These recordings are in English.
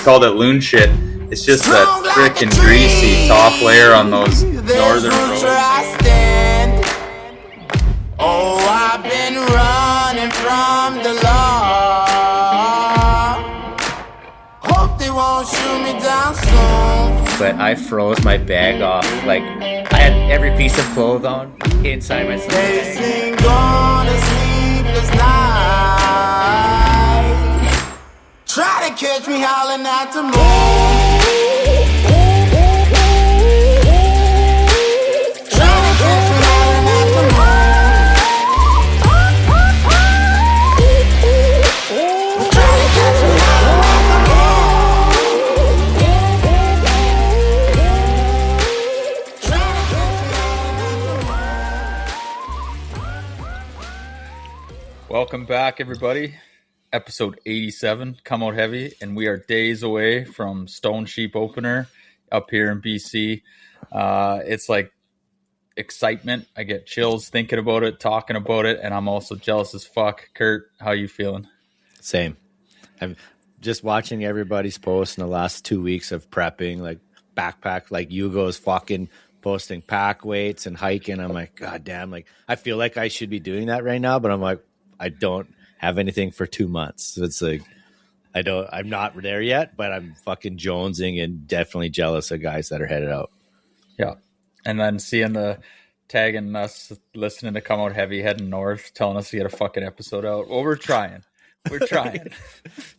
called it loon shit. It's just that frickin' greasy top layer on those northern roads. Oh, I've been running from the law. Hope they won't shoot me down soon. But I froze my bag off. Like, I had every piece of clothes on inside my sleeping They bag. sing on a sleepless night. Try to catch me howling at the moon. Try to catch me howling at the moon. Try to catch me howling at the moon. Try to catch me howling at the moon. Welcome back, everybody. Episode 87, Come Out Heavy, and we are days away from Stone Sheep opener up here in BC. It's like excitement. I get chills thinking about it, talking about it, and I'm also jealous as fuck. Kurt, how you feeling? Same. I'm just watching everybody's posts in the last 2 weeks of prepping, like backpack, like Hugo's fucking posting pack weights and hiking. I'm like, God damn, like I feel like I should be doing that right now, but I'm like, I don't have anything for 2 months. So it's like, I'm not there yet, but I'm fucking jonesing and definitely jealous of guys that are headed out. Yeah. And then seeing the tagging us, listening to Come Out Heavy, heading north, telling us to get a fucking episode out. Well, we're trying. We're trying.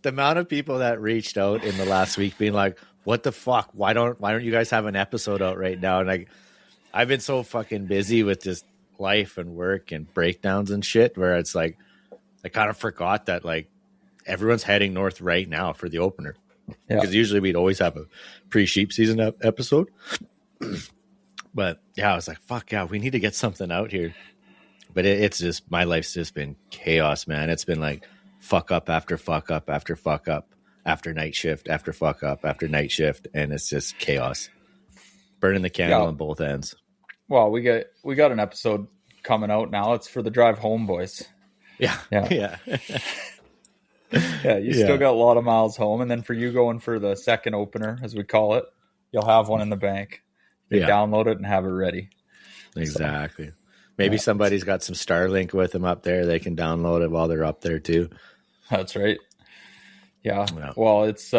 The amount of people that reached out in the last week being like, what the fuck? Why don't you guys have an episode out right now? And like, I've been so fucking busy with just life and work and breakdowns and shit where it's like, I kind of forgot that like everyone's heading north right now for the opener. Yeah. Because usually we'd always have a pre-sheep season episode. But yeah, I was like, fuck yeah, we need to get something out here. But it's just, my life's just been chaos, man. It's been like fuck up after fuck up after fuck up after night shift after fuck up after night shift. And it's just chaos. Burning the candle on both ends. Well, we got an episode coming out now. It's for the drive home, boys. Yeah. Yeah. Yeah, you still got a lot of miles home. And then for you going for the second opener, as we call it, you'll have one in the bank. You download it and have it ready. Exactly. So, maybe somebody's got some Starlink with them up there. They can download it while they're up there too. That's right. Yeah. Well, it's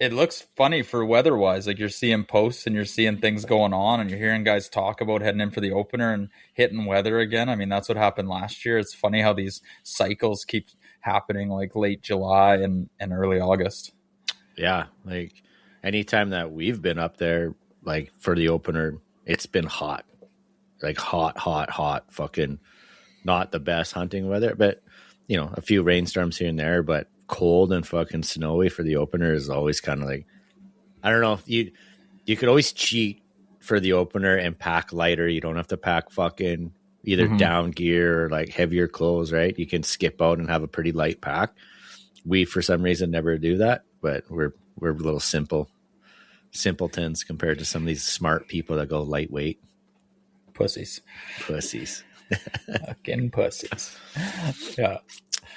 it looks funny for weather-wise. Like you're seeing posts and you're seeing things going on and you're hearing guys talk about heading in for the opener and hitting weather again. I mean, that's what happened last year. It's funny how these cycles keep happening like late July and early August. Yeah. Like anytime that we've been up there, like for the opener, it's been hot. Like hot, fucking not the best hunting weather, but you know, a few rainstorms here and there, but cold and fucking snowy for the opener is always kind of like, I don't know, you could always cheat for the opener and pack lighter. You don't have to pack fucking either down gear or like heavier clothes, right? You can skip out and have a pretty light pack. We for some reason never do that, but we're a little simpletons compared to some of these smart people that go lightweight. Pussies. Fucking pussies. Yeah.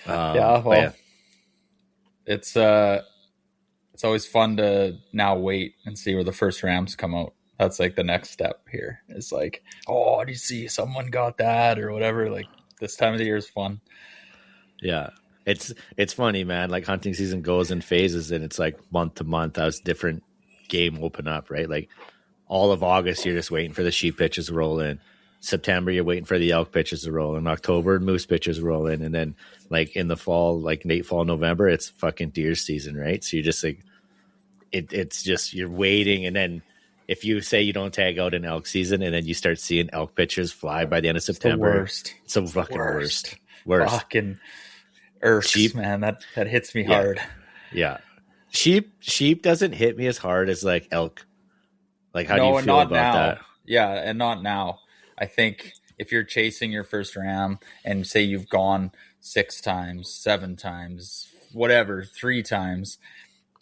Well, it's always fun to now wait and see where the first rams come out. That's like the next step here. It's like, oh, do you see someone got that or whatever? Like this time of the year is fun. Yeah. It's funny, man. Like hunting season goes in phases and it's like month to month as different game open up, right? Like all of August, you're just waiting for the sheep pitches to roll in. September, you're waiting for the elk pitches to roll in. October, moose pitches roll in. And then like in the fall, like late fall, November, it's fucking deer season, right? So you're just like, it's just, you're waiting. And then if you say you don't tag out in elk season and then you start seeing elk pitches fly by the end of September. Worst. It's the fucking worst. Fucking irks, sheep, man. That hits me hard. Yeah. Sheep doesn't hit me as hard as like elk. Like how do you feel about that? Yeah, and not now. I think if you're chasing your first ram and say you've gone 6 times, 7 times, whatever, 3 times,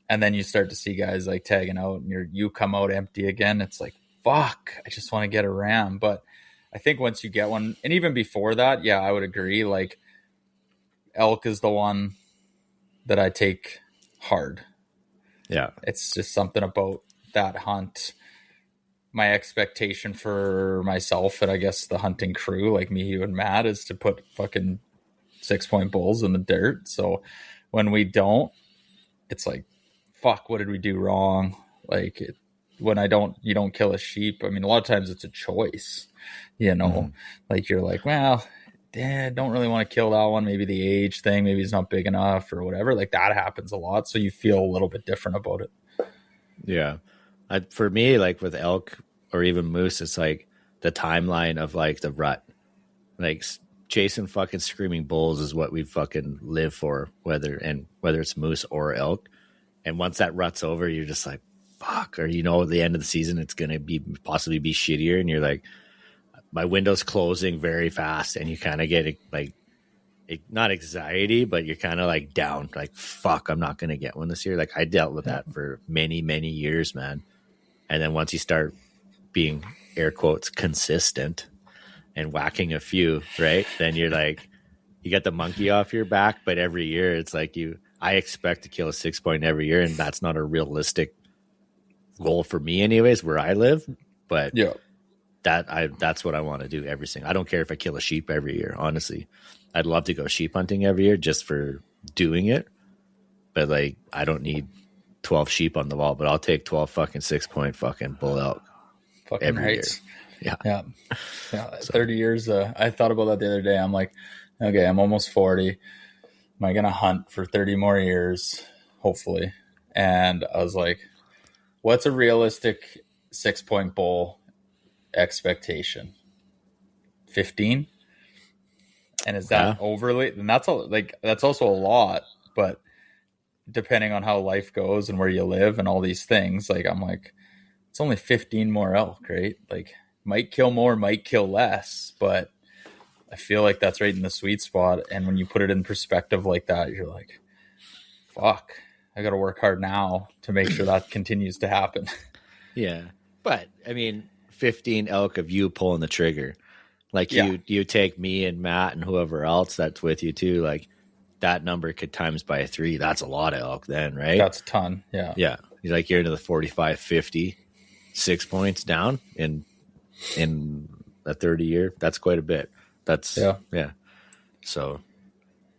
and then you start to see guys like tagging out and you come out empty again, it's like, fuck, I just want to get a ram. But I think once you get one, and even before that, yeah, I would agree. Like elk is the one that I take hard. Yeah. It's just something about that hunt. My expectation for myself and I guess the hunting crew, like me, you, and Matt, is to put fucking 6-point bulls in the dirt. So when we don't, it's like, fuck, what did we do wrong? Like when you don't kill a sheep. I mean, a lot of times it's a choice, like you're like, well, Dad, don't really want to kill that one. Maybe the age thing, maybe it's not big enough or whatever. Like that happens a lot. So you feel a little bit different about it. Yeah. For me, like with elk or even moose, it's like the timeline of like the rut. Like chasing fucking screaming bulls is what we fucking live for, whether it's moose or elk. And once that rut's over, you're just like, fuck. Or, the end of the season, it's going to possibly be shittier. And you're like, my window's closing very fast. And you kind of get like, not anxiety, but you're kind of like down, like, fuck, I'm not going to get one this year. Like I dealt with that for many, many years, man. And then once you start being air quotes consistent and whacking a few, right? Then you're like, you got the monkey off your back, but every year it's like I expect to kill a 6-point every year. And that's not a realistic goal for me anyways, where I live, but yeah, that's what I want to do every single. I don't care if I kill a sheep every year. Honestly, I'd love to go sheep hunting every year just for doing it. But like, I don't need 12 sheep on the wall, but I'll take 12 fucking 6-point fucking bull elk fucking every year. Yeah. 30 years. I thought about that the other day. I'm like, okay, I'm almost 40. Am I going to hunt for 30 more years? Hopefully. And I was like, what's a realistic 6-point bull expectation? 15? And is that overly? And that's also a lot, but depending on how life goes and where you live and all these things, like I'm like, it's only 15 more elk, right? Like might kill more, might kill less, but I feel like that's right in the sweet spot. And when you put it in perspective like that, you're like, fuck, I got to work hard now to make sure that continues to happen. Yeah. But I mean, 15 elk of you pulling the trigger, like you take me and Matt and whoever else that's with you too. Like that number could times by 3. That's a lot of elk then, right? That's a ton. Yeah. Yeah. You're into the 45, 50, 6 points down in a 30 year. That's quite a bit. That's yeah. So,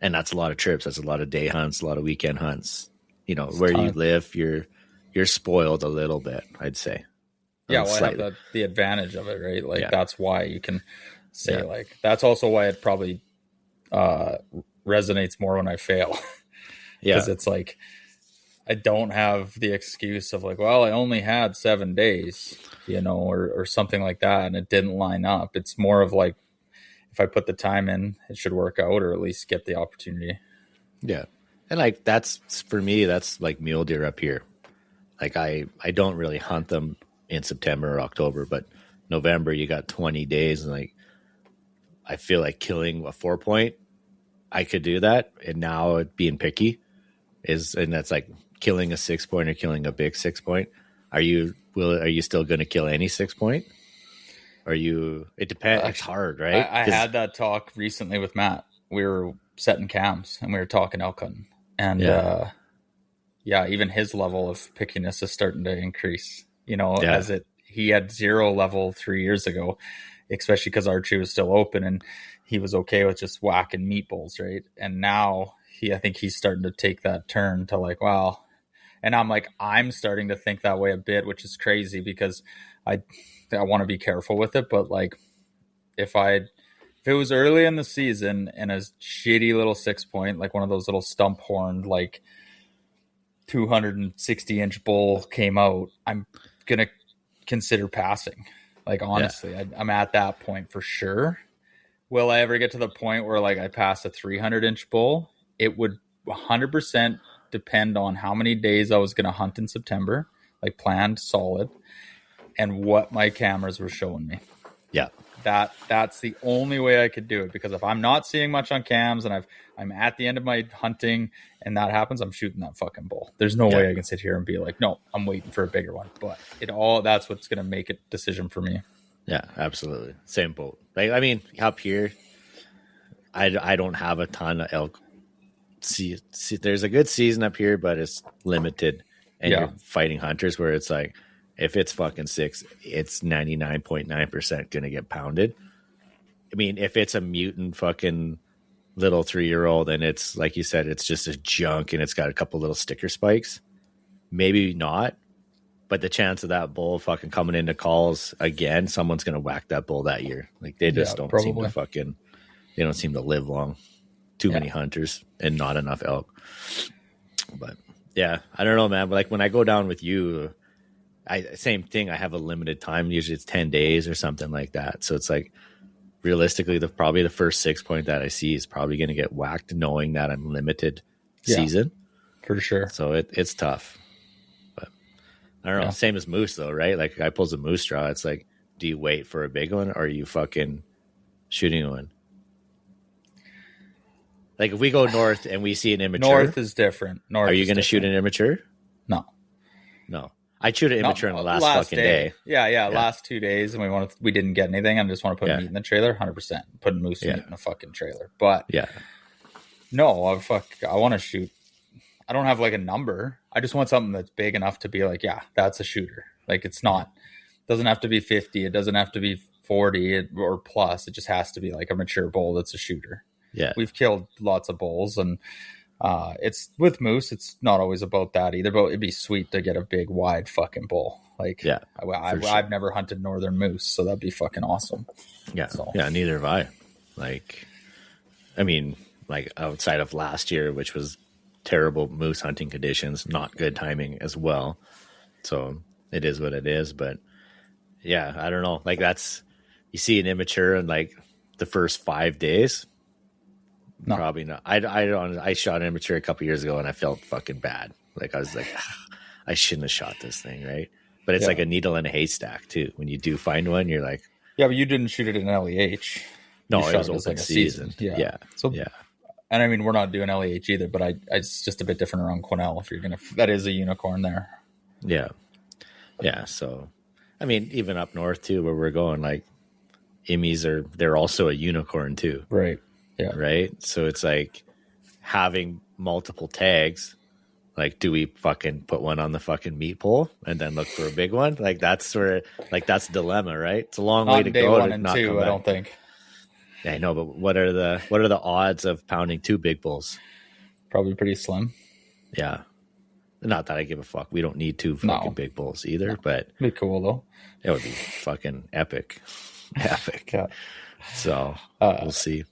and that's a lot of trips. That's a lot of day hunts, a lot of weekend hunts. Where you live, you're spoiled a little bit, I'd say. Yeah, well, I have the advantage of it, right? Like that's why you can say like that's also why it probably resonates more when I fail. Because it's like I don't have the excuse of like, well, I only had 7 days, or something like that, and it didn't line up. It's more of like, if I put the time in, it should work out, or at least get the opportunity. Yeah. And like, that's for me, that's like mule deer up here. Like I don't really hunt them in September or October, but November you got 20 days. And like, I feel like killing a 4-point, I could do that. And now being picky and that's like killing a 6-point or killing a big 6-point. Are you still going to kill any 6-point? It depends. It's hard, right? I had that talk recently with Matt. We were setting cams and we were talking elk hunting. And even his level of pickiness is starting to increase, he had 0 level 3 years ago, especially because archery was still open and he was okay with just whacking meat bulls, right? And now I think he's starting to take that turn to like, wow. And I'm like, I'm starting to think that way a bit, which is crazy because I want to be careful with it. But like, if it was early in the season and a shitty little 6-point, like one of those little stump horned, like 260-inch bull came out, I'm going to consider passing. Like, honestly, I'm at that point for sure. Will I ever get to the point where like I pass a 300-inch bull? It would 100% depend on how many days I was going to hunt in September, like planned, solid, and what my cameras were showing me. Yeah. That's the only way I could do it, because if I'm not seeing much on cams and I'm at the end of my hunting and that happens, I'm shooting that fucking bull. There's no way I can sit here and be like, no, I'm waiting for a bigger one. But that's what's going to make a decision for me. Yeah, absolutely. Same boat. Like, I mean, up here, I don't have a ton of elk see, there's a good season up here, but it's limited, and Yeah. you're fighting hunters where it's like, if it's fucking 6, it's 99.9% gonna get pounded. I mean, if it's a mutant fucking little 3-year-old and it's like you said, it's just a junk and it's got a couple little sticker spikes, maybe not. But the chance of that bull fucking coming into calls again, someone's gonna whack that bull that year. Like they just don't seem to fucking, they don't seem to live long. Too many hunters and not enough elk. But yeah, I don't know, man. But like when I go down with you, same thing. I have a limited time. Usually it's 10 days or something like that. So it's like realistically, probably the first 6 point that I see is probably going to get whacked, knowing that I'm limited season for sure. So it's tough. But I don't know. Same as moose though, right? Like I pulls a moose draw. It's like, do you wait for a big one or are you fucking shooting one? Like if we go north and we see an immature, north is different. North, are you going to shoot an immature? No. I shoot an immature on the last fucking day. Yeah. Last 2 days, and we didn't get anything. I just want to put meat in the trailer, 100%. Put moose meat in the fucking trailer. But no, I want to shoot. I don't have like a number. I just want something that's big enough to be like, yeah, that's a shooter. Like it doesn't have to be 50. It doesn't have to be 40 or plus. It just has to be like a mature bull that's a shooter. Yeah, we've killed lots of bulls, and it's with moose. It's not always about that either. But it'd be sweet to get a big, wide fucking bull. Like, I've never hunted northern moose, so that'd be fucking awesome. Yeah, neither have I. Like, I mean, like outside of last year, which was terrible moose hunting conditions, not good timing as well. So it is what it is. But yeah, I don't know. Like you see an immature in like the first 5 days. No. Probably not. I shot an immature a couple years ago and I felt fucking bad. Like I was like, I shouldn't have shot this thing, right? But it's like a needle in a haystack too. When you do find one, you're like, yeah, but you didn't shoot it in LEH. No, it was open season. Yeah. So and I mean, we're not doing LEH either, but it's just a bit different around Quesnel. If you're that is a unicorn there. Yeah. So, I mean, even up north too, where we're going, like they're also a unicorn too, right? Yeah. Right. So it's like having multiple tags. Like, do we fucking put one on the fucking meat pole and then look for a big one? Like that's where, like that's a dilemma, right? It's a long way to day go. One and two, I don't think. Yeah, I know, but what are the odds of pounding 2 big bulls? Probably pretty slim. Yeah. Not that I give a fuck. We don't need 2 fucking big bulls either, but it'd be cool though. It would be fucking epic. Epic. Yeah. So we'll see.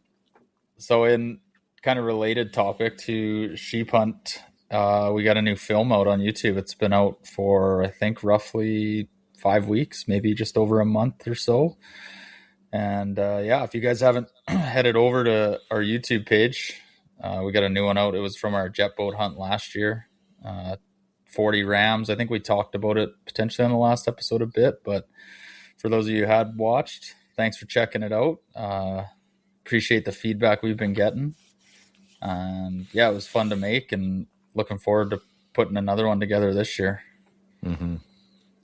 So in kind of related topic to sheep hunt, we got a new film out on YouTube. It's been out for, I think, roughly 5 weeks, maybe just over a month or so. And if you guys haven't headed over to our YouTube page, we got a new one out. It was from our jet boat hunt last year. 40 rams. I think we talked about it potentially on the last episode a bit, but for those of you who had watched, thanks for checking it out. Appreciate the feedback we've been getting. And it was fun to make, and looking forward to putting another one together this year. Mm-hmm.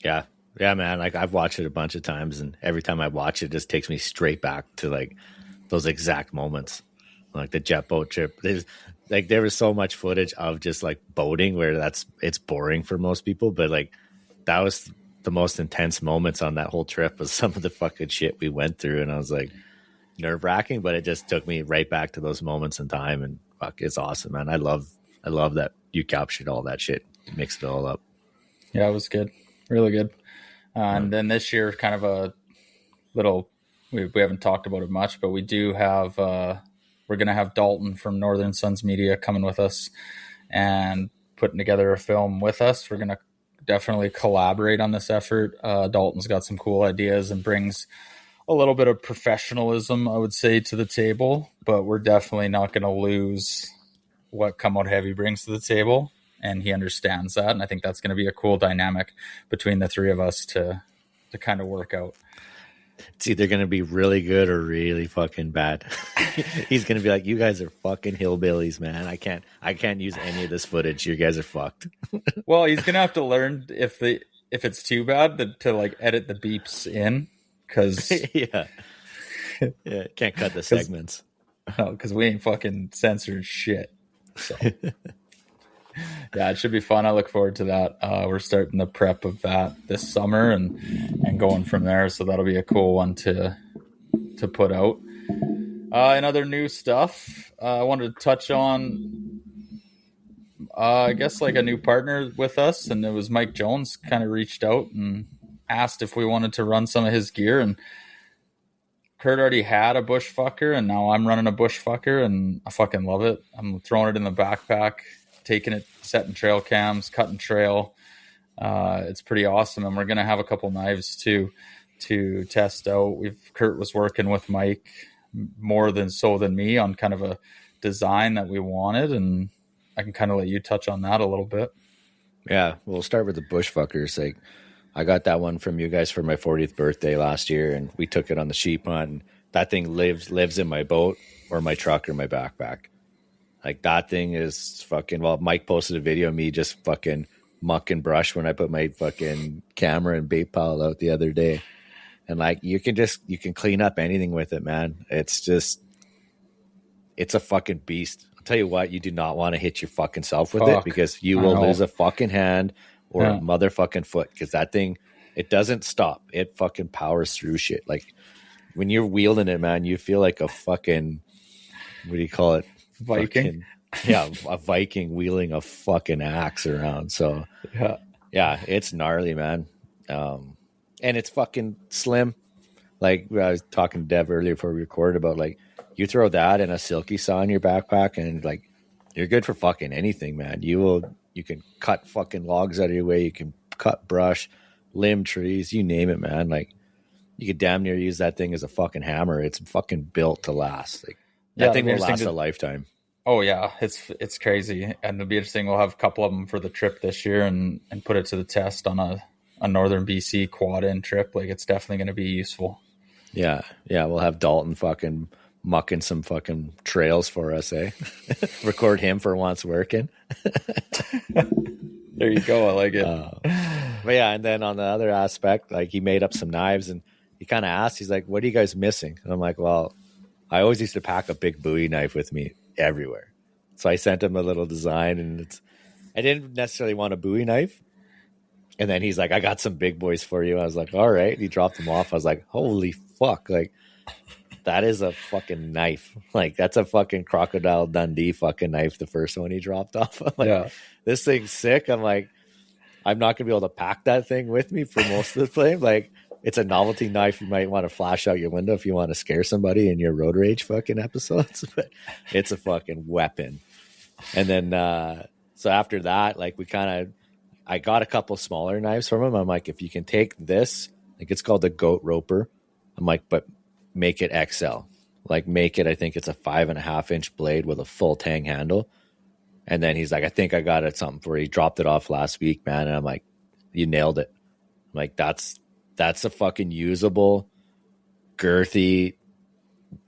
Yeah, man. Like I've watched it a bunch of times, and every time I watch it, it just takes me straight back to like those exact moments, like the jet boat trip. There was so much footage of just like boating where it's boring for most people, but like that was the most intense moments on that whole trip was some of the fucking shit we went through, and I was like, nerve wracking, but it just took me right back to those moments in time, and fuck, it's awesome, man. I love that you captured all that shit, mixed it all up. Yeah, it was good, really good. And then this year, kind of a little, we haven't talked about it much, but we do have we're gonna have Dalton from Northern Sons Media coming with us and putting together a film with us. We're gonna definitely collaborate on this effort. Dalton's got some cool ideas and brings a little bit of professionalism, I would say, to the table, but we're definitely not going to lose what Come Out Heavy brings to the table, and he understands that, and I think that's going to be a cool dynamic between the three of us to kind of work out. It's either going to be really good or really fucking bad. He's going to be like, you guys are fucking hillbillies, man. I can't use any of this footage. You guys are fucked. Well, he's going to have to learn if it's too bad to like edit the beeps in. Cause can't cut the segments. No, because we ain't fucking censored shit. So yeah, it should be fun. I look forward to that. We're starting the prep of that this summer and going from there. So that'll be a cool one to put out. And other new stuff, I wanted to touch on, I guess like a new partner with us, and it was Mike Jones kind of reached out and asked if we wanted to run some of his gear. And Kurt already had a bushfucker, and now I'm running a bushfucker, and I fucking love it. I'm throwing it in the backpack, taking it, setting trail cams, cutting trail. It's pretty awesome, and we're gonna have a couple knives too to test out. Kurt was working with Mike more than me on kind of a design that we wanted, and I can kind of let you touch on that a little bit. Yeah, we'll start with the bushfuckers. Like, I got that one from you guys for my 40th birthday last year, and we took it on the sheep hunt. And that thing lives in my boat or my truck or my backpack. Like, that thing is fucking, well, Mike posted a video of me just fucking muck and brush when I put my fucking camera and bait pile out the other day. And like, you can clean up anything with it, man. It's a fucking beast. I'll tell you what, you do not want to hit your fucking self with it, because you will lose a fucking hand or a motherfucking foot, because that thing, it doesn't stop. It fucking powers through shit. Like, when you're wielding it, man, you feel like a fucking, what do you call it? Viking? A Viking wheeling a fucking axe around. So yeah, it's gnarly, man. And it's fucking slim. Like, I was talking to Dev earlier before we recorded about, like, you throw that and a silky saw in your backpack, and like, you're good for fucking anything, man. You can cut fucking logs out of your way. You can cut brush, limb trees, you name it, man. Like, you could damn near use that thing as a fucking hammer. It's fucking built to last. Like, that thing will last a lifetime. Oh yeah, it's crazy, and it'll be interesting. We'll have a couple of them for the trip this year, and put it to the test on a northern BC quad in trip. Like, it's definitely going to be useful. Yeah, we'll have Dalton fucking mucking some fucking trails for us, eh? Record him for once working. There you go. I like it. But yeah, and then on the other aspect, like, he made up some knives, and he kind of asked, he's like, what are you guys missing? And I'm like, well, I always used to pack a big Bowie knife with me everywhere. So I sent him a little design, and I didn't necessarily want a Bowie knife. And then he's like, I got some big boys for you. I was like, all right. He dropped them off. I was like, holy fuck. Like, that is a fucking knife. Like, that's a fucking Crocodile Dundee fucking knife. The first one he dropped off. I'm like, This thing's sick. I'm like, I'm not going to be able to pack that thing with me for most of the play. Like, it's a novelty knife. You might want to flash out your window if you want to scare somebody in your road rage fucking episodes, but it's a fucking weapon. And then, so after that, like, I got a couple smaller knives from him. I'm like, if you can take this, like, it's called the Goat Roper. I'm like, but make it XL. Like, make it, I think it's a 5.5-inch blade with a full tang handle. And then he's like, I think I got it something for you. He dropped it off last week, man. And I'm like, you nailed it. I'm like, that's a fucking usable, girthy,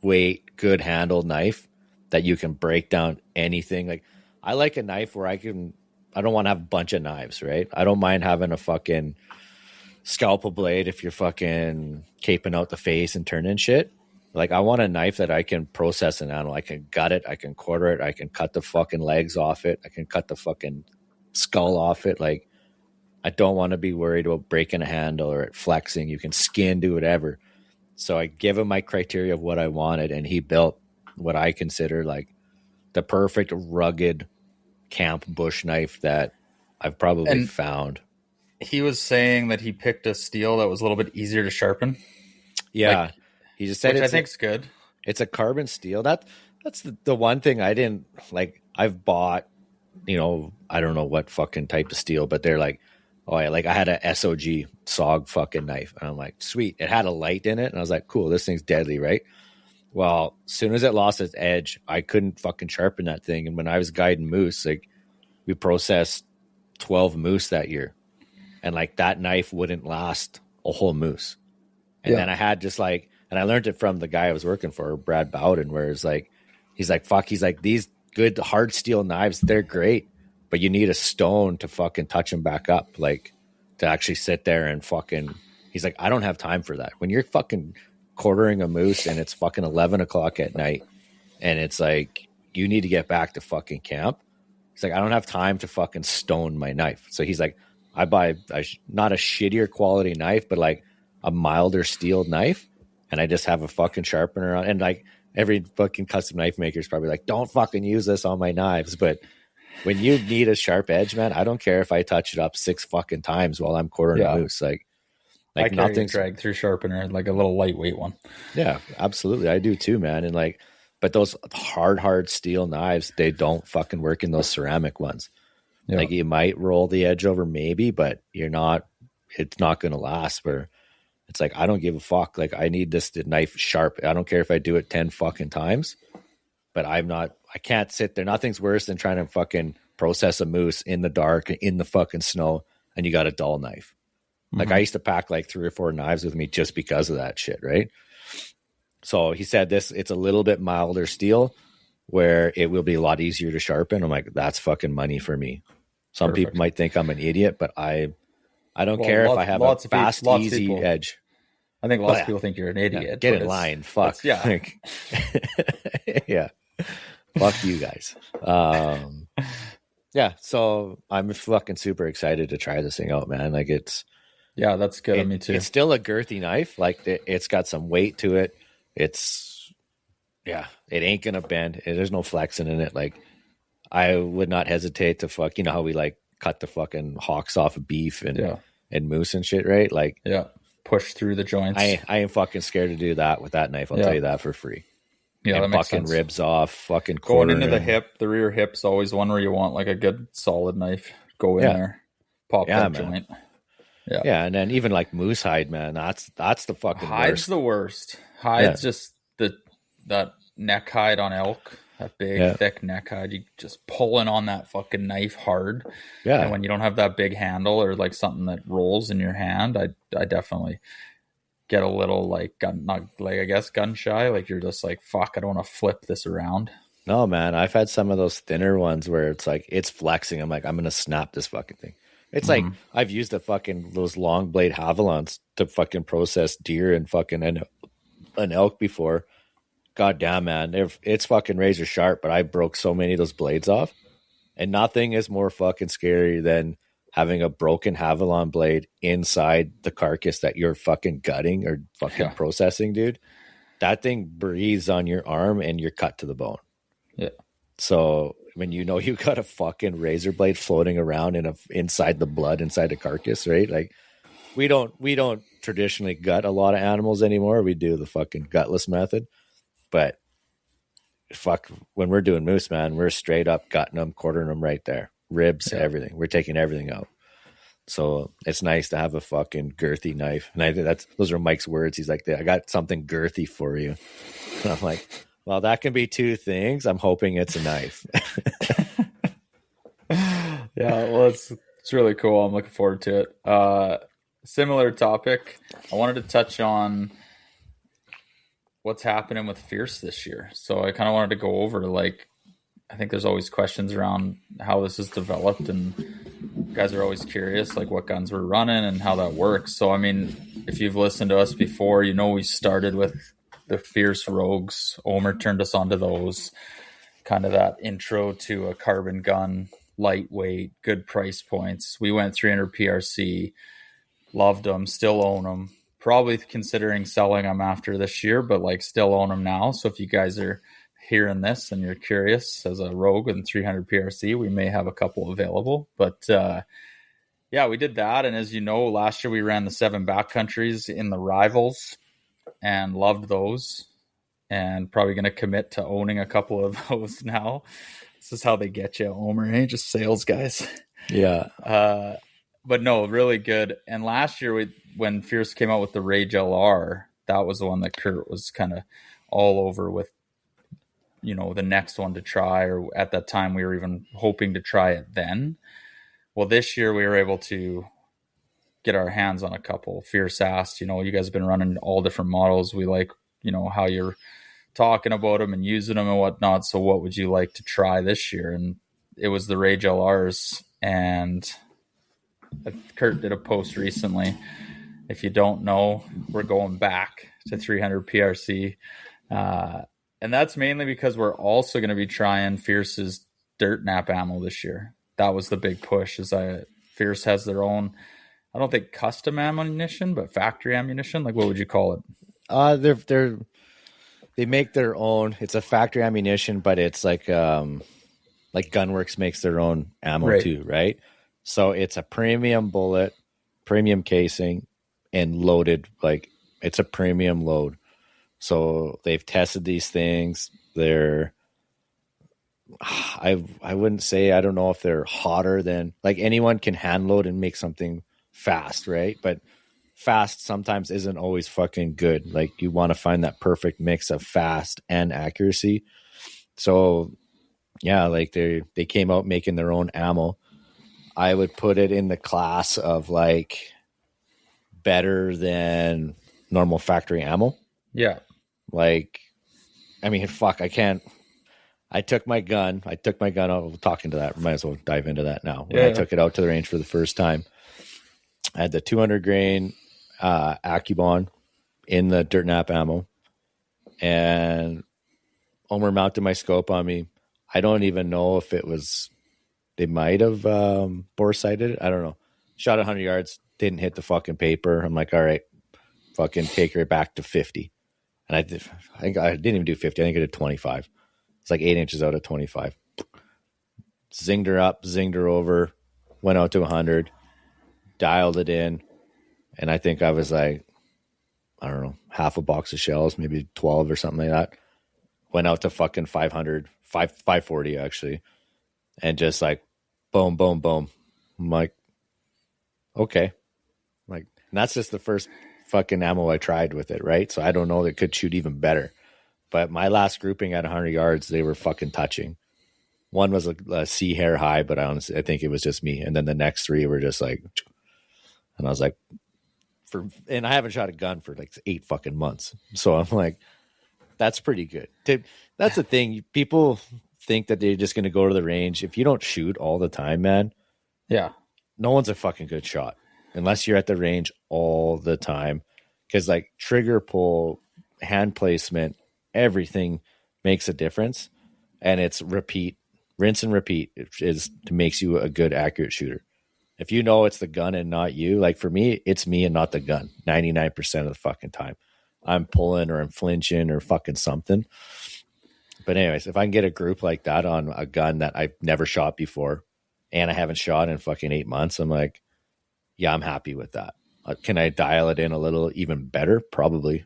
weight, good handled knife that you can break down anything. Like, I like a knife where I don't want to have a bunch of knives, right? I don't mind having a fucking scalpel blade if you're fucking caping out the face and turning shit. Like, I want a knife that I can process an animal. I can gut it. I can quarter it. I can cut the fucking legs off it. I can cut the fucking skull off it. Like, I don't want to be worried about breaking a handle or it flexing. You can skin, do whatever. So I give him my criteria of what I wanted, and he built what I consider like the perfect rugged camp bush knife that I've probably found. He was saying that he picked a steel that was a little bit easier to sharpen. Yeah. Like, he just said, which I think's good. It's a carbon steel. That's the one thing I didn't like. I've bought, I don't know what fucking type of steel, but they're like, I had a SOG SOG fucking knife. And I'm like, sweet. It had a light in it. And I was like, cool, this thing's deadly, right? Well, as soon as it lost its edge, I couldn't fucking sharpen that thing. And when I was guiding moose, like, we processed 12 moose that year. And like, that knife wouldn't last a whole moose. And then I had just like, and I learned it from the guy I was working for, Brad Bowden, where it's like, he's like, these good hard steel knives, they're great, but you need a stone to fucking touch them back up. Like, to actually sit there and fucking, he's like, I don't have time for that. When you're fucking quartering a moose and it's fucking 11 o'clock at night and it's like, you need to get back to fucking camp. He's like, I don't have time to fucking stone my knife. So he's like, I buy not a shittier quality knife, but like a milder steel knife. And I just have a fucking sharpener on. And like every fucking custom knife maker is probably like, don't fucking use this on my knives. But when you need a sharp edge, man, I don't care if I touch it up 6 fucking times while I'm quartering a moose. Like I carry a drag through sharpener, like a little lightweight one. Yeah, absolutely. I do too, man. And like, but those hard steel knives, they don't fucking work in those ceramic ones. Yeah. Like you might roll the edge over maybe, but it's not going to last. Where it's like, I don't give a fuck. Like I need this knife sharp. I don't care if I do it 10 fucking times, but I can't sit there. Nothing's worse than trying to fucking process a moose in the dark, in the fucking snow, and you got a dull knife. Like I used to pack like 3 or 4 knives with me just because of that shit. Right. So he said it's a little bit milder steel where it will be a lot easier to sharpen. I'm like, that's fucking money for me. Some people might think I'm an idiot, but I don't care if I have a fast, easy edge. I think lots of people think you're an idiot. Yeah, get in line. Fuck. Yeah. Yeah. Fuck you guys. Yeah. So I'm fucking super excited to try this thing out, man. Like yeah, that's good. Me too. It's still a girthy knife. Like it's got some weight to it. It ain't gonna bend. There's no flexing in it. Like I would not hesitate to fuck. You know how we like cut the fucking hocks off of beef and moose and shit, right? Like push through the joints. I ain't fucking scared to do that with that knife. I'll tell you that for free. Yeah, and that makes fucking sense. Ribs off, fucking going into the hip. The rear hip's always one where you want like a good solid knife. Go in there, pop that joint. Yeah, and then even like moose hide, man, that's the fucking hide's the worst. Hide's just that neck hide on elk, that big thick neck hide. You just pulling on that fucking knife hard. Yeah, and when you don't have that big handle or like something that rolls in your hand, I definitely get a little like gun shy. Like you're just like, fuck, I don't want to flip this around. No, man, I've had some of those thinner ones where it's like it's flexing. I'm like, I'm gonna snap this fucking thing. It's like I've used those long blade Havilons to fucking process deer and fucking an elk before. God damn, man, it's fucking razor sharp. But I broke so many of those blades off, and nothing is more fucking scary than having a broken Havilon blade inside the carcass that you're fucking gutting or fucking processing, dude. That thing breathes on your arm and you're cut to the bone. Yeah. So when you got a fucking razor blade floating around inside the blood, inside the carcass, right? Like we don't traditionally gut a lot of animals anymore. We do the fucking gutless method, but fuck, when we're doing moose, man, we're straight up gutting them, quartering them right there, ribs, everything. We're taking everything out. So it's nice to have a fucking girthy knife. And I think those are Mike's words. He's like, I got something girthy for you. And I'm like, well, that can be 2 things. I'm hoping it's a knife. Yeah, well, it's really cool. I'm looking forward to it. Similar topic. I wanted to touch on what's happening with Fierce this year. So I kind of wanted to go over, like, I think there's always questions around how this is developed, and guys are always curious, like what guns we're running and how that works. So, I mean, if you've listened to us before, we started with the Fierce Rogues. Omer turned us onto those, kind of that intro to a carbon gun, lightweight, good price points. We went 300 PRC, loved them, still own them, probably considering selling them after this year, but like still own them now. So if you guys are hearing this and you're curious, as a Rogue and 300 PRC, we may have a couple available. But we did that. And as you know, last year we ran the 7 backcountries in the Rivals and loved those, and probably going to commit to owning a couple of those now. This is how they get you, Omer, hey? Just sales guys. Yeah. But no, really good. And last year when Fierce came out with the Rage LR, that was the one that Kurt was kind of all over with, the next one to try, or at that time we were even hoping to try it then. Well, this year we were able to get our hands on a couple. Fierce asked, you guys have been running all different models. We like, how you're talking about them and using them and whatnot. So what would you like to try this year? And it was the Rage LRs. And Kurt did a post recently. If you don't know, we're going back to 300 PRC. And that's mainly because we're also going to be trying Fierce's dirt nap ammo this year. That was the big push. Fierce has their own, I don't think custom ammunition, but factory ammunition. Like, what would you call it? They make their own. It's a factory ammunition, but it's like Gunworks makes their own ammo too, right? So it's a premium bullet, premium casing, and loaded. Like, it's a premium load. So they've tested these things. They're, I wouldn't say, I don't know if they're hotter than, like, anyone can hand load and make something fast, right? But fast sometimes isn't always fucking good. Like, you want to find that perfect mix of fast and accuracy. So yeah, like they came out making their own ammo. I would put it in the class of like better than normal factory ammo. Yeah. Like, I mean, fuck, I can't. I took my gun out. We're talking to that. Might as well dive into that now. When I took it out to the range for the first time, I had the 200 grain Accubon in the dirt nap ammo, and Omer mounted my scope on me. I don't even know if it was, they might have bore sighted it. I don't know. Shot 100 yards, didn't hit the fucking paper. I'm like, all right, fucking take her back to 50. And I think I didn't even do 50. I think I did 25. It's like 8 inches out of 25. Zinged her up, zinged her over, went out to 100, dialed it in. And I think I was like, I don't know, half a box of shells, maybe 12 or something like that. Went out to fucking 540 actually. And just like, boom, boom, boom. I'm like, okay. Like, and that's just the first fucking ammo I tried with it, right? So I don't know, that could shoot even better. But my last grouping at 100 yards, they were fucking touching. One was a C hair high, but I think it was just me. And then the next three were just like, and I was like, and I haven't shot a gun for like 8 fucking months. So I'm like, that's pretty good. That's the thing. People think that they're just going to go to the range. If you don't shoot all the time, man, yeah, no one's a fucking good shot unless you're at the range all the time. Because like trigger pull, hand placement, everything makes a difference. And it's rinse and repeat. It makes you a good, accurate shooter. If you know it's the gun and not you, like for me, it's me and not the gun 99% of the fucking time. I'm pulling or I'm flinching or fucking something. But anyways, if I can get a group like that on a gun that I've never shot before and I haven't shot in fucking 8 months, I'm like, yeah, I'm happy with that. Can I dial it in a little even better? Probably.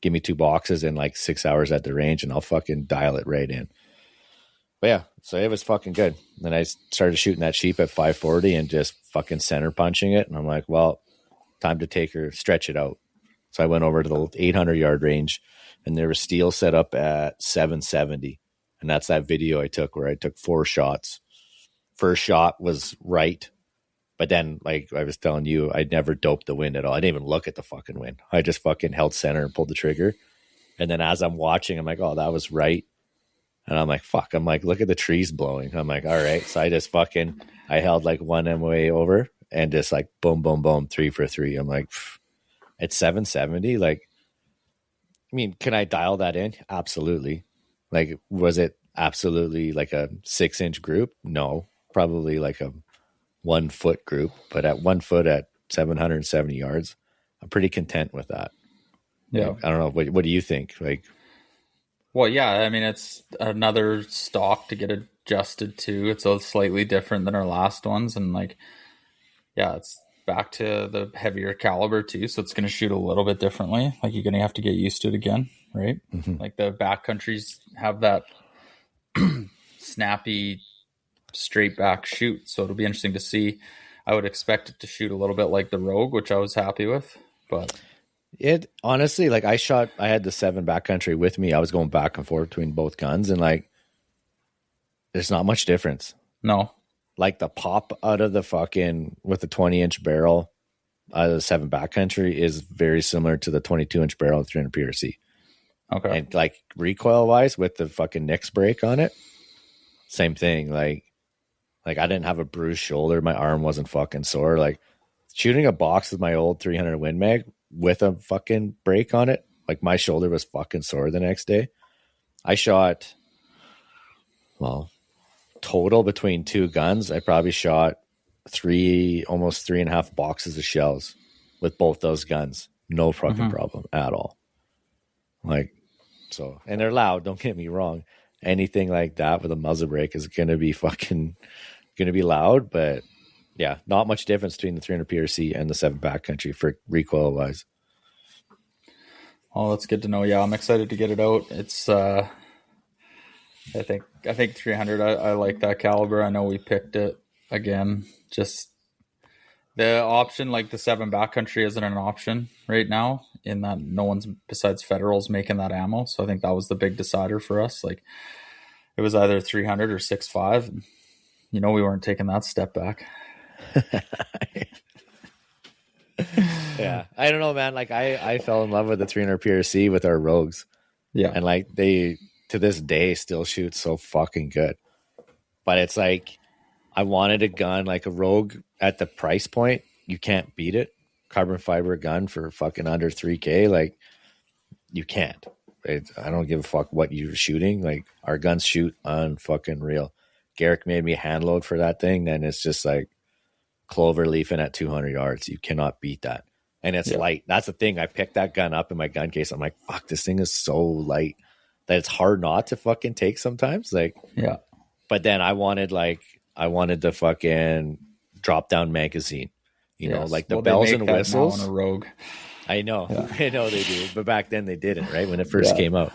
Give me 2 boxes in like 6 hours at the range and I'll fucking dial it right in. But yeah, so it was fucking good. Then I started shooting that sheep at 540 and just fucking center punching it. And I'm like, well, time to take her, stretch it out. So I went over to the 800 yard range and there was steel set up at 770. And that's that video I took where I took 4 shots. First shot was right. But then, like I was telling you, I never doped the wind at all. I didn't even look at the fucking wind. I just fucking held center and pulled the trigger. And then as I'm watching, I'm like, oh, that was right. And I'm like, fuck. I'm like, look at the trees blowing. I'm like, all right. So I just I held like one MOA over and just like boom, boom, boom, 3 for 3. I'm like, it's 770. Like, I mean, can I dial that in? Absolutely. Like, was it absolutely like a 6-inch group? No, probably like a 1 foot group, but at 1 foot at 770 yards, I'm pretty content with that. Yeah. Like, I don't know. What do you think? Like, well, yeah, I mean, it's another stock to get adjusted to. It's a slightly different than our last ones. And like, yeah, it's back to the heavier caliber too. So it's going to shoot a little bit differently. Like, you're going to have to get used to it again. Right. Mm-hmm. Like the backcountries have that snappy, straight back shoot. So it'll be interesting to see. I would expect it to shoot a little bit like the Rogue, which I was happy with, but it honestly, like I had the 7 backcountry with me. I was going back and forth between both guns and like, there's not much difference. No, like the pop out of the fucking with the 20-inch barrel out of the 7 backcountry is very similar to the 22-inch barrel of 300 PRC. Okay. And like recoil wise with the fucking Nix brake on it, same thing. Like I didn't have a bruised shoulder. My arm wasn't fucking sore. Like shooting a box with my old 300 Win Mag with a fucking brake on it, like my shoulder was fucking sore the next day. I shot, well, total between two guns, I probably shot almost 3.5 boxes of shells with both those guns. No fucking problem at all. Like, so, and they're loud, don't get me wrong. Anything like that with a muzzle brake is going to be loud, but yeah, not much difference between the 300 PRC and the 7 backcountry for recoil wise. Oh, that's good to know. Yeah, I'm excited to get it out. It's I think 300. I like that caliber. I know we picked it again. Just the option, like the 7 backcountry, isn't an option right now. In that, no one's besides Federals making that ammo. So I think that was the big decider for us. Like it was either 300 or 6.5. You know, we weren't taking that step back. Yeah, I don't know, man. Like I fell in love with the 300 PRC with our rogues. Yeah, and like they to this day still shoot so fucking good. But it's like I wanted a gun like a Rogue at the price point. You can't beat it. Carbon fiber gun for fucking under $3,000. Like you can't. I don't give a fuck what you're shooting. Like our guns shoot on fucking real. Garrick made me hand load for that thing. Then it's just like clover leafing at 200 yards. You cannot beat that. And it's light. That's the thing. I picked that gun up in my gun case. I'm like, fuck, this thing is so light that it's hard not to fucking take sometimes. Like, yeah. But then I wanted the fucking drop down magazine. You know, like the bells and whistles. On a Rogue. I know. Yeah. I know they do. But back then they didn't, right? When it first came out.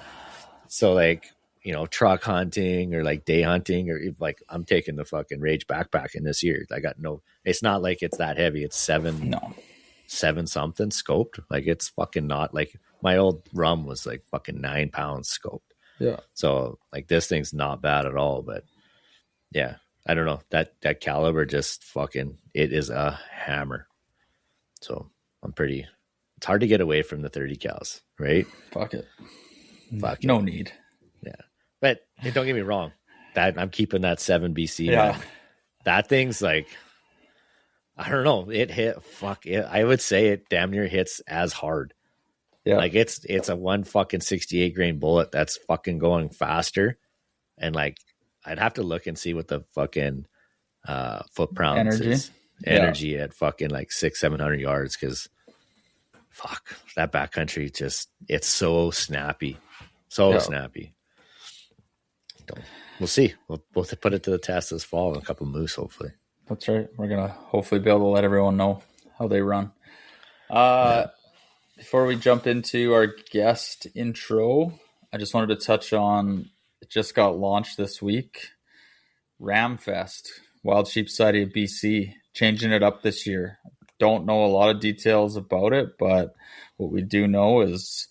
So like, you know, truck hunting or like day hunting or like I'm taking the fucking Rage backpack in this year. I got it's not like it's that heavy. It's 7 something scoped. Like it's fucking not like my old rum was like fucking 9 pounds scoped. Yeah. So like this thing's not bad at all, but yeah, I don't know that caliber just fucking, it is a hammer. So it's hard to get away from the 30 cals, right? Fuck it. No need. Yeah. But don't get me wrong, that I'm keeping that 7 BC. Yeah. Man. That thing's like, I don't know. It hit, fuck it. I would say it damn near hits as hard. Yeah. Like it's a one fucking 68 grain bullet that's fucking going faster. And like, I'd have to look and see what the fucking foot pounds energy at fucking like 600-700 yards. Cause fuck, that backcountry it's so snappy. So snappy. We'll see. We'll put it to the test this fall in a couple moose, hopefully. That's right. We're going to hopefully be able to let everyone know how they run. Before we jump into our guest intro, I just wanted to touch on, it just got launched this week, Ramfest, Wild Sheep Society of BC, changing it up this year. Don't know a lot of details about it, but what we do know is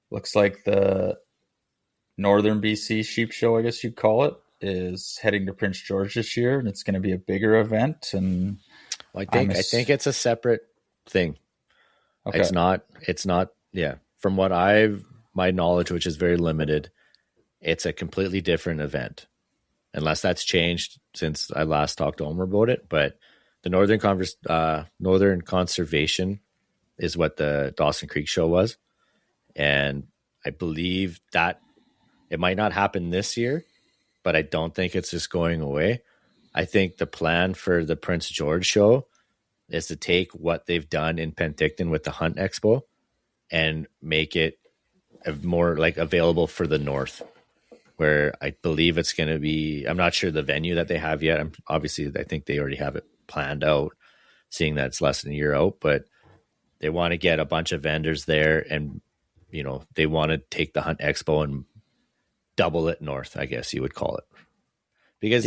looks like the Northern BC Sheep Show, I guess you'd call it, is heading to Prince George this year, and it's going to be a bigger event. And I think it's a separate thing. Okay. It's not. Yeah. From what my knowledge, which is very limited, it's a completely different event, unless that's changed since I last talked to Omer about it. But the Northern Conservation is what the Dawson Creek show was. And I believe that it might not happen this year, but I don't think it's just going away. I think the plan for the Prince George show is to take what they've done in Penticton with the Hunt Expo and make it more like available for the North, where I believe it's going to be, I'm not sure the venue that they have yet. Obviously, I think they already have it planned out, seeing that it's less than a year out, but they want to get a bunch of vendors there and, you know, they want to take the Hunt Expo and double it north, I guess you would call it. Because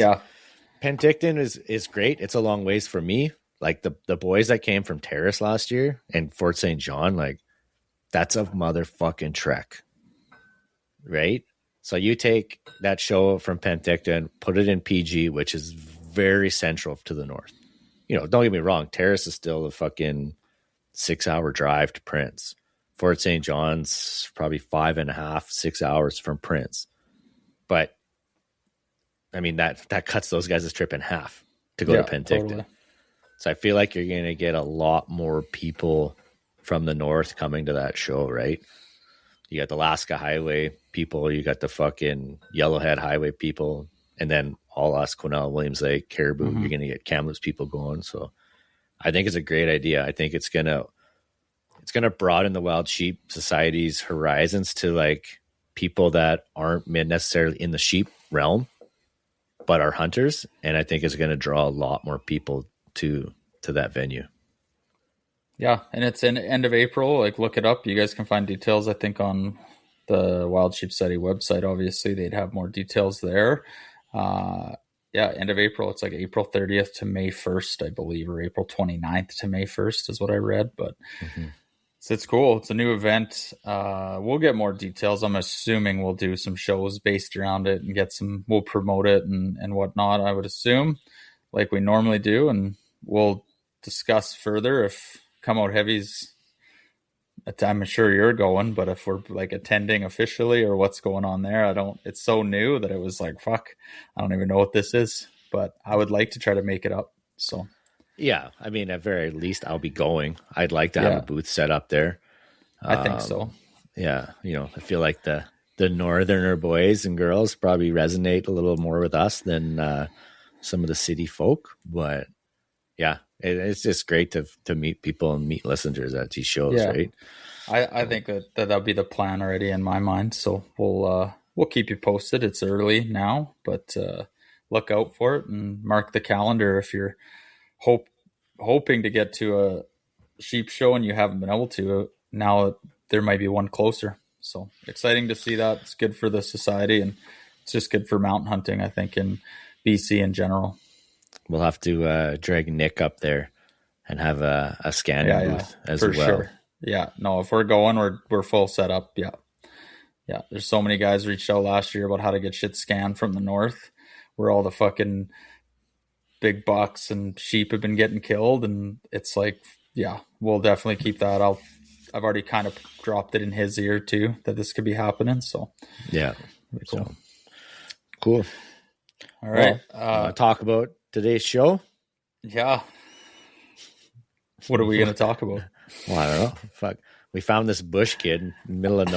Penticton is great. It's a long ways for me. Like the boys that came from Terrace last year and Fort St. John, like that's a motherfucking trek, right? So you take that show from Penticton, put it in PG, which is very central to the north. You know, don't get me wrong, Terrace is still a fucking 6-hour drive to Prince. Fort St. John's probably 5.5, 6 hours from Prince. But I mean, that cuts those guys' trip in half to go to Penticton. Totally. So I feel like you're going to get a lot more people from the north coming to that show, right? you got the Alaska Highway people, you got the fucking Yellowhead Highway people, and then all us Quesnel, Williams Lake, Caribou, you're going to get Kamloops people going. So I think it's a great idea. I think it's going to broaden the Wild Sheep Society's horizons to like people that aren't necessarily in the sheep realm, but are hunters. And I think it's going to draw a lot more people to that venue. Yeah, and it's in end of April. Like, look it up. You guys can find details, I think, on the Wild Sheep Society website. Obviously, they'd have more details there. End of April. It's like April 30th to May 1st, I believe, or April 29th to May 1st is what I read. But it's cool. It's a new event. We'll get more details. I'm assuming we'll do some shows based around it and we'll promote it and whatnot, I would assume, like we normally do. And we'll discuss further if Come Out Heavy's, I'm sure you're going, but if we're like attending officially or what's going on there, it's so new that it was like, fuck, I don't even know what this is, but I would like to try to make it up. So yeah, I mean, at very least I'll be going. I'd like to have a booth set up there. I think so. Yeah. I feel like the northerner boys and girls probably resonate a little more with us than some of the city folk, but yeah, it's just great to meet people and meet listeners at these shows, right? I think that'll be the plan already in my mind. So we'll keep you posted. It's early now, but look out for it and mark the calendar if you're hoping to get to a sheep show and you haven't been able to. Now there might be one closer. So exciting to see that. It's good for the society and it's just good for mountain hunting, I think, in BC in general. We'll have to drag Nick up there and have a scanning booth as well. Sure. Yeah, no, if we're going, we're full set up. Yeah. There's so many guys reached out last year about how to get shit scanned from the north, where all the fucking big bucks and sheep have been getting killed, and it's like, yeah, we'll definitely keep that. I've already kind of dropped it in his ear too that this could be happening. So yeah, cool. So, cool. All right, talk about today's show. Yeah. What are we going to talk about? Well, I don't know. Fuck. We found this bush kid in the middle of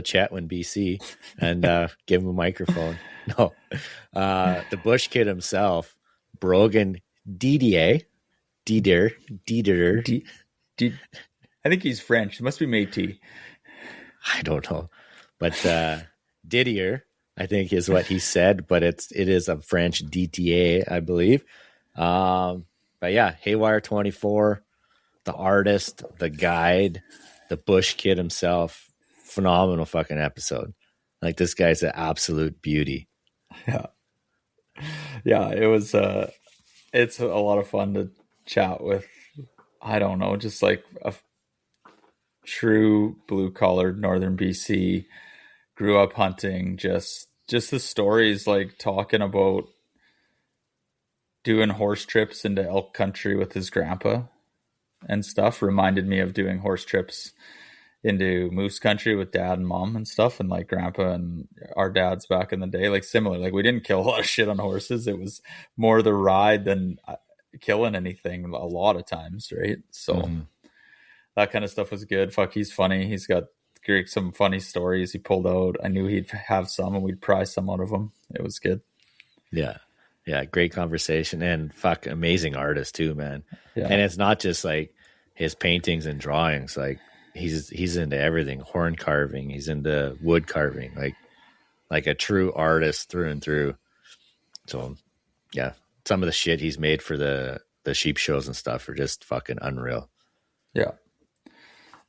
Chetwynd, BC, and give him a microphone. No. The bush kid himself, Brogan Didier. I think he's French. It must be Métis. I don't know. But Didier, I think, is what he said, but it is a French DTA, I believe. But yeah, Haywire 24, the artist, the guide, the bush kid himself, phenomenal fucking episode. Like, this guy's an absolute beauty. Yeah, it was it's a lot of fun to chat with. I don't know, just like a true blue collar northern BC, grew up hunting, just the stories, like talking about doing horse trips into elk country with his grandpa and stuff reminded me of doing horse trips into moose country with dad and mom and stuff, and like grandpa and our dads back in the day, like similar. Like, we didn't kill a lot of shit on horses. It was more the ride than killing anything a lot of times, right? So that kind of stuff was good. Fuck, he's funny. He's got some funny stories he pulled out. I knew he'd have some and we'd pry some out of him. It was good. Yeah, great conversation, and fuck, amazing artist too, man. And it's not just like his paintings and drawings. Like, he's into everything. Horn carving, he's into wood carving, like a true artist through and through. So yeah, some of the shit he's made for the sheep shows and stuff are just fucking unreal. Yeah,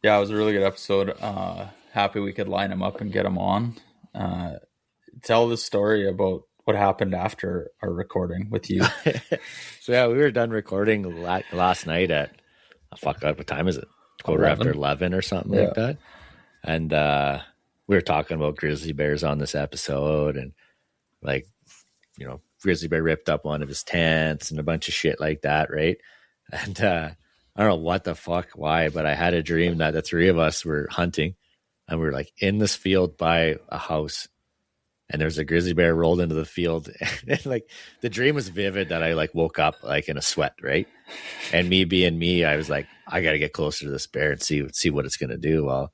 it was a really good episode. Happy we could line him up and get him on. Tell the story about what happened after our recording with you. So yeah, we were done recording last night at, what time is it? Quarter 11? After 11 or something like that. And we were talking about grizzly bears on this episode, and like, grizzly bear ripped up one of his tents and a bunch of shit like that, right? And I don't know what the fuck, why, but I had a dream that the three of us were hunting, and we were like in this field by a house, and there's a grizzly bear rolled into the field. And like, the dream was vivid that I like woke up like in a sweat, right? And me being me, I was like, I got to get closer to this bear and see what it's going to do. Well,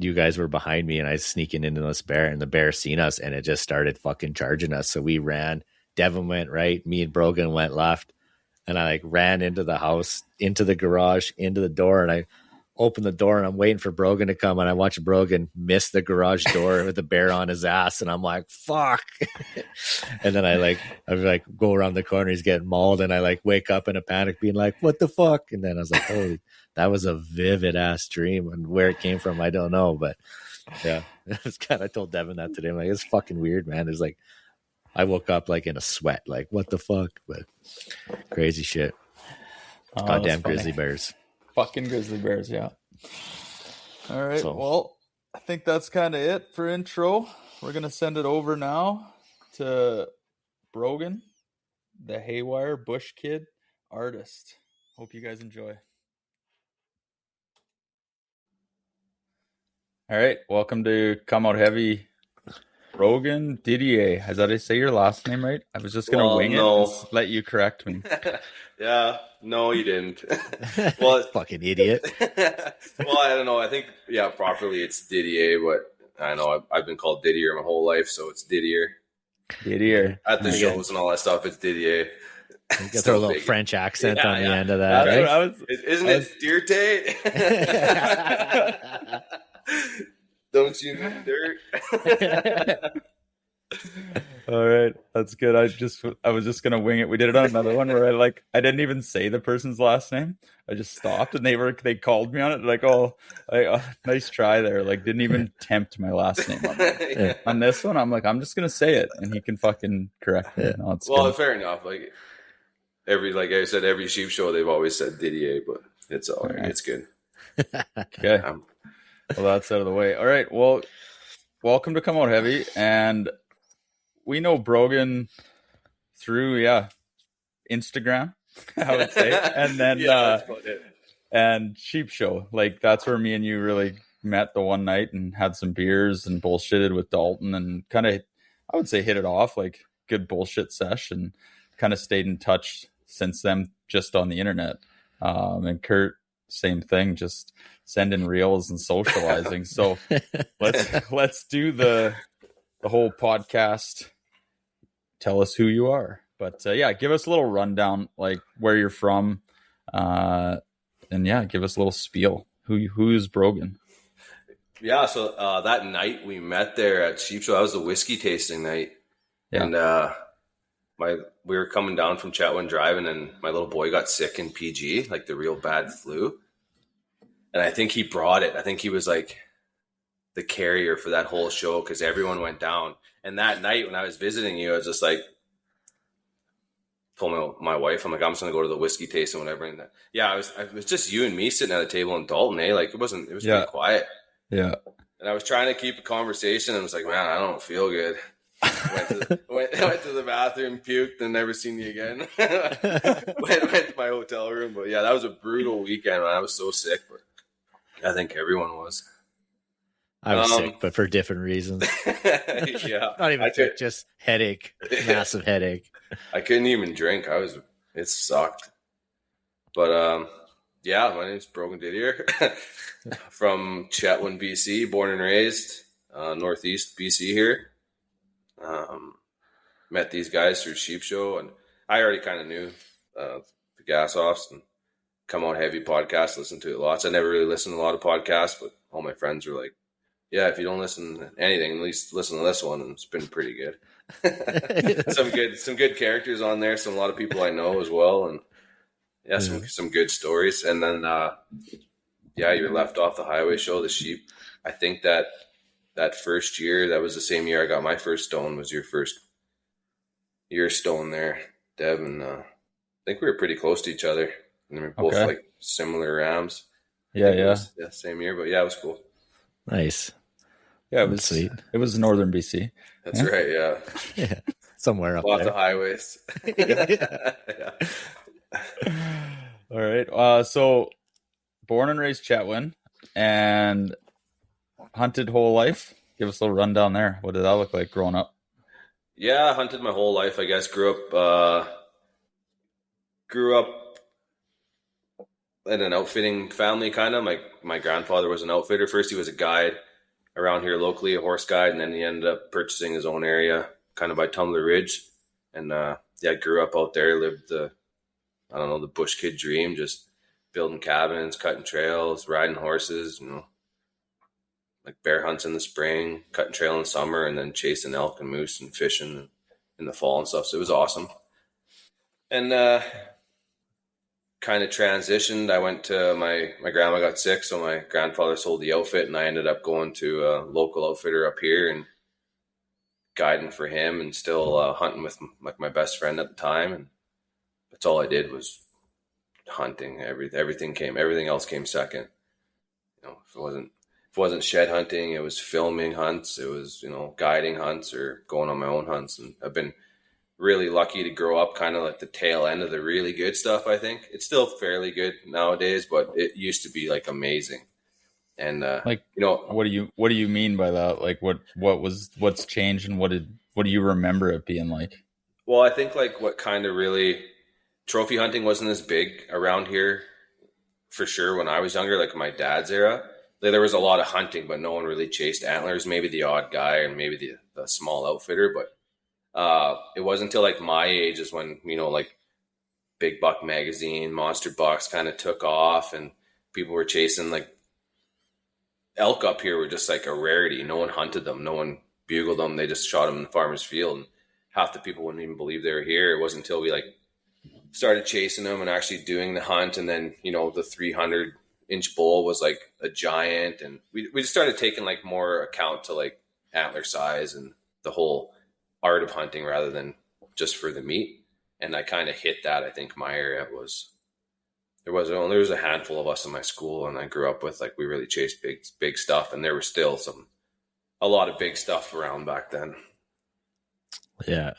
you guys were behind me and I was sneaking into this bear, and the bear seen us and it just started fucking charging us. So we ran. Devin went right. Me and Brogan went left. And I like ran into the house, into the garage, into the door, and I opened the door and I'm waiting for Brogan to come, and I watch Brogan miss the garage door with the bear on his ass, and I'm like, fuck. And then I go around the corner, he's getting mauled, and I like wake up in a panic being like, what the fuck? And then I was like, holy, that was a vivid ass dream, and where it came from I don't know, but yeah. I told Devin that today. I'm like, it's fucking weird, man. It's like I woke up like in a sweat, like what the fuck? But crazy shit. Goddamn grizzly bears. Fucking grizzly bears, yeah. All right, well, I think that's kind of it for intro. We're going to send it over now to Brogan, the Haywire Bush Kid artist. Hope you guys enjoy. All right, welcome to Come Out Heavy, Brogan Didier. Is that how I say your last name right? I was just going to wing it and let you correct me. Yeah, no, you didn't. Well, fucking idiot. Well, I don't know. I think, properly it's Didier, but I know I've been called Didier my whole life, so it's Didier. Didier. At the shows and all that stuff, it's Didier. You get throw a little French accent on the end of that, right? Isn't it Dirte? Don't you mean dirt? All right, that's good. I was just gonna wing it. We did it on another one where I didn't even say the person's last name. I just stopped and they called me on it. Like, nice try there. Like, didn't even tempt my last name on that. Yeah. On this one. I'm like, I'm just gonna say it, and he can fucking correct me. No, well, fair enough. Like I said, every sheep show they've always said Didier, but it's all right. It's good. Okay. Well, that's out of the way. All right. Well, welcome to Come Out Heavy, and we know Brogan through Instagram, I would say, and then and Sheep Show. Like, that's where me and you really met the one night and had some beers and bullshitted with Dalton, and kind of, I would say, hit it off, like good bullshit sesh, and kind of stayed in touch since then, just on the internet. And Kurt, same thing, just sending reels and socializing. So let's do the whole podcast. Tell us who you are, but give us a little rundown, like where you're from, and give us a little spiel. Who's Brogan? Yeah, so that night we met there at Sheep Show. That was the whiskey tasting night, and we were coming down from Chetwynd driving, and my little boy got sick in PG, like the real bad flu. And I think he brought it. I think he was like the carrier for that whole show because everyone went down. And that night when I was visiting you, I was just like, told my wife, I'm like, I'm just going to go to the whiskey taste and whatever. And it was just you and me sitting at a table in Dalton, eh? Like it was pretty quiet. Yeah. And I was trying to keep a conversation and I was like, man, I don't feel good. went to the bathroom, puked, and never seen you again. went to my hotel room. But that was a brutal weekend, man. I was so sick, but I think everyone was. I was sick, but for different reasons. Not even sick, just headache, massive headache. I couldn't even drink. It sucked. But my name's Brogan Didier from Chetwynd, BC, born and raised, northeast BC here. Met these guys through Sheep Show, and I already kind of knew the Gas Offs and Come Out Heavy podcast, listened to it lots. I never really listened to a lot of podcasts, but all my friends were like, if you don't listen to anything, at least listen to this one, and it's been pretty good. some good characters on there, a lot of people I know as well, and some good stories. And then you were left off the highway show, the sheep. I think that first year, that was the same year I got my first stone, was your first year stone there, Dev, and I think we were pretty close to each other, and we were both like similar rams. Same year, but it was cool. Nice. Yeah, it was sweet. It was northern BC. That's right. Yeah, somewhere up lots there. of highways. All right. So, born and raised Chetwynd, and hunted whole life. Give us a little rundown there. What did that look like growing up? Yeah, hunted my whole life. I guess grew up in an outfitting family, kind of. My grandfather was an outfitter. First, he was a guide, around here locally, a horse guide, and then he ended up purchasing his own area kind of by Tumbler Ridge. And yeah, grew up out there, lived the bush kid dream, just building cabins, cutting trails, riding horses, like bear hunts in the spring, cutting trail in the summer, and then chasing elk and moose and fishing in the fall and stuff. So it was awesome. And kind of transitioned. I went to my grandma got sick, so my grandfather sold the outfit, and I ended up going to a local outfitter up here and guiding for him, and still hunting with like my best friend at the time. And that's all I did was hunting. Everything else came second. If it wasn't shed hunting, it was filming hunts, it was guiding hunts or going on my own hunts. And I've been really lucky to grow up kind of like the tail end of the really good stuff. I think it's still fairly good nowadays, but it used to be like amazing. And what do you mean by that? Like what's changed, and what do you remember it being like? Well, I think like what kind of really, trophy hunting wasn't as big around here for sure when I was younger, like my dad's era. Like, there was a lot of hunting, but no one really chased antlers. Maybe the odd guy and maybe the small outfitter, but it wasn't until like my age is when like Big Buck Magazine, Monster Bucks kind of took off, and people were chasing like elk up here were just like a rarity. No one hunted them, no one bugled them. They just shot them in the farmer's field, and half the people wouldn't even believe they were here. It wasn't until we like started chasing them and actually doing the hunt, and then the 300-inch bull was like a giant, and we just started taking like more account to like antler size and the whole art of hunting rather than just for the meat. And I kind of hit that. I think my area was there was a handful of us in my school, and I grew up with like we really chased big stuff, and there was still a lot of big stuff around back then. Yeah,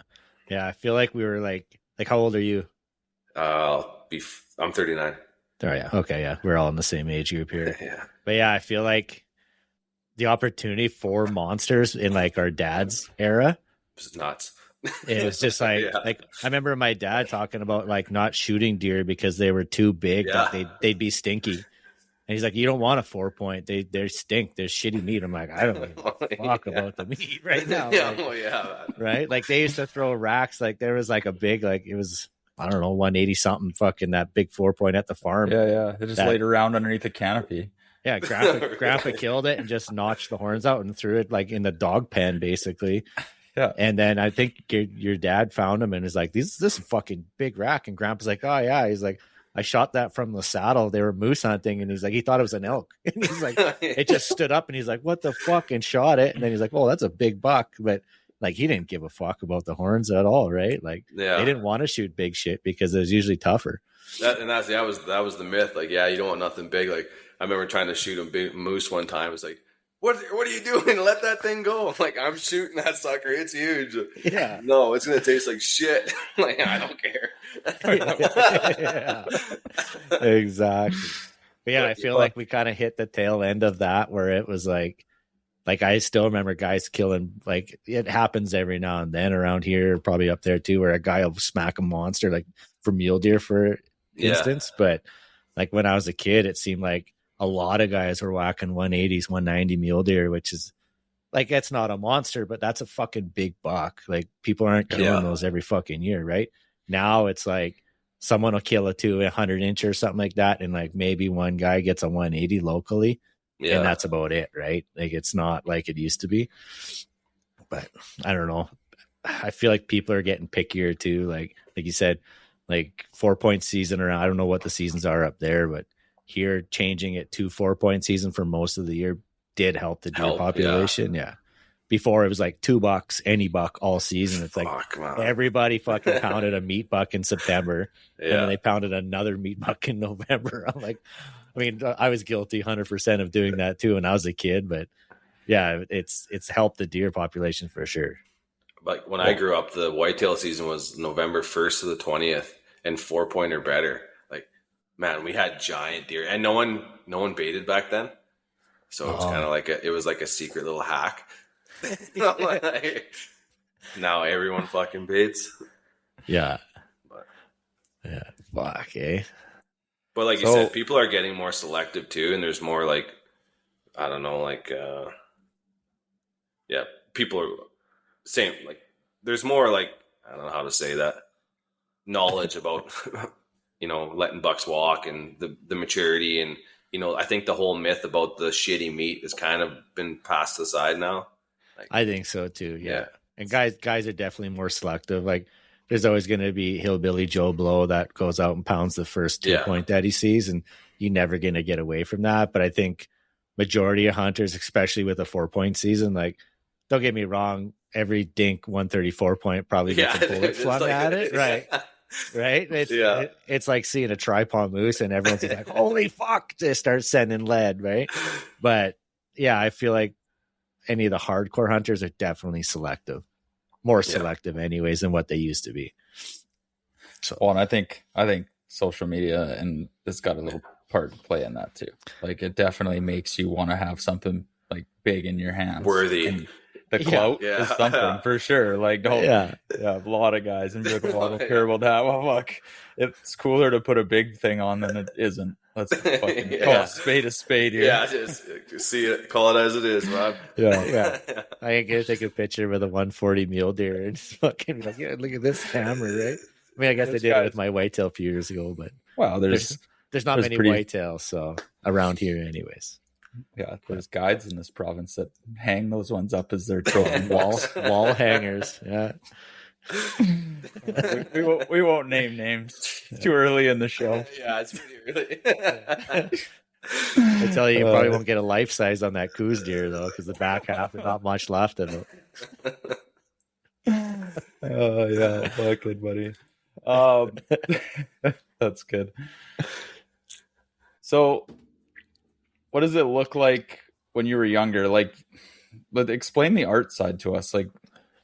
I feel like we were like how old are you? I'm 39. Oh yeah, okay, yeah, we're all in the same age group here. Yeah, but yeah, I feel like the opportunity for monsters in like our dad's era was nuts. It was just like, yeah. like I remember my dad talking about like not shooting deer because they were too big, Yeah. that they'd be stinky. And he's like, you don't want a 4-point. They stink. They're shitty meat. I'm like, I don't give a fuck about the meat right now. Yeah, Like, man. right? Like they used to throw racks. Like there was like a big, like it was, I don't know, 180 something fucking that big 4-point at the farm. Yeah. They just laid around underneath the canopy. Yeah, grandpa killed it and just notched the horns out and threw it like in the dog pen, basically. Yeah. And then I think your dad found him and is like, this is a fucking big rack. And grandpa's like, oh yeah. He's like, I shot that from the saddle. They were moose hunting. And he's like, he thought it was an elk. And he's like, it just stood up and he's like, what the fuck? And shot it. And then he's like, oh, that's a big buck. But like, he didn't give a fuck about the horns at all. Right. Like they didn't want to shoot big shit because it was usually tougher. That was the myth. Like, yeah, you don't want nothing big. Like I remember trying to shoot a big moose one time. It was like, what are you doing? Let that thing go. I'm like, I'm shooting that sucker. It's huge. Yeah. No, it's going to taste like shit. Like, I don't care. Yeah. Exactly. But yeah, I feel like we kind of hit the tail end of that where it was like I still remember guys killing, like it happens every now and then around here, probably up there too, where a guy will smack a monster like for mule deer, for instance. But like when I was a kid, it seemed like a lot of guys were whacking 180s, 190 mule deer, which is like, that's not a monster, but that's a fucking big buck. Like people aren't killing those every fucking year. Right now it's like someone will kill a 200-inch or something like that. And like maybe one guy gets a 180 locally and that's about it. Right. Like it's not like it used to be, but I don't know. I feel like people are getting pickier too. Like you said, like 4-point season around. I don't know what the seasons are up there, but here changing it to 4-point season for most of the year did help the deer population. Yeah. Before it was like $2, any buck all season. It's like everybody fucking pounded a meat buck in September and then they pounded another meat buck in November. I'm like, I mean, I was guilty 100% of doing that too when I was a kid, but yeah, it's helped the deer population for sure. Like when I grew up, the whitetail season was November 1st to the 20th and 4-point or better. Man, we had giant deer, and no one baited back then, so it was kind of like it was like a secret little hack. Now everyone fucking baits. Yeah, yeah, fuck, eh? But like you said, people are getting more selective too, and there's more like I don't know, like yeah, people are same. Like there's more like, I don't know how to say that, knowledge about, letting bucks walk and the maturity. And, I think the whole myth about the shitty meat has kind of been passed aside now. Like, I think so too. Yeah. And guys are definitely more selective. Like there's always going to be hillbilly Joe Blow that goes out and pounds the first 2-point that he sees, and you're never going to get away from that. But I think majority of hunters, especially with a 4-point season, like, don't get me wrong, every dink 134 point probably gets a bullet flung at it. Right. Right. It's like seeing a tripod moose and everyone's like, holy fuck, to start sending lead. Right. But yeah, I feel like any of the hardcore hunters are definitely selective, more selective anyways than what they used to be. So, and I think social media and it's got a little part to play in that too. Like it definitely makes you want to have something like big in your hands, worthy. And the clout is something for sure. Like a lot of guys and like, well, I don't care about that. Well, fuck, it's cooler to put a big thing on than it isn't. Let's fucking call a spade here. Yeah, just see it, call it as it is, Rob. Yeah. I ain't gonna take a picture with a 140 mule deer and just fucking be like, yeah, look at this camera, right? I mean, I guess I did it with my whitetail a few years ago, but there's not many whitetails so around here, anyways. Yeah, there's guides in this province that hang those ones up as their trophy wall hangers. Yeah. we won't name names. Too early in the show. Yeah, it's pretty early. I tell you, you probably won't get a life size on that coos deer though, because the back half is not much left of it. Oh yeah, fucking buddy. That's good. So, what does it look like when you were younger? Like, explain the art side to us. Like,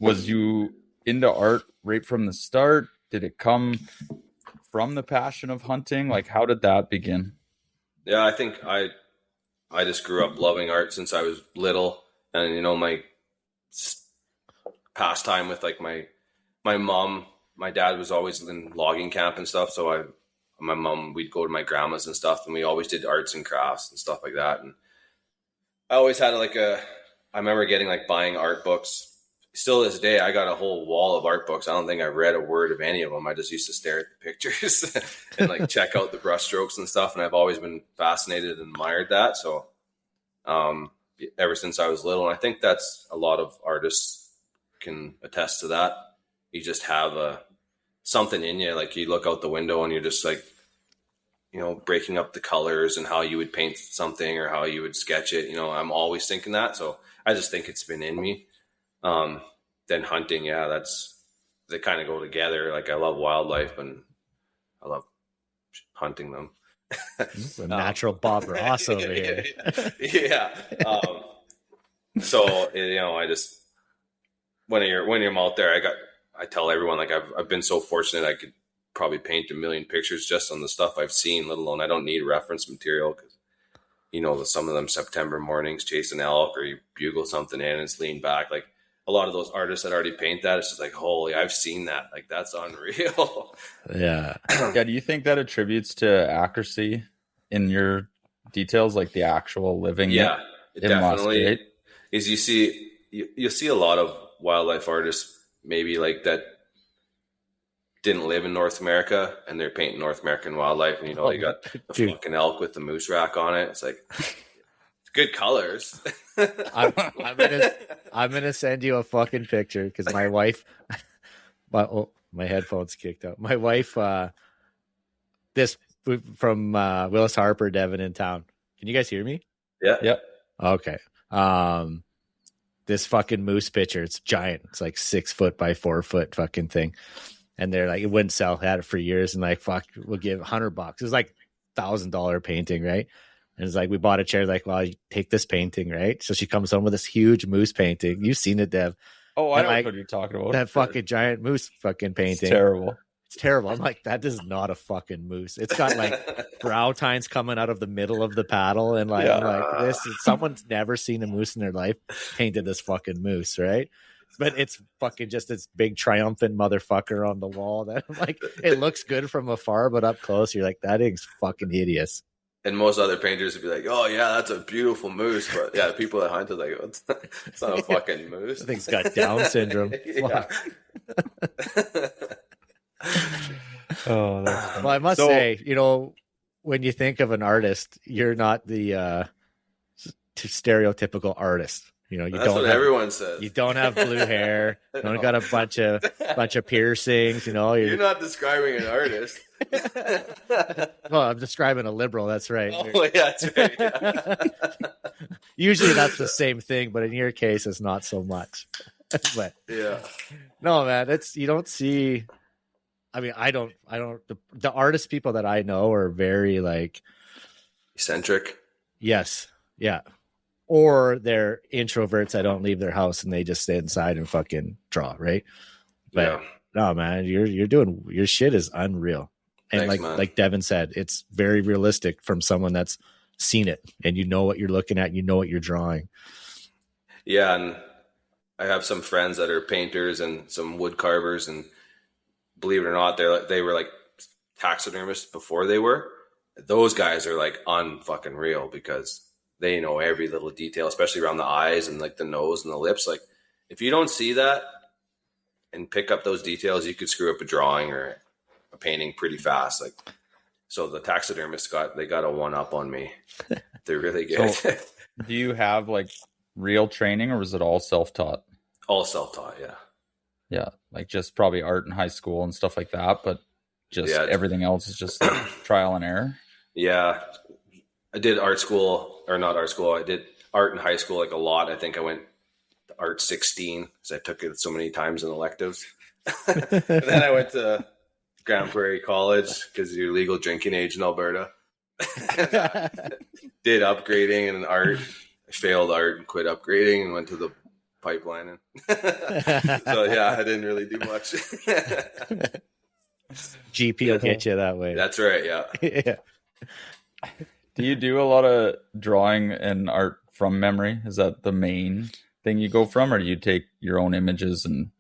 was you into art right from the start? Did it come from the passion of hunting? Like, how did that begin? Yeah, I think I just grew up loving art since I was little, and my pastime with like my mom, my dad was always in logging camp and stuff, so my mom, we'd go to my grandma's and stuff, and we always did arts and crafts and stuff like that. And I always had I remember getting buying art books. Still to this day, I got a whole wall of art books. I don't think I read a word of any of them. I just used to stare at the pictures and check out the brush strokes and stuff. And I've always been fascinated and admired that. So ever since I was little, and I think that's a lot of artists can attest to that. You just have something in you. Like you look out the window and you're just breaking up the colors and how you would paint something or how you would sketch it. I'm always thinking that. So I just think it's been in me. Then hunting, they kind of go together. Like I love wildlife and I love hunting them. A natural Bob Ross over here. Yeah. So I just when you're out there, I tell everyone I've been so fortunate I could probably paint 1 million pictures just on the stuff I've seen, let alone I don't need reference material because some of them September mornings chasing elk or you bugle something in and it's lean back. Like a lot of those artists that already paint that, it's just like, holy, I've seen that. Like that's unreal. Yeah. Yeah. Do you think that attributes to accuracy in your details, like the actual living? Yeah, it definitely is. You'll see a lot of wildlife artists maybe that didn't live in North America and they're painting North American wildlife and you got the fucking elk with the moose rack on it. It's like good colors. I'm gonna send you a fucking picture because my wife my headphones kicked out. My wife this from Willis Harper, Devon in town. Can you guys hear me? Yeah. Yep. Okay. This fucking moose picture, it's giant. It's like 6 foot by 4 foot fucking thing. And they're like, it wouldn't sell. Had it for years. And fuck, we'll give $100. It was like $1,000 painting, right? And it's like, we bought a chair. Like, well, you take this painting, right? So she comes home with this huge moose painting. You've seen it, Dev. Oh, I know what you're talking about. That fucking giant moose fucking painting. It's terrible. It's terrible. I'm like, that is not a fucking moose. It's got brow tines coming out of the middle of the paddle. And I'm like, this is, someone's never seen a moose in their life painted this fucking moose, right? But it's fucking just this big triumphant motherfucker on the wall that it looks good from afar, but up close, you're like, that thing's fucking hideous. And most other painters would be like, "Oh yeah, that's a beautiful moose." But yeah, the people that hunt are like, "It's not a fucking moose." I think it's got Down syndrome. Yeah. Oh, that's Well, I must say, you know, when you think of an artist, you're not the stereotypical artist. You know, That's what everyone says. You don't have blue hair. You don't got a bunch of piercings. You know, you're not describing an artist. Well, I'm describing a liberal. That's right. Oh, yeah, that's right. Yeah. Usually that's the same thing, but in your case, it's not so much. But yeah, no, man, you don't see. I mean, I don't. The artist people that I know are very like eccentric. Yes, yeah. Or they're introverts that don't leave their house and they just stay inside and fucking draw, right? But no, man, you're doing your shit is unreal. And Thanks, man. like Devin said, it's very realistic from someone that's seen it and you know what you're looking at, you know what you're drawing. Yeah, and I have some friends that are painters and some wood carvers, and believe it or not, they were like taxidermists before they were. Those guys are like unfucking real because they know every little detail, especially around the eyes and like the nose and the lips. Like if you don't see that and pick up those details, you could screw up a drawing or a painting pretty fast. Like, so the taxidermists got a one up on me. They're really good. So, do you have like real training or was it all self-taught? All self-taught. Yeah. Yeah. Like just probably art in high school and stuff like that, but just everything else is just like trial and error. Yeah. I did art school, or not art school. I did art in high school like a lot. I think I went to art 16 because I took it so many times in electives. And then I went to Grand Prairie College because you're legal drinking age in Alberta. Did upgrading in art. I failed art and quit upgrading and went to the pipeline. So yeah, I didn't really do much. GP will get you that way. That's right. Yeah. Yeah. Do you do a lot of drawing and art from memory? Is that the main thing you go from, or do you take your own images and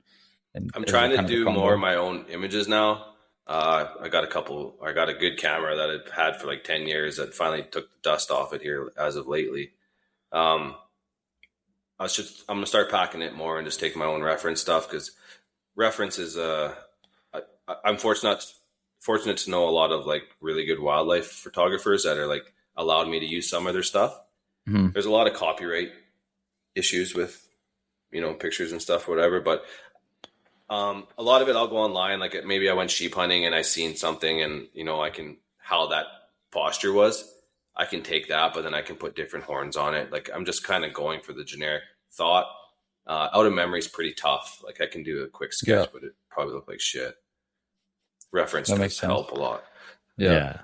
I'm trying to do more of my own images now. I got a good camera that I've had for like 10 years that finally took the dust off it here as of lately. I'm going to start packing it more and just take my own reference stuff, because reference is, I'm fortunate to know a lot of like really good wildlife photographers that are like allowed me to use some of their stuff. Mm-hmm. There's a lot of copyright issues with, you know, pictures and stuff or whatever, but a lot of it I'll go online. Like maybe I went sheep hunting and I seen something and, you know, how that posture was, I can take that, but then I can put different horns on it. Like I'm just kind of going for the generic thought. Out of memory is pretty tough. Like I can do a quick sketch, but it probably look like shit. Reference does help a lot. Yeah.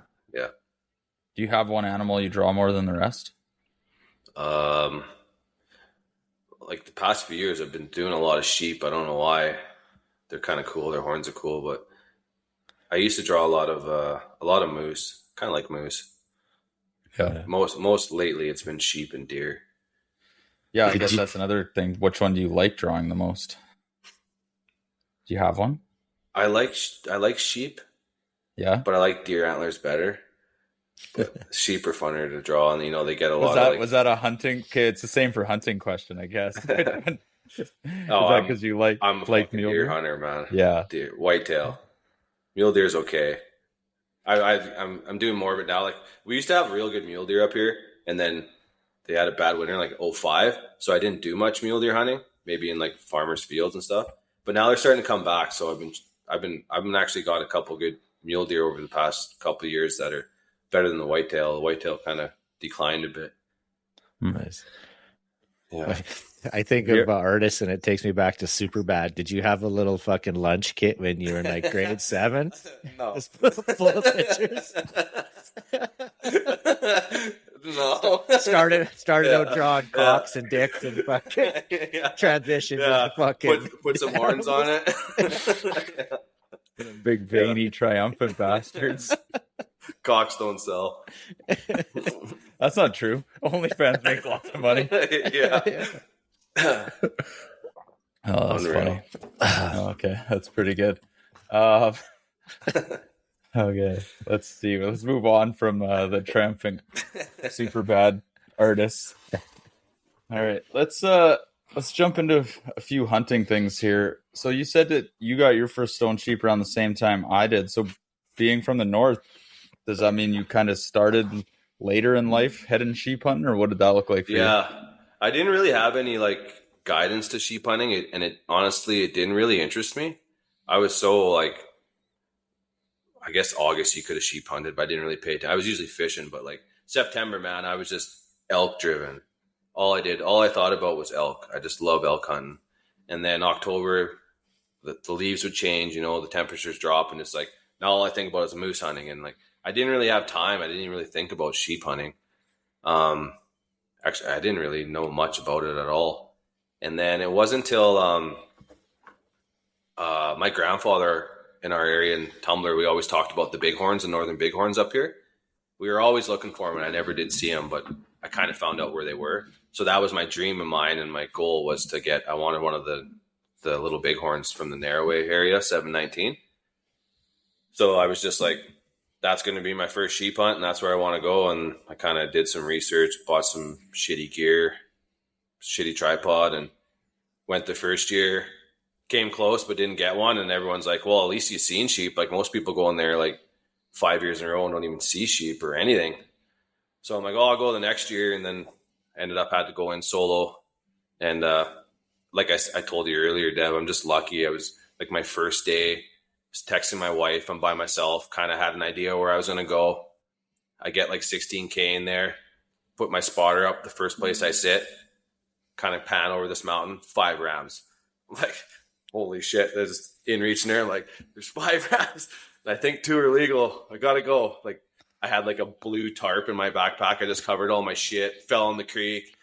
Do you have one animal you draw more than the rest? Like the past few years I've been doing a lot of sheep. I don't know why. They're kind of cool. Their horns are cool, but I used to draw a lot of moose. Kind of like moose. Yeah. Most lately it's been sheep and deer. Yeah, I guess that's another thing. Which one do you like drawing the most? Do you have one? I like sheep. Yeah, but I like deer antlers better. But sheep are funner to draw, and you know they get a lot. Was that a hunting? Okay, it's the same for hunting question, I guess. Because you like I'm a like mule deer hunter, man. Yeah, deer, whitetail, mule deer's okay. I'm doing more of it now. Like we used to have real good mule deer up here, and then they had a bad winter, like 2005. So I didn't do much mule deer hunting, maybe in like farmers' fields and stuff. But now they're starting to come back. So I've actually got a couple good mule deer over the past couple of years that are better than the whitetail. The whitetail kind of declined a bit. Nice. Yeah. I think of artists and it takes me back to Superbad. Did you have a little fucking lunch kit when you were in like grade 7? No. Just full of pictures. No. Started out drawing cocks and dicks and fucking transition to fucking put some horns on it. Big veiny triumphant bastards. Cocks don't sell. That's not true. OnlyFans make lots of money. Yeah. Oh, that's Unreal. funny. Okay, that's pretty good. Okay, let's see. Let's move on from the triumphant super bad artists. All right, let's jump into a few hunting things here. So you said that you got your first stone sheep around the same time I did. So being from the north, does that mean you kind of started later in life heading sheep hunting, or what did that look like for you? Yeah, I didn't really have any like guidance to sheep hunting, it honestly it didn't really interest me. I was so like, I guess August you could have sheep hunted, but I didn't really pay attention. I was usually fishing, but like September, man, I was just elk driven. All I thought about was elk. I just love elk hunting. And then October, the leaves would change, the temperatures drop, and it's like now all I think about is moose hunting. And like I didn't really have time. I didn't even really think about sheep hunting. Actually, I didn't really know much about it at all. And then it wasn't until my grandfather in our area in Tumbler, we always talked about the bighorns, the northern bighorns up here. We were always looking for them, and I never did see them, but I kind of found out where they were. So that was my dream of mine, and my goal was I wanted one of the little bighorns from the Narrowway area, 719. So I was just like, that's going to be my first sheep hunt, and that's where I want to go. And I kind of did some research, bought some shitty gear, shitty tripod, and went the first year. Came close, but didn't get one. And everyone's like, well, at least you've seen sheep. Like most people go in there like 5 years in a row and don't even see sheep or anything. So I'm like, oh, I'll go the next year. And then ended up had to go in solo. And like I told you earlier, Deb, I'm just lucky. I was like my first day, was texting my wife. I'm by myself, kind of had an idea where I was going to go. I get like 16K in there, put my spotter up the first place I sit, kind of pan over this mountain, 5 rams. I'm like, holy shit, there's in reach in there. I'm like, there's 5 rams. And I think 2 are legal. I got to go. Like, I had like a blue tarp in my backpack. I just covered all my shit, fell in the creek,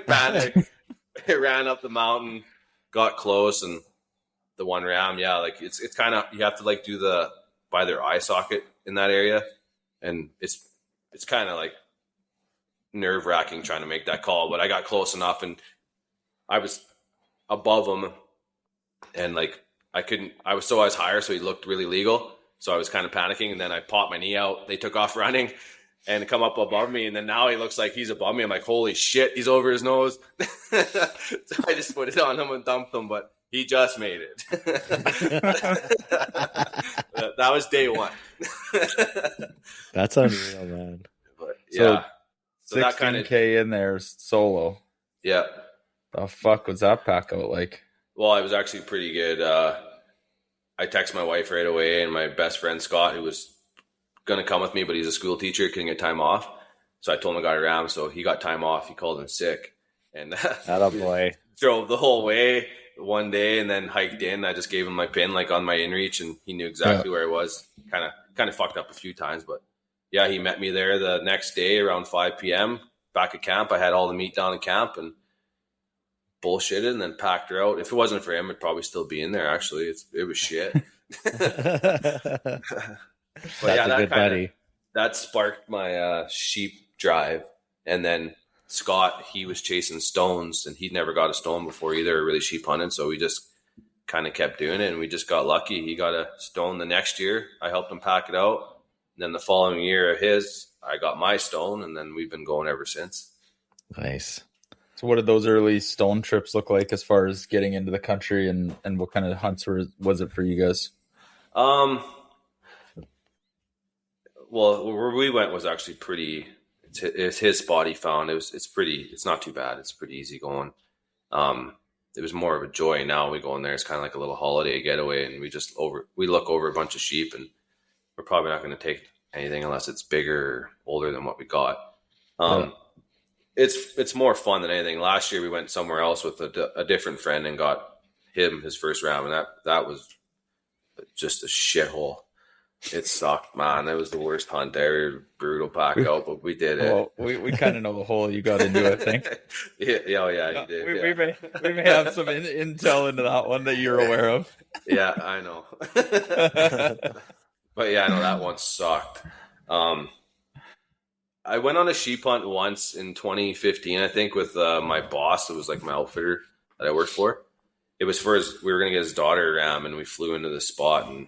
panicked, ran up the mountain, got close, and the 1 ram, yeah, like it's kind of, you have to like do by their eye socket in that area. And it's kind of like nerve wracking trying to make that call, but I got close enough and I was above him. And like, I was higher, so he looked really legal. So I was kind of panicking, and then I popped my knee out. They took off running and come up above me. And then now he looks like he's above me. I'm like, holy shit, he's over his nose. So I just put it on him and dumped him, but he just made it. That was day 1. That's unreal, man. But yeah. So that kind of in there solo. Yeah. The fuck was that pack out like? Well, I was actually pretty good. I texted my wife right away, and my best friend Scott, who was going to come with me, but he's a school teacher, couldn't get time off. So I told him I got a ram, so he got time off. He called in sick. And attaboy. Drove the whole way one day and then hiked in. I just gave him my pin like on my inReach, and he knew exactly where I was. Kind of fucked up a few times, but yeah, he met me there the next day around 5 p.m. back at camp. I had all the meat down at camp and bullshitted and then packed her out. If it wasn't for him, it'd probably still be in there. Actually, it was shit. But yeah, that sparked my sheep drive. And then Scott, he was chasing stones, and he'd never got a stone before either, really sheep hunting. So we just kind of kept doing it, and we just got lucky. He got a stone the next year. I helped him pack it out. And then the following year of his, I got my stone, and then we've been going ever since. Nice. So what did those early stone trips look like as far as getting into the country, and what kind of hunts was it for you guys? Well, where we went was actually pretty, it's his spot he found. It's not too bad. It's pretty easy going. It was more of a joy. Now we go in there, it's kind of like a little holiday getaway, and we look over a bunch of sheep, and we're probably not going to take anything unless it's bigger or older than what we got. It's more fun than anything. Last year we went somewhere else with a different friend and got him his first round, and that was just a shithole. It sucked, man. It was the worst hunt ever. Brutal pack out, but we did it. Well, we kind of know the hole you got into, I think. Yeah, you did. We may have some intel into that one that you're aware of. Yeah, I know. But yeah, I know that one sucked. I went on a sheep hunt once in 2015, I think, with my boss. It was like my outfitter that I worked for. It was we were going to get his daughter a ram, and we flew into the spot, and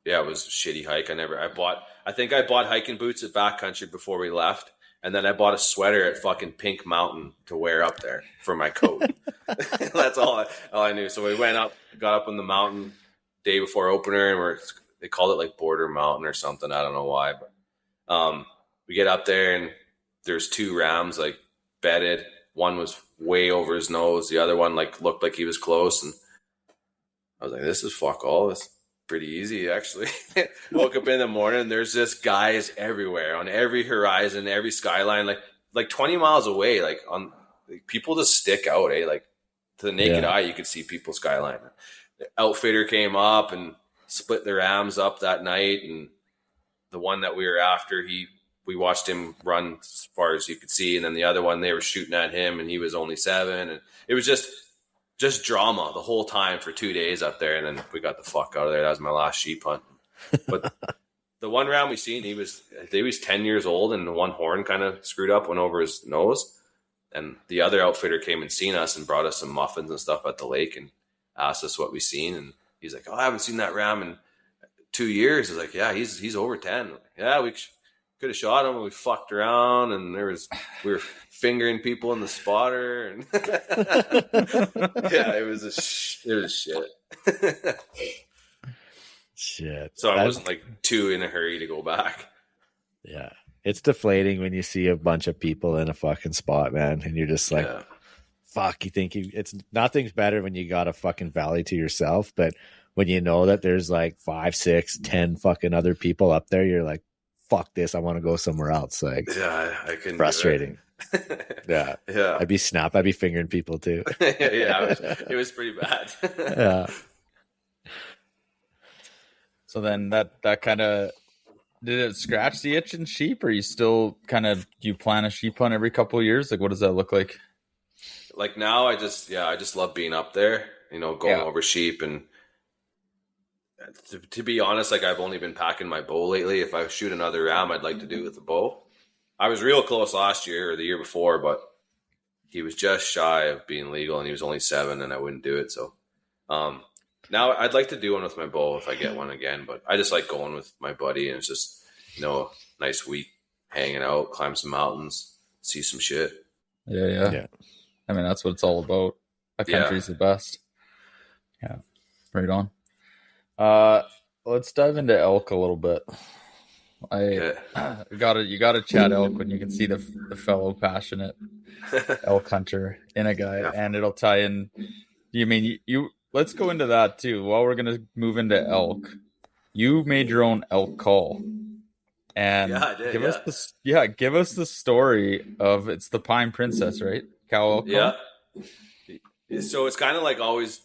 yeah, it was a shitty hike. I think I bought hiking boots at Backcountry before we left. And then I bought a sweater at fucking Pink Mountain to wear up there for my coat. That's all I knew. So we went up, got up on the mountain day before opener, and they called it like Border Mountain or something. I don't know why, but we get up there and there's 2 rams like bedded. One was way over his nose. The other one like looked like he was close, and I was like, "This is fuck all. This pretty easy, actually." Woke up in the morning, there's just guys everywhere on every horizon, every skyline, like 20 miles away, like people just stick out, like to the naked eye, you could see people's skyline. The outfitter came up and split their rams up that night, and the one that we were after, we watched him run as far as you could see, and then the other one, they were shooting at him, and he was only 7, and it was just drama the whole time for 2 days up there. And then we got the fuck out of there. That was my last sheep hunt. But the one round we seen, he was 10 years old, and the one horn kind of screwed up, went over his nose. And the other outfitter came and seen us and brought us some muffins and stuff at the lake and asked us what we seen. And he's like, "Oh, I haven't seen that ram in 2 years." I was like, "Yeah, he's over 10. Yeah, we could have shot him, and we fucked around, and we were fingering people in the spotter, and yeah, it was shit. Shit. So I wasn't like too in a hurry to go back. Yeah, it's deflating when you see a bunch of people in a fucking spot, man, and you're just like, fuck. You think it's nothing's better when you got a fucking valley to yourself, but when you know that there's like 5, 6, 10 fucking other people up there, you're like, fuck this, I want to go somewhere else. Like, yeah, I couldn't. Frustrating. Yeah. I'd be fingering people too. Yeah, it was pretty bad. Yeah. So then that kind of, did it scratch the itch in sheep, or you still kind of, do you plan a sheep hunt every couple of years? Like, what does that look like? Like now, I just love being up there, going over sheep. And to be honest, like, I've only been packing my bow lately. If I shoot another ram, I'd like to do it with the bow. I was real close last year or the year before, but he was just shy of being legal, and he was only 7, and I wouldn't do it. So now I'd like to do one with my bow if I get one again, but I just like going with my buddy, and it's just, a nice week hanging out, climb some mountains, see some shit. Yeah. I mean, that's what it's all about. That country's the best. Yeah. Right on. Let's dive into elk a little bit. You gotta chat elk when you can see the fellow passionate elk hunter in a guy, and it'll tie in. You let's go into that too. While we're gonna move into elk, you made your own elk call, and give us the story of, it's the Pine Princess, right? Cow elk call? Yeah. So it's kind of like always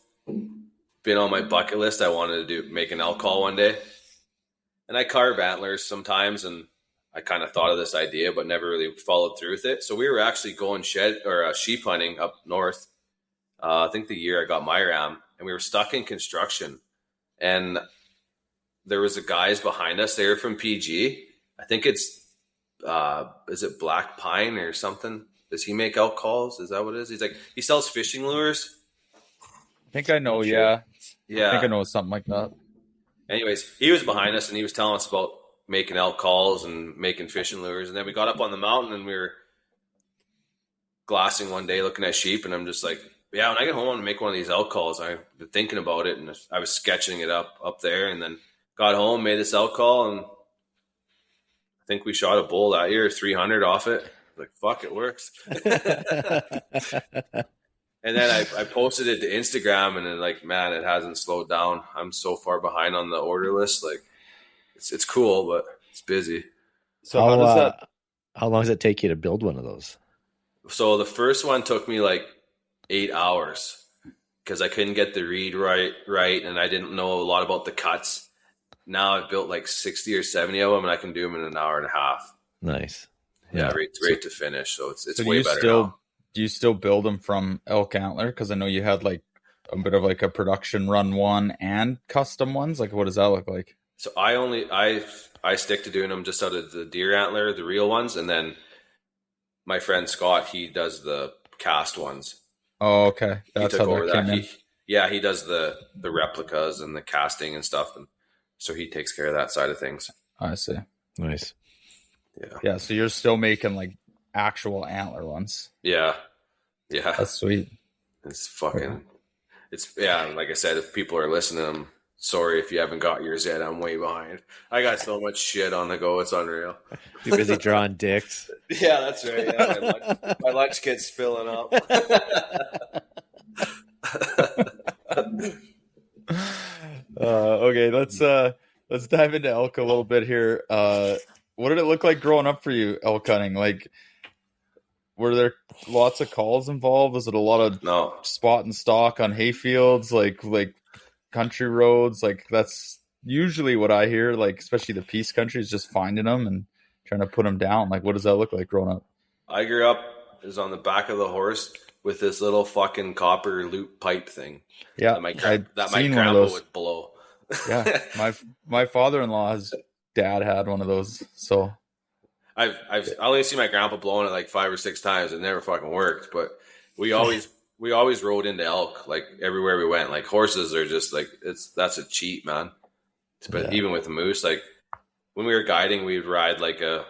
been on my bucket list. I wanted to make an elk call one day. And I carve antlers sometimes, and I kind of thought of this idea, but never really followed through with it. So we were actually going sheep hunting up north. I think the year I got my ram, and we were stuck in construction. And there was a guys behind us. They were from PG. I think it's, is it Black Pine or something? Does he make elk calls? Is that what it is? He's like, he sells fishing lures. I think I know. Yeah. I think I know something like that. Anyways, he was behind us, and he was telling us about making elk calls and making fishing lures. And then we got up on the mountain, and we were glassing one day looking at sheep. And I'm just like, yeah, when I get home, I'm going to make one of these elk calls. I've been thinking about it, and I was sketching it up there, and then got home, made this elk call, and I think we shot a bull that year, 300 off it. Like, fuck, it works. And then I posted it to Instagram, and then, like, man, it hasn't slowed down. I'm so far behind on the order list. Like, it's cool, but it's busy. So how long does it take you to build one of those? So the first one took me like 8 hours because I couldn't get the reed right, and I didn't know a lot about the cuts. Now I've built like 60 or 70 of them, and I can do them in an hour and a half. Nice. Yeah, right to finish. So it's way better now. Do you still build them from elk antler? Because I know you had like a bit of like a production run one and custom ones. Like, what does that look like? So I stick to doing them just out of the deer antler, the real ones, and then my friend Scott, he does the cast ones. Oh, okay. That's he took how over that came in. He does the replicas and the casting and stuff. And So he takes care of that side of things. I see. Nice. Yeah. So you're still making like actual antler ones. Yeah. That's sweet. It's fucking. It's like I said, if people are listening, I'm sorry if you haven't got yours yet. I'm way behind. I got so much shit on the go. It's unreal. Too busy drawing dicks. Yeah, that's right. Yeah, my lunch kit's filling up. Okay, let's dive into elk a little bit here. What did it look like growing up for you, elk hunting? Like, were there lots of calls involved? Was it a lot of spot and stalk on hayfields, like country roads? Like, that's usually what I hear. Like, especially the Peace Country is just finding them and trying to put them down. Like, what does that look like growing up? I grew up is on the back of the horse with this little fucking copper loop pipe thing. Yeah, that my grandpa would blow. Yeah, my father-in-law's dad had one of those. So I've only seen my grandpa blowing it like 5 or 6 times. It never fucking worked. But we always rode into elk like everywhere we went. Like horses are just like that's a cheat, man. But even with the moose, like when we were guiding, we'd ride like a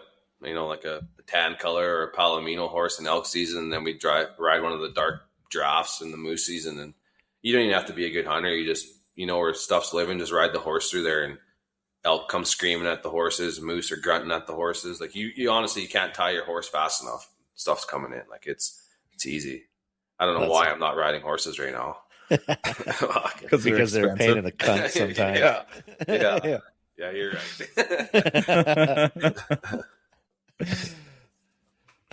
tan color or a palomino horse in elk season, and then we'd ride one of the dark drafts in the moose season. And you don't even have to be a good hunter. You just where stuff's living, just ride the horse through there, and elk come screaming at the horses, moose are grunting at the horses. Like you honestly, you can't tie your horse fast enough. Stuff's coming in. Like it's easy. I don't know why I'm not riding horses right now. Because they're a pain in the cunt sometimes. Yeah, you're right.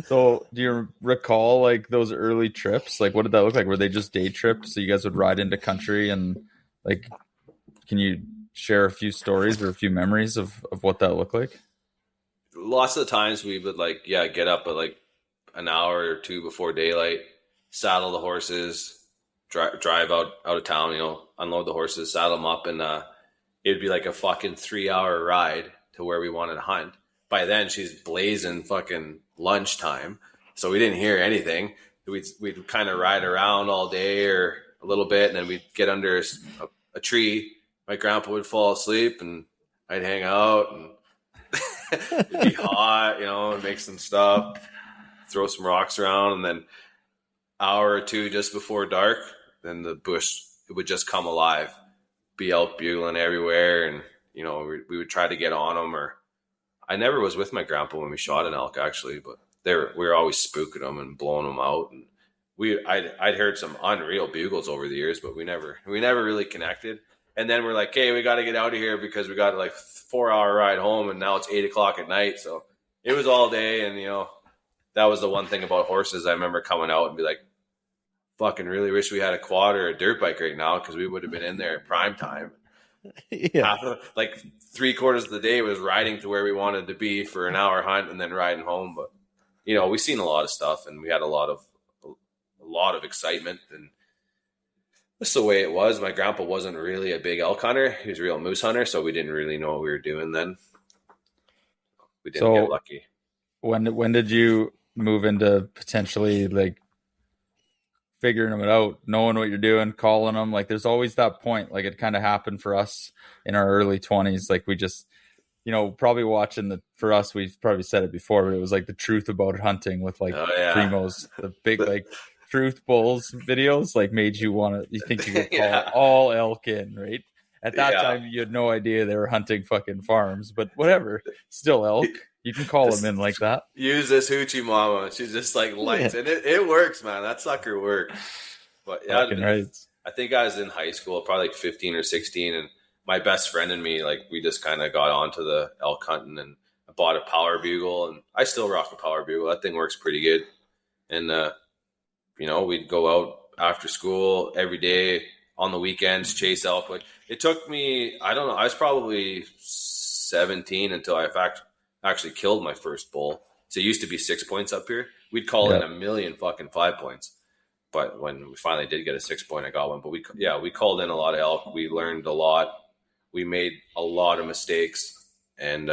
So do you recall like those early trips? Like what did that look like? Were they just day trips? So you guys would ride into country, and like, can you share a few stories or a few memories of what that looked like? Lots of the times we would get up at like an hour or two before daylight, saddle the horses, drive out of town, unload the horses, saddle them up, and it'd be like a fucking 3-hour ride to where we wanted to hunt. By then she's blazing fucking lunchtime, so we didn't hear anything. We'd kind of ride around all day or a little bit, and then we'd get under a tree. My grandpa would fall asleep, and I'd hang out, and it'd be hot, and make some stuff, throw some rocks around, and then hour or two just before dark, then the bush, it would just come alive, be elk bugling everywhere, and we would try to get on them. Or I never was with my grandpa when we shot an elk, actually, but we were always spooking them and blowing them out, and I'd heard some unreal bugles over the years, but we never really connected. And then we're like, hey, we got to get out of here because we got like 4-hour ride home, and now it's 8:00 at night. So it was all day. And, that was the one thing about horses. I remember coming out and be like, fucking really wish we had a quad or a dirt bike right now, because we would have been in there at prime time. Yeah. Like 3/4 of the day was riding to where we wanted to be for an hour hunt and then riding home. But, we've seen a lot of stuff, and we had a lot of excitement, and that's the way it was. My grandpa wasn't really a big elk hunter. He was a real moose hunter, so we didn't really know what we were doing then. We didn't get lucky. When did you move into potentially like figuring it out, knowing what you're doing, calling them? Like there's always that point. Like it kind of happened for us in our early 20s. Like we just, probably watching for us, we've probably said it before, but it was like the Truth About Hunting with like Primo's, the big like Truth Bulls videos, like made you think you could call all elk in, right? At that time, you had no idea they were hunting fucking farms, but whatever, still elk. You can call them in like that. Use this hoochie mama. She's just like lights, and it works, man. That sucker worked. But right. I think I was in high school, probably like 15 or 16, and my best friend and me, like we just kind of got onto the elk hunting, and I bought a power bugle, and I still rock a power bugle. That thing works pretty good. And we'd go out after school every day on the weekends, chase elk. Like it took me, I don't know, I was probably 17 until I actually killed my first bull. So it used to be 6 points up here. We'd call in a million fucking 5 points. But when we finally did get a 6 point, I got one. But we called in a lot of elk. We learned a lot. We made a lot of mistakes, and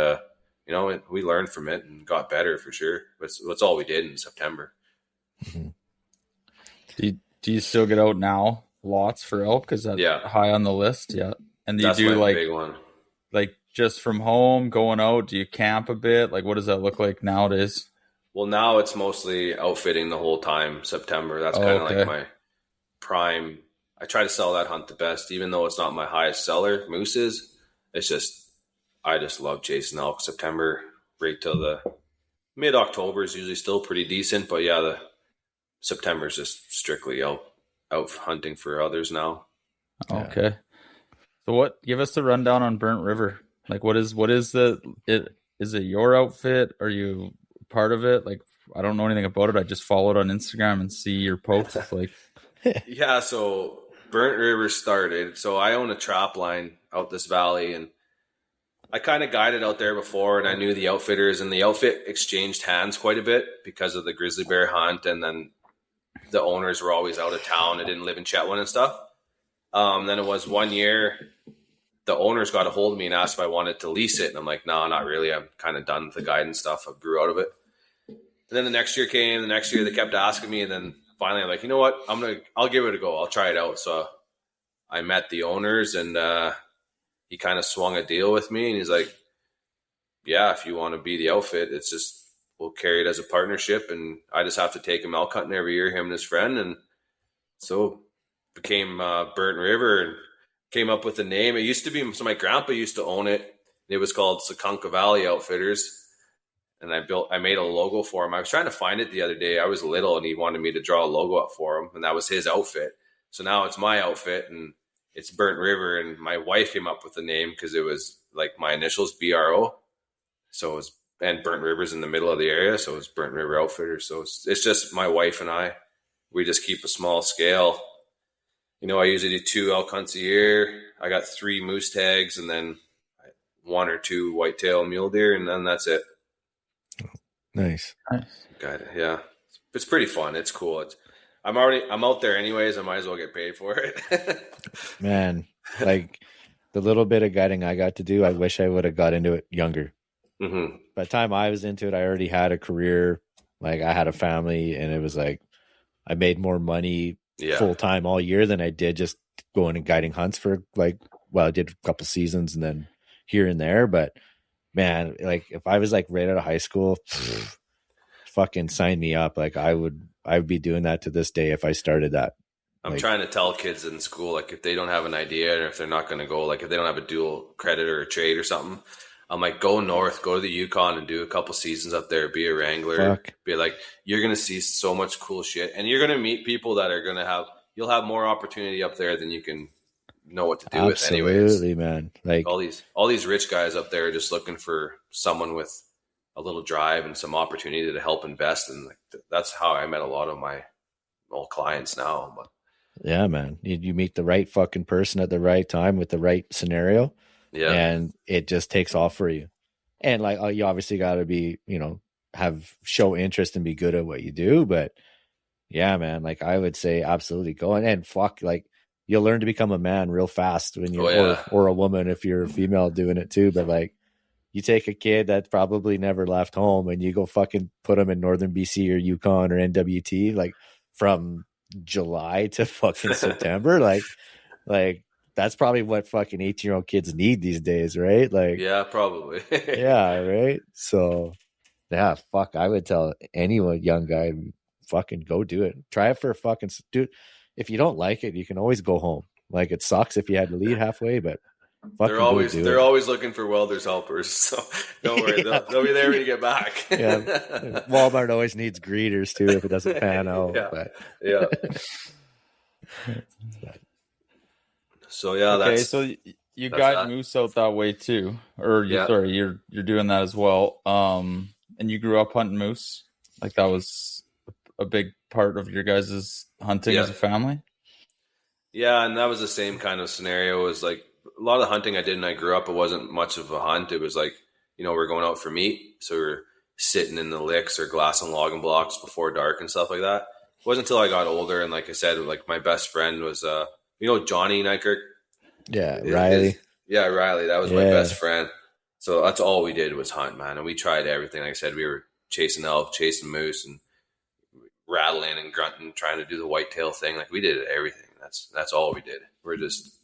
we learned from it and got better for sure. That's all we did in September. Mm-hmm. Do you still get out now? Lots for elk? Is that high on the list? Yeah. And do you do like big one? like just from home, going out? Do you camp a bit? Like, what does that look like nowadays? Well, now it's mostly outfitting the whole time. September, that's kind of like my prime. I try to sell that hunt the best, even though it's not my highest seller. Mooses, it's just I just love chasing elk. September right till the mid-October is usually still pretty decent, but yeah, the September is just strictly out hunting for others now. Okay. So give us the rundown on Burnt River. Like is it your outfit? Are you part of it? Like, I don't know anything about it. I just followed on Instagram and see your posts. Like, yeah, so Burnt River started. So I own a trap line out this valley, and I kind of guided out there before, and I knew the outfitters, and the outfit exchanged hands quite a bit because of the grizzly bear hunt, and then the owners were always out of town. They didn't live in Chetwynd and stuff. Then it was 1 year, the owners got a hold of me and asked if I wanted to lease it. And I'm like, no, not really. I'm kind of done with the guidance stuff. I grew out of it. And then the next year came. The next year they kept asking me. And then finally I'm like, you know what? I'll give it a go. I'll try it out. So I met the owners, and he kind of swung a deal with me. And he's like, yeah, if you want to be the outfit, it's just, we'll carry it as a partnership. And I just have to take him elk hunting every year, him and his friend. And so became Burnt River, and came up with the name. It used to be, so my grandpa used to own it. It was called Sekunka Valley Outfitters. And I made a logo for him. I was trying to find it the other day. I was little, and he wanted me to draw a logo up for him, and that was his outfit. So now it's my outfit, and it's Burnt River. And my wife came up with the name because it was like my initials, BRO. So it was, and Burnt River's in the middle of the area, so it's Burnt River Outfitters. So it's just my wife and I. We just keep a small scale. You know, I usually do 2 elk hunts a year. I got 3 moose tags, and then 1 or 2 whitetail mule deer, and then that's it. Nice. Got it. Yeah, it's pretty fun. It's cool. I'm out there anyways. I might as well get paid for it. Man, like the little bit of guiding I got to do, I wish I would have got into it younger. Mm-hmm. By the time I was into it, I already had a career. Like, I had a family, and it was like I made more money full time all year than I did just going and guiding hunts for I did a couple seasons and then here and there. But man, like if I was like right out of high school, fucking sign me up. Like I would be doing that to this day if I started that. I'm trying to tell kids in school, like if they don't have an idea, or if they're not going to go, like if they don't have a dual credit or a trade or something, I'm like, go north, go to the Yukon and do a couple seasons up there, be a wrangler, be like, you're going to see so much cool shit. And you're going to meet people that are going to you'll have more opportunity up there than you can know what to do with anyways. Absolutely, man. Like all these rich guys up there are just looking for someone with a little drive and some opportunity to help invest. And that's how I met a lot of my old clients now. But yeah, man, you meet the right fucking person at the right time with the right scenario. Yeah. And it just takes off for you. And like, you obviously got to be, show interest and be good at what you do. But yeah, man, like I would say absolutely go and fuck, like you'll learn to become a man real fast when you're, or a woman if you're a female doing it too. But like you take a kid that probably never left home and you go fucking put them in Northern BC or Yukon or NWT, like from July to fucking September, like that's probably what fucking 18-year-old kids need these days, right? Like, yeah, probably. Yeah, right. So, yeah, fuck. I would tell anyone, young guy, fucking go do it. Try it for a fucking dude. If you don't like it, you can always go home. Like, it sucks if you had to leave halfway, but they're always looking for welders helpers. So don't worry, they'll be there when you get back. Yeah, Walmart always needs greeters too if it doesn't pan out. Yeah, but. Yeah. So yeah, okay. So you got moose out that way too, or you're doing that as well. And you grew up hunting moose, like that was a big part of your guys' hunting as a family. Yeah, and that was the same kind of scenario. It was like a lot of the hunting I did when I grew up, it wasn't much of a hunt. It was like, we're going out for meat, so we're sitting in the licks or glassing logging blocks before dark and stuff like that. It wasn't until I got older, and like I said, like my best friend was Johnny Nykirk? Yeah, Riley. Riley. That was my best friend. So that's all we did was hunt, man. And we tried everything. Like I said, we were chasing elk, chasing moose, and rattling and grunting, trying to do the whitetail thing. Like we did everything. That's all we did. We're just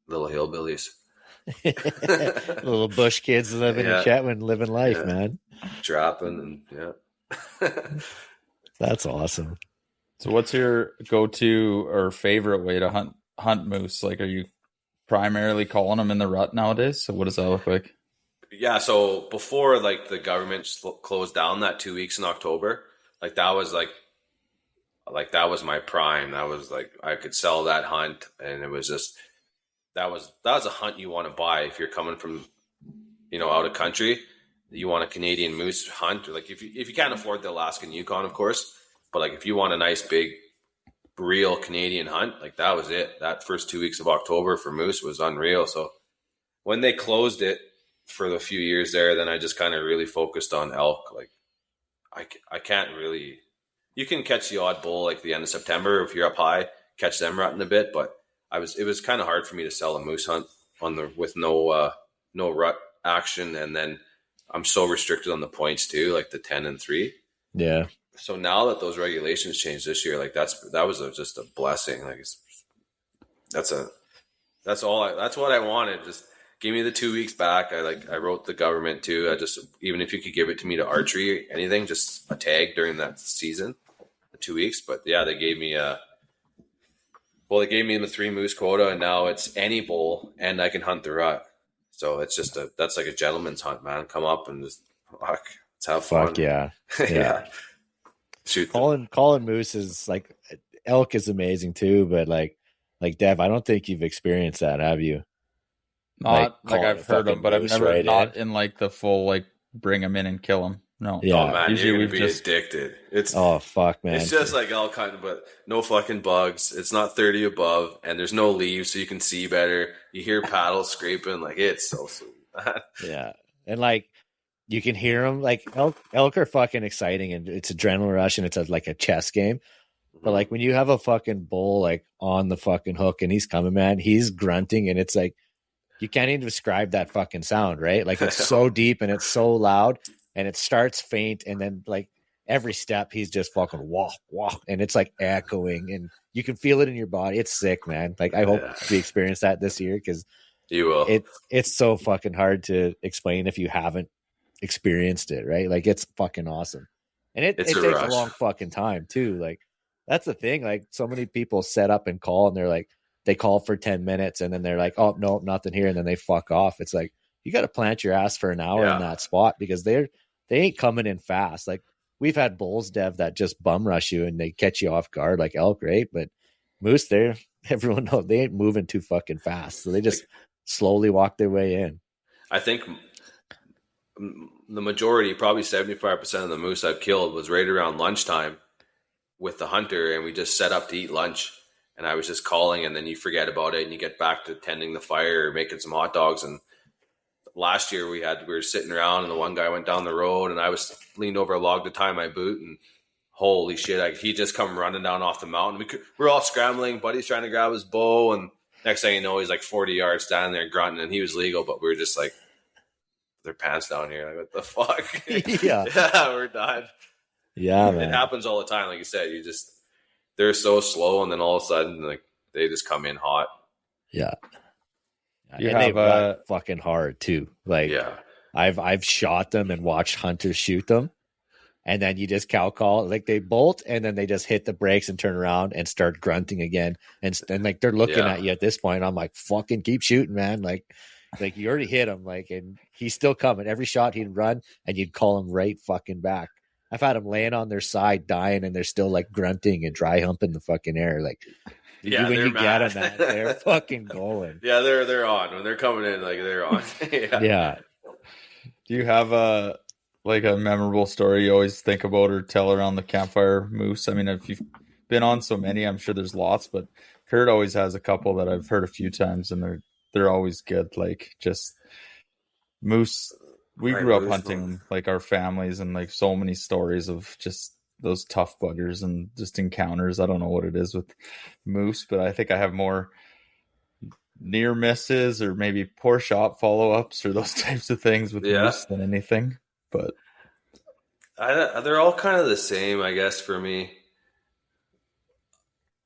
little hillbillies. Little bush kids living in Chetwynd, living life, man. Trapping and That's awesome. So what's your go-to or favorite way to hunt moose? Like, are you primarily calling them in the rut nowadays? So what does that look like? Yeah, so before like the government closed down that 2 weeks in October, like that was that was my prime. That was like I could sell that hunt, and it was just that was a hunt you want to buy if you're coming from out of country. You want a Canadian moose hunt, like if you can't afford the Alaskan Yukon, of course, but like if you want a nice big real Canadian hunt, like that was it. That first 2 weeks of October for moose was unreal. So when they closed it for the few years there, then I just kind of really focused on elk. Like I can't really, you can catch the odd bull like the end of September if you're up high, catch them rutting a bit, but it was kind of hard for me to sell a moose hunt with no rut action, and then I'm so restricted on the points too, like the 10 and 3. Yeah. So now that those regulations changed this year, like that was just a blessing. Like that's what I wanted. Just give me the 2 weeks back. I wrote the government too. Even if you could give it to me to archery, anything, just a tag during that season, the 2 weeks. But yeah, they gave me they gave me the 3 moose quota, and now it's any bull, and I can hunt the rut. So it's just that's like a gentleman's hunt, man. Come up and just let's have fun. Fuck yeah. Yeah. Shoot. Calling moose is like, elk is amazing too, but like Dev, I don't think you've experienced that, have you? Not like I've heard them, but I've never in like the full like bring them in and kill them. No. Yeah. Oh man, usually you're gonna be addicted. Oh fuck, man. It's just like elk hunting, but no fucking bugs. It's not 30 above, and there's no leaves, so you can see better. You hear paddles scraping, like it's so sweet. Yeah, and like you can hear them. Like elk are fucking exciting, and it's adrenaline rush, and it's like a chess game. But like when you have a fucking bull like on the fucking hook and he's coming, man, he's grunting, and it's like you can't even describe that fucking sound, right? Like it's so deep and it's so loud, and it starts faint, and then like every step he's just fucking walk, and it's like echoing, and you can feel it in your body. It's sick, man. Like I hope we experience that this year, because you will. It's so fucking hard to explain if you haven't experienced it, right? Like it's fucking awesome, and it takes a long fucking time too. Like that's the thing. Like so many people set up and call, and they're like they call for 10 minutes, and then they're like, oh no, nothing here, and then they fuck off. It's like you got to plant your ass for an hour in that spot, because they ain't coming in fast. Like we've had bulls, Dev, that just bum rush you and they catch you off guard like elk, right? But moose, everyone knows they ain't moving too fucking fast, so they just slowly walk their way in. I think the majority, probably 75% of the moose I've killed was right around lunchtime with the hunter, and we just set up to eat lunch, and I was just calling, and then you forget about it and you get back to tending the fire or making some hot dogs. And last year we were sitting around, and the one guy went down the road, and I was leaned over a log to tie my boot, and holy shit, he just come running down off the mountain. We're all scrambling. Buddy's trying to grab his bow, and next thing you know, he's like 40 yards standing there grunting, and he was legal, but we were just like, their pants down here. Like, what the fuck? Yeah. Yeah, we're done. Yeah, man. It happens all the time. Like you said, they're so slow, and then all of a sudden, like they just come in hot. Yeah. You and have they run fucking hard too. Like I've shot them and watched hunters shoot them, and then you just cow call, like they bolt, and then they just hit the brakes and turn around and start grunting again, and like they're looking at you at this point. I'm like, fucking keep shooting, man. Like you already hit him, like, and he's still coming. Every shot he'd run, and you'd call him right fucking back. I've had them laying on their side dying, and they're still like grunting and dry humping the fucking air. Like, when you get them, man, they're fucking going. Yeah, they're on when they're coming in. Like they're on. Yeah. Do you have a memorable story you always think about or tell around the campfire moose? I mean, if you've been on so many, I'm sure there's lots, but Kurt always has a couple that I've heard a few times, and they're always good. Like just moose. We grew up hunting like our families, and like so many stories of just those tough buggers and just encounters. I don't know what it is with moose, but I think I have more near misses or maybe poor shot follow-ups or those types of things with moose than anything. But they're all kind of the same, I guess, for me.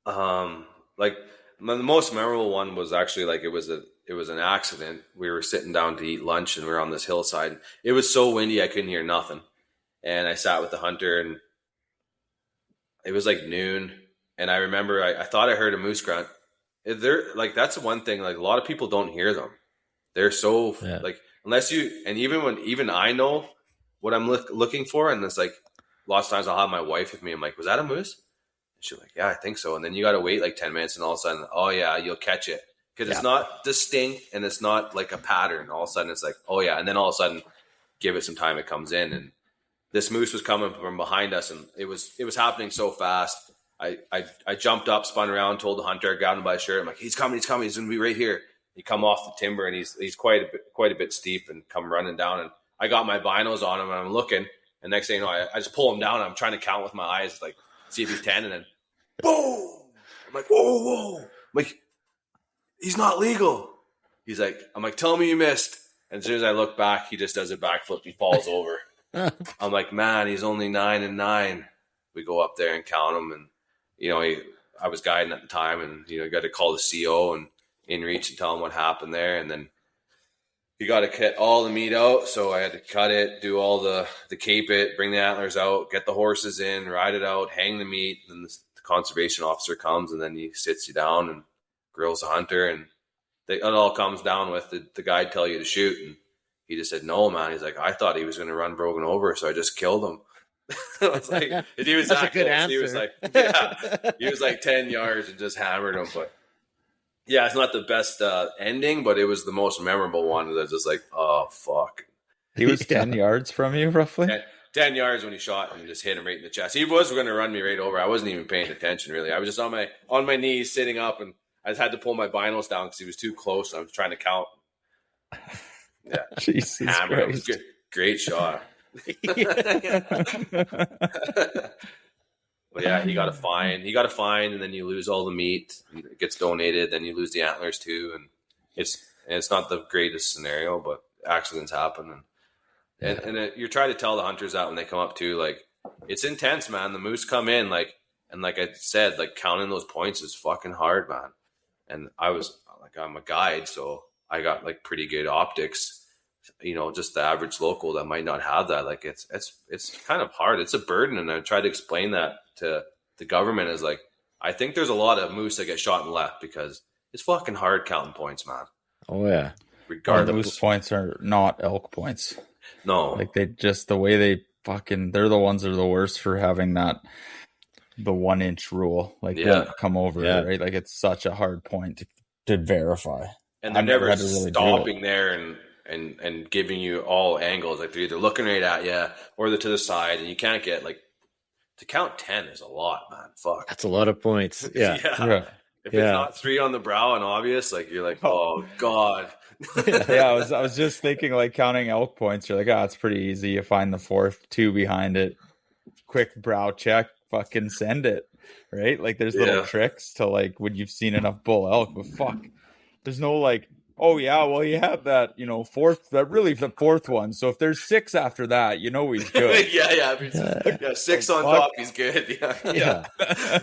Like the most memorable one was actually like it it was an accident. We were sitting down to eat lunch, and we were on this hillside. It was so windy I couldn't hear nothing. And I sat with the hunter, and it was like noon. And I remember I thought I heard a moose grunt. They're like, that's the one thing. Like, a lot of people don't hear them. They're so like, unless you, and even I know what I'm looking for, and it's like lots of times I'll have my wife with me. I'm like, was that a moose? And she's like, yeah, I think so. And then you got to wait like 10 minutes, and all of a sudden, oh yeah, you'll catch it, because it's not distinct and it's not like a pattern. All of a sudden, it's like, oh yeah, and then all of a sudden, give it some time, it comes in. And this moose was coming from behind us, and it was happening so fast. I jumped up, spun around, told the hunter, I grabbed him by the shirt. I'm like, he's coming, he's going to be right here. He come off the timber, and he's quite a bit steep, and come running down. And I got my binos on him, and I'm looking. And next thing you know, I just pull him down. And I'm trying to count with my eyes, like see if he's 10, and then boom! I'm like, whoa! I'm like, he's not legal. I'm like, tell me you missed. And as soon as I look back, he just does a backflip. He falls over. I'm like, man, he's only 9 and 9. We go up there and count him, and I was guiding at the time, and got to call the CO and in reach and tell him what happened there. And then you got to cut all the meat out, so I had to cut it, do all the cape it, bring the antlers out, get the horses in, ride it out, hang the meat. And the conservation officer comes, and then he sits you down and grills the hunter, and it all comes down with the guide tell you to shoot. And he just said, no, man. He's like, I thought he was going to run Brogan over, so I just killed him. I was like, he was That's a good answer. He was like 10 yards and just hammered him. But yeah, it's not the best ending, but it was the most memorable one. That was just like, oh fuck. He was 10 yards from you, roughly. 10 yards when he shot, and just hit him right in the chest. He was going to run me right over. I wasn't even paying attention really. I was just on my knees, sitting up, and I just had to pull my binos down because he was too close. I was trying to count. Yeah, Jesus Christ. Great shot. But yeah, he got a fine, and then you lose all the meat. It gets donated, then you lose the antlers too, and it's not the greatest scenario, but accidents happen, and you're trying to tell the hunters that when they come up too, like, it's intense, man. The moose come in, like, and like I said, like, counting those points is fucking hard, man. And I'm a guide, so I got like pretty good optics. Just the average local that might not have that. Like, it's kind of hard. It's a burden. And I try to explain that to the government, is like, I think there's a lot of moose that get shot and left because it's fucking hard counting points, man. Oh yeah. Regardless. Moose points are not elk points. No. Like, they just, the way they're the ones that are the worst for having the 1 inch rule. Like, don't come over it, right? Like, it's such a hard point to verify. And they're never stopping there and giving you all angles. Like, they're either looking right at you or they're to the side, and you can't get, like, to count 10 is a lot, man. Fuck. That's a lot of points. Yeah. If it's not 3 on the brow and obvious, like, you're like, oh God. I was just thinking, like, counting elk points. You're like, it's pretty easy. You find the 4th, 2 behind it, quick brow check, fucking send it, right? Like, there's little tricks to, like, when you've seen enough bull elk, but fuck, there's no like, oh yeah, well, you have that, 4th, that really the 4th one. So if there's 6 after that, he's good. yeah. 6 on top, he's good. Yeah.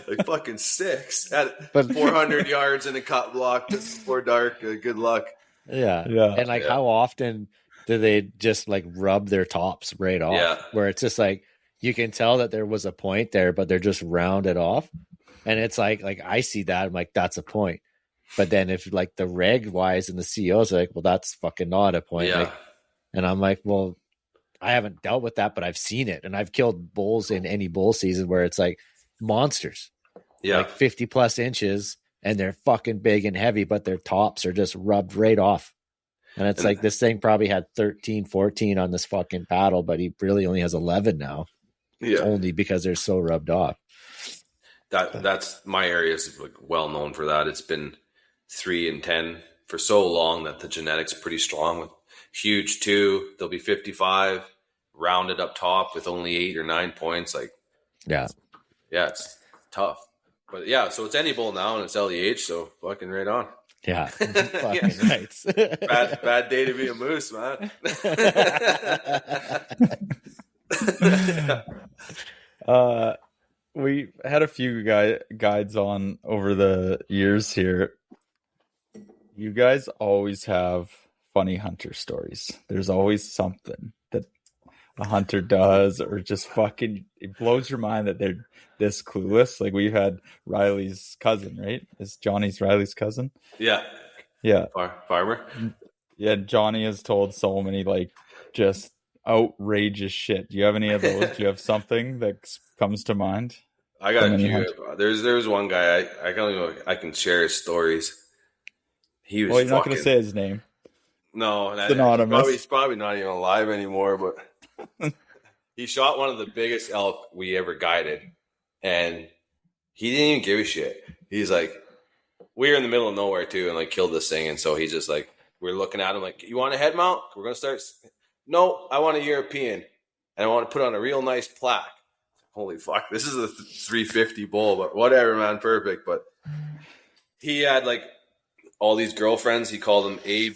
Like, fucking 6 at 400 yards in a cut block before dark. Good luck. Yeah. And like, how often do they just like rub their tops right off? Yeah. Where it's just like, you can tell that there was a point there, but they're just rounded off. And it's like I see that, I'm like, that's a point. But then if like the reg wise and the COs are like, well, that's fucking not a point. Yeah. Like, and I'm like, well, I haven't dealt with that, but I've seen it. And I've killed bulls in any bull season where it's like monsters, like 50 plus inches, and they're fucking big and heavy, but their tops are just rubbed right off. And it's like, this thing probably had 13, 14 on this fucking paddle, but he really only has 11 now. Yeah. Only because they're so rubbed off. That's my area is like well known for that. It's been 3 and 10 for so long that the genetics pretty strong with huge 2. They'll be 55 rounded up top with only 8 or 9 points. Like, it's tough, but so it's any bull now and it's LEH. So fucking right on. Yeah. Fucking right. bad day to be a moose, man. We had a few guides on over the years here. You guys always have funny hunter stories. There's always something that a hunter does, or just fucking, it blows your mind that they're this clueless. Like we've had Riley's cousin, right? Is Johnny's Riley's cousin? Yeah. Yeah. Farmer. Yeah. Johnny has told so many like just outrageous shit. Do you have any of those? Do you have something that comes to mind? I got a few. There's one guy I can share his stories. He was. Well, you're not going to say his name. No, it's anonymous. He's probably not even alive anymore. But he shot one of the biggest elk we ever guided, and he didn't even give a shit. He's like, we were in the middle of nowhere too, and like killed this thing. And so he's just like, we're looking at him like, you want a head mount? We're gonna start. No, I want a European, and I want to put on a real nice plaque. Holy fuck, this is a 350 bull, but whatever, man, perfect. But he had like all these girlfriends. He called them A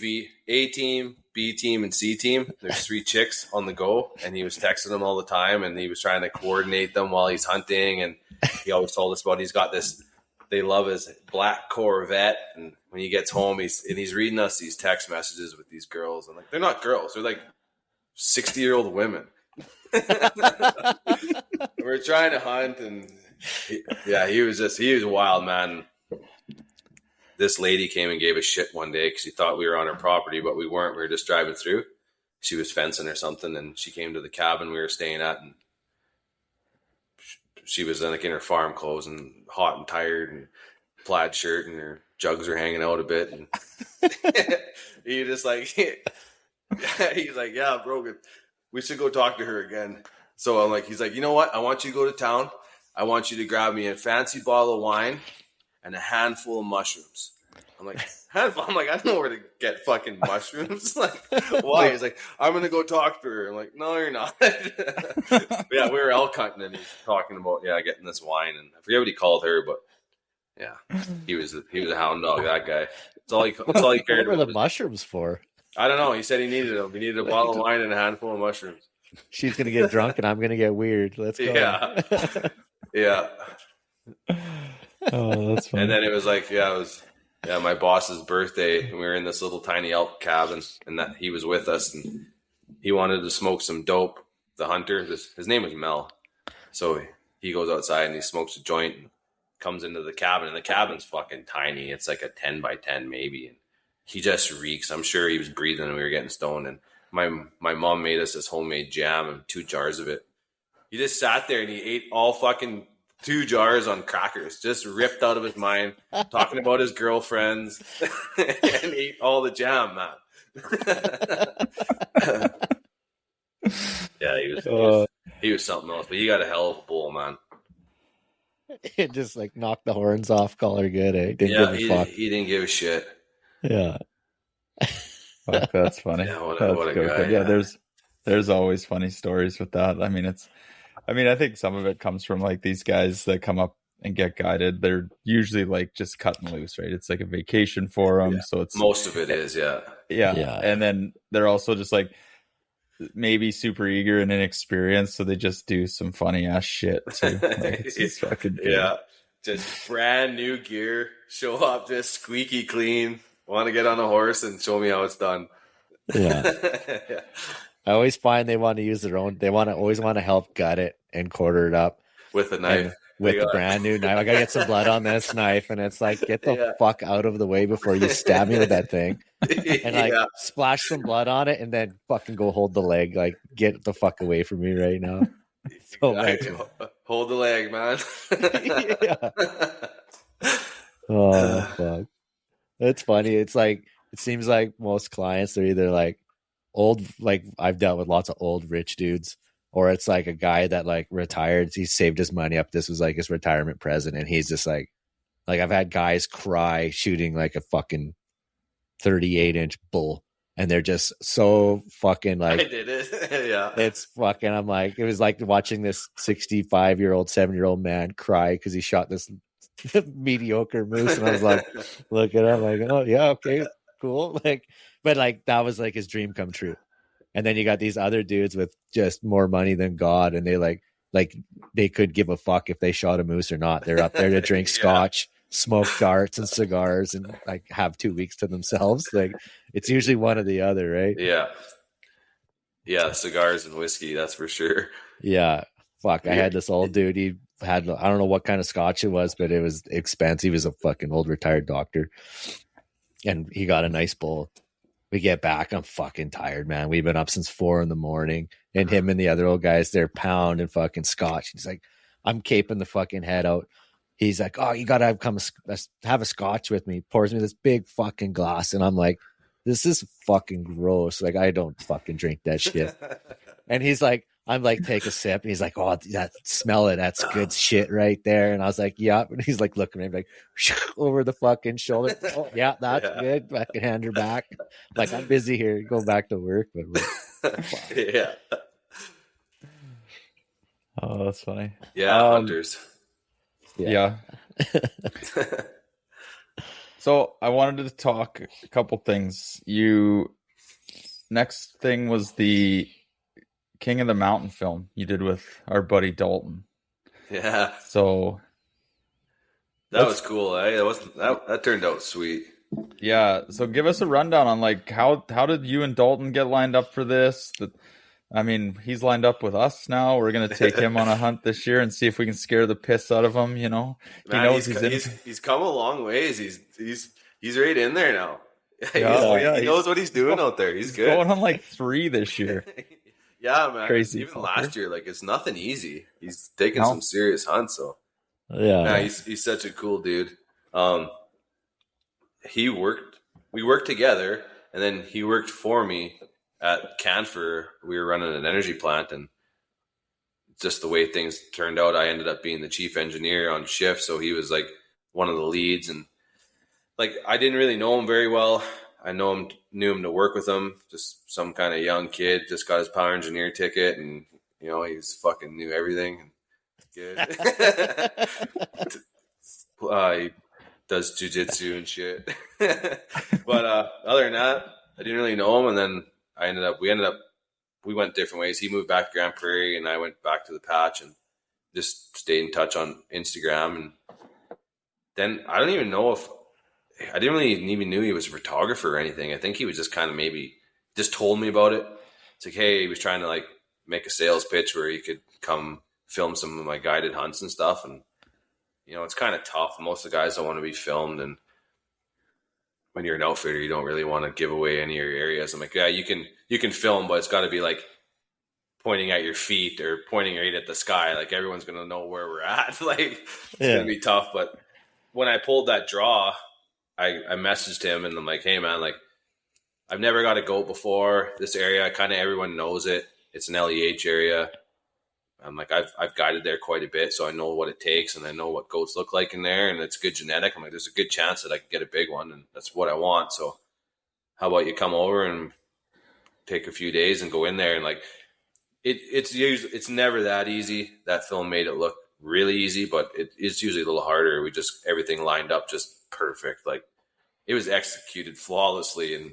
team, B team, and C team. There's 3 chicks on the go, and he was texting them all the time, and he was trying to coordinate them while he's hunting. And he always told us about he's got this. They love his black Corvette, and when he gets home, he's reading us these text messages with these girls, and like they're not girls, they're like 60-year-old women. We're trying to hunt, and he was a wild man. This lady came and gave us shit one day because she thought we were on her property, but we weren't. We were just driving through. She was fencing or something, and she came to the cabin we were staying at, and she was like in her farm clothes and hot and tired and plaid shirt, and her jugs were hanging out a bit. And he just like, he's like, yeah, Brogan, we should go talk to her again. So I'm like, he's like, you know what? I want you to go to town. I want you to grab me a fancy bottle of wine and a handful of mushrooms. I'm like, handful? I'm like, I don't know where to get fucking mushrooms. Like, why? He's like, I'm going to go talk to her. I'm like, no, you're not. Yeah, we were elk hunting, and he's talking about, getting this wine. And I forget what he called her, but yeah, he was a hound dog, that guy. That's all he cared about. What were the mushrooms for? I don't know. He said he needed them. He needed a bottle of wine and a handful of mushrooms. She's going to get drunk, and I'm going to get weird. Let's go. Yeah. Yeah. Oh, that's funny. And then it was like, my boss's birthday, and we were in this little tiny elk cabin, and that he was with us, and he wanted to smoke some dope. The hunter, his name was Mel. So he goes outside and he smokes a joint and comes into the cabin, and the cabin's fucking tiny. It's like a 10 by 10 maybe. And he just reeks. I'm sure he was breathing, and we were getting stoned. And my mom made us this homemade jam and 2 jars of it. He just sat there and he ate all fucking 2 jars on crackers, just ripped out of his mind, talking about his girlfriends, and ate all the jam, man. Yeah, he was something else, but he got a hell of a bull, man. It just like knocked the horns off, call her good, eh? He didn't give a shit. Yeah. Fuck, that's funny. Yeah, what a guy. Yeah, there's always funny stories with that. I mean, I think some of it comes from like these guys that come up and get guided. They're usually like just cutting loose, right? It's like a vacation for them. Yeah. So it's most of it is, yeah. And then they're also just like maybe super eager and inexperienced, so they just do some funny ass shit too. Like, it's just fucking good. Yeah, just brand new gear, show up just squeaky clean. Want to get on a horse and show me how it's done. Yeah. Yeah. I always find they want to use their own. They always want to help gut it and quarter it up with a knife. With the brand new knife. I gotta get some blood on this knife, and it's like, get the fuck out of the way before you stab me with that thing. And like splash some blood on it, and then fucking go hold the leg. Like, get the fuck away from me right now. So hold the leg, man. Oh fuck. It's funny. It's like, it seems like most clients are either like old, like I've dealt with lots of old rich dudes, or it's like a guy that like retired. He saved his money up. This was like his retirement present. And he's just like I've had guys cry shooting like a fucking 38-inch bull. And they're just so fucking like, I did it. Yeah. It's fucking, I'm like, it was like watching this 65-year-old, 7-year-old man cry because he shot this mediocre moose. And I was like, look at him, like, oh yeah, okay, cool. Like, but like that was like his dream come true. And then you got these other dudes with just more money than God, and they like they could give a fuck if they shot a moose or not. They're up there to drink scotch smoke darts and cigars and like have 2 weeks to themselves. Like it's usually one or the other, right? Yeah, cigars and whiskey, that's for sure. Yeah. Fuck. I had this old dude. He had, I don't know what kind of scotch it was, but it was expensive. He was a fucking old retired doctor. And he got a nice bowl. We get back. I'm fucking tired, man. We've been up since 4 a.m. And him and the other old guys, they're pounding fucking scotch. He's like, I'm caping the fucking head out. He's like, oh, you got to have a scotch with me. Pours me this big fucking glass. And I'm like, this is fucking gross. Like, I don't fucking drink that shit. And he's like, I'm like, take a sip. And he's like, oh, smell it. That's good shit right there. And I was like, yeah. And he's like, looking at me like over the fucking shoulder. Oh, yeah, that's good. I can hand her back. Like, I'm busy here. Go back to work. But yeah. Oh, that's funny. Yeah, hunters. Yeah. So I wanted to talk a couple things. Next thing was the King of the Mountain film you did with our buddy Dalton. Yeah. So that was cool. That turned out sweet. Yeah. So give us a rundown on like how did you and Dalton get lined up for this? I mean, he's lined up with us now. We're gonna take him on a hunt this year and see if we can scare the piss out of him. You know, man, he's come a long ways. He's right in there now. He knows what he's doing out there. He's good. Going on like 3 this year. Yeah, man. Crazy. Even last year, like it's nothing easy. He's taking some serious hunts. So yeah, he's such a cool dude. We worked together, and then he worked for me at Canfor. We were running an energy plant, and just the way things turned out, I ended up being the chief engineer on shift. So he was like one of the leads, and like I didn't really know him very well. I knew him to work with him. Just some kind of young kid, just got his power engineer ticket, and he was fucking knew everything. Good. He does jujitsu and shit. But other than that, I didn't really know him, and then we went different ways. He moved back to Grand Prairie, and I went back to the patch, and just stayed in touch on Instagram. And then I don't even know if I didn't really even knew he was a photographer or anything. I think he was just kind of maybe just told me about it. It's like, hey, he was trying to like make a sales pitch where he could come film some of my guided hunts and stuff. And it's kind of tough. Most of the guys don't want to be filmed, and when you're an outfitter, you don't really want to give away any of your areas. I'm like, yeah, you can film, but it's got to be like pointing at your feet or pointing right at the sky. Like everyone's gonna know where we're at. Like it's gonna be tough. But when I pulled that draw, I messaged him, and I'm like, hey man, like I've never got a goat before. This area, kind of everyone knows it. It's an LEH area. I'm like, I've guided there quite a bit, so I know what it takes, and I know what goats look like in there, and it's good genetic. I'm like, there's a good chance that I can get a big one, and that's what I want. So how about you come over and take a few days and go in there? And like, it's never that easy. That film made it look really easy, but it is usually a little harder. Everything lined up just perfect. Like it was executed flawlessly, and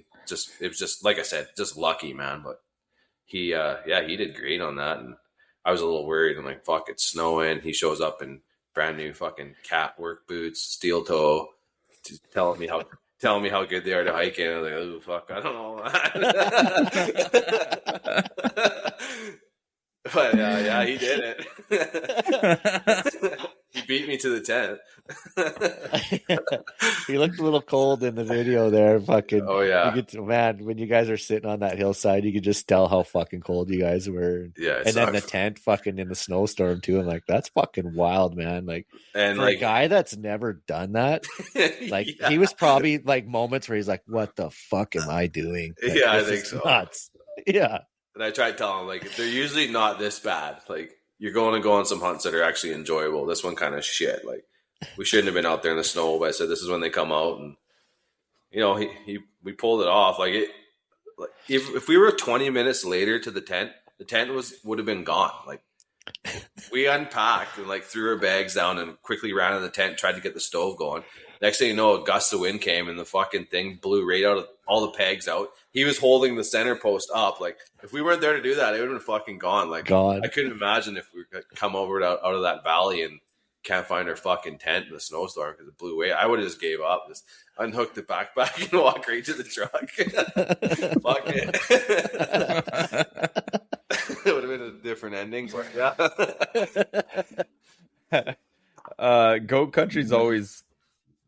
it was just like I said, just lucky, man. But he did great on that, and I was a little worried. I'm like, fuck, it's snowing. He shows up in brand new fucking cat work boots, steel toe, telling me how good they are to hike in. I was like, oh fuck, I don't know. But yeah, he did it. He beat me to the tent. He looked a little cold in the video there. Fucking. Oh yeah. Man, when you guys are sitting on that hillside, you could just tell how fucking cold you guys were. Yeah. And then the tent fucking in the snowstorm too. I'm like, that's fucking wild, man. Like, and for a guy that's never done that, like he was probably like moments where he's like, what the fuck am I doing? Like, yeah, I think so. Nuts. Yeah. And I tried telling him, like, they're usually not this bad. Like, you're going to go on some hunts that are actually enjoyable. This one kind of shit. Like, we shouldn't have been out there in the snow, but I said, this is when they come out. And, we pulled it off. Like, if we were 20 minutes later to the tent would have been gone. Like, we unpacked and, like, threw our bags down and quickly ran in the tent, tried to get the stove going. Next thing you know, a gust of wind came and the fucking thing blew right out of all the pegs out. He was holding the center post up. Like, if we weren't there to do that, it would have been fucking gone. Like, God. I couldn't imagine if we could come over out of that valley and can't find our fucking tent in the snowstorm because it blew away. I would have just gave up, just unhooked the backpack and walked right to the truck. Fuck it. It would have been a different ending, but yeah. Goat country's always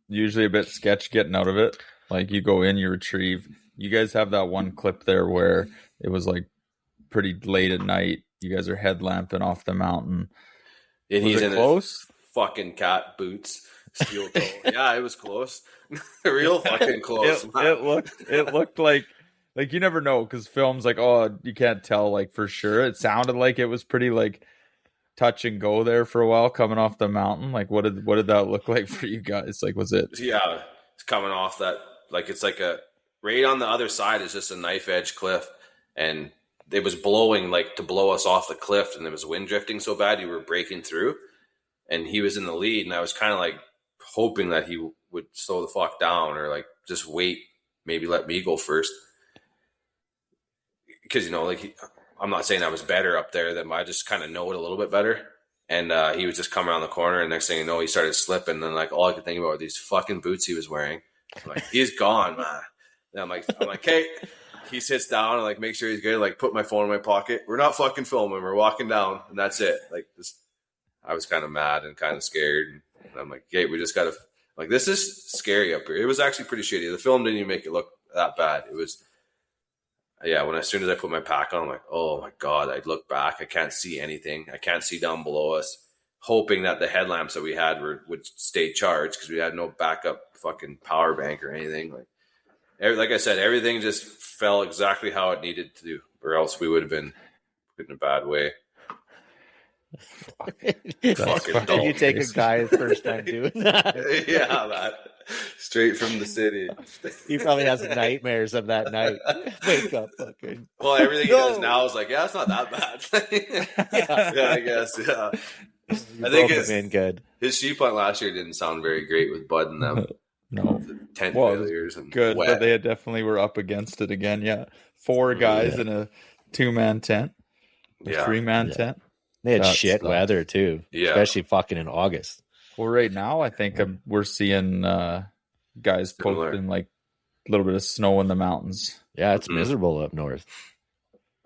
usually a bit sketch getting out of it. Like you go in, you retrieve. You guys have that one clip there where it was like pretty late at night. You guys are headlamping off the mountain. And Was he's it in close? his fucking cat boots, steel toe. Yeah, it was close. Real fucking close. It looked like you never know because films like, oh, you can't tell like for sure. It sounded like it was pretty like touch and go there for a while coming off the mountain. Like what did that look like for you guys? Like was it? Yeah, it's coming off that, like it's like a right on the other side is just a knife edge cliff, and it was blowing like to blow us off the cliff, and there was wind drifting so bad you were breaking through, and he was in the lead, and I was kind of like hoping that he would slow the fuck down or like just wait, maybe let me go first, because you know like I'm not saying I was better up there than I just kind of know it a little bit better. And he was just coming around the corner, and next thing you know, he started slipping. And then like all I could think about were these fucking boots he was wearing. I'm like, he's gone, man. And I'm like, hey. He sits down and like make sure he's good. Like put my phone in my pocket. We're not fucking filming. We're walking down, and that's it. Like this, I was kind of mad and kind of scared. And I'm like, hey, we just gotta like this is scary up here. It was actually pretty shitty. The film didn't even make it look that bad. It was. Yeah, as soon as I put my pack on, I'm like, oh my God, I'd look back. I can't see anything. I can't see down below us, hoping that the headlamps that we had would stay charged because we had no backup fucking power bank or anything. Like I said, everything just fell exactly how it needed to do, or else we would have been in a bad way. Did you take a guy his first time doing that? Yeah, man. Straight from the city. He probably has nightmares of that night. Wake up, fucking. Well, everything he does now is like, yeah, it's not that bad. Yeah, I guess. Yeah, I think his sheep hunt last year didn't sound very great with Bud and them. No, tent failures and good, wet. but they definitely were up against it again. Yeah, 4 guys in a 2-man tent, a 3-man tent. They had shit weather too, especially fucking in August. Well, right now I think we're seeing guys posting like a little bit of snow in the mountains. Yeah, it's miserable up north.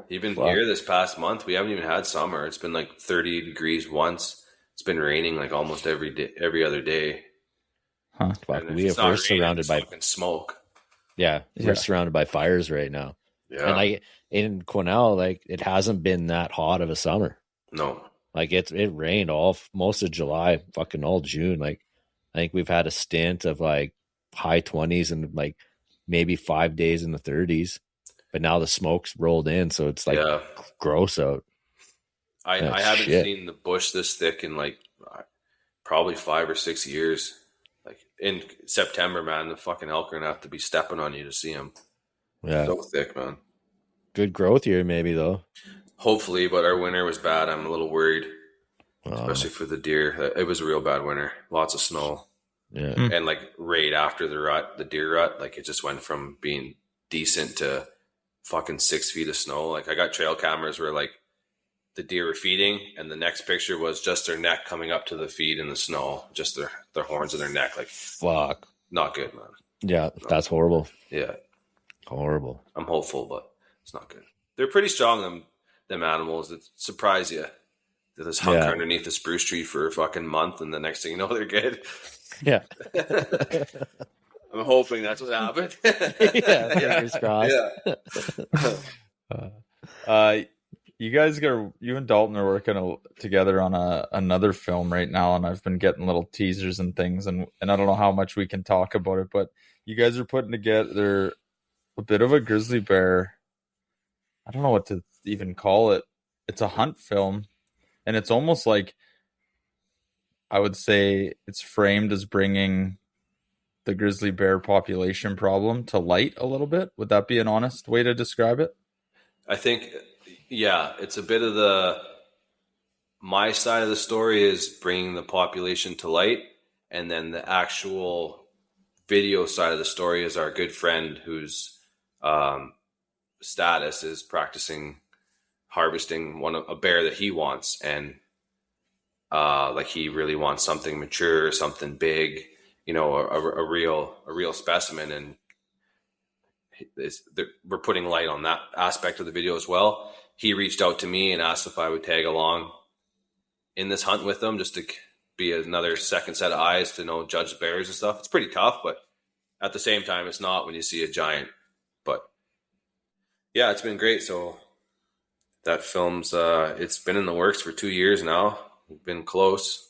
Even here this past month, we haven't even had summer. It's been like 30 degrees once. It's been raining like almost every day, every other day. Huh. Fuck, we're surrounded by smoke. Yeah, we're surrounded by fires right now. Yeah, and like in Quesnel, like it hasn't been that hot of a summer. No, like it rained most of July, fucking all June. Like I think we've had a stint of like high 20s and like maybe 5 days in the 30s, but now the smoke's rolled in, so it's like gross out. I haven't seen the bush this thick in like probably 5 or 6 years. Like in September, man, the fucking elk are gonna have to be stepping on you to see them. Yeah, so thick, man. Good growth here, maybe though. Hopefully, but our winter was bad. I'm a little worried, especially for the deer. It was a real bad winter. Lots of snow. Yeah, and like right after the deer rut, like it just went from being decent to fucking 6 feet of snow. Like I got trail cameras where like the deer were feeding, and the next picture was just their neck coming up to the feed in the snow, just their horns and their neck. Like fuck, not good, man. Yeah, that's horrible. Yeah, horrible. I'm hopeful, but it's not good. They're pretty strong, them animals that surprise you. They just hunker underneath the spruce tree for a fucking month, and the next thing you know, they're good. Yeah. I'm hoping that's what happened. Fingers crossed. You and Dalton are working together on another film right now, and I've been getting little teasers and things, and I don't know how much we can talk about it, but you guys are putting together a bit of a grizzly bear. I don't know what to even call it. It's a hunt film, and it's almost like, I would say it's framed as bringing the grizzly bear population problem to light a little bit. Would that be an honest way to describe it? I think, it's a bit of my side of the story is bringing the population to light, and then the actual video side of the story is our good friend whose status is practicing harvesting a bear that he wants, and Like he really wants something mature, something big, a real specimen. And we're putting light on that aspect of the video as well. He reached out to me and asked if I would tag along in this hunt with them, just to be another second set of eyes to judge bears and stuff. It's pretty tough, but at the same time, it's not when you see a giant. But yeah, it's been great. So that film's it's been in the works for 2 years now. We've been close.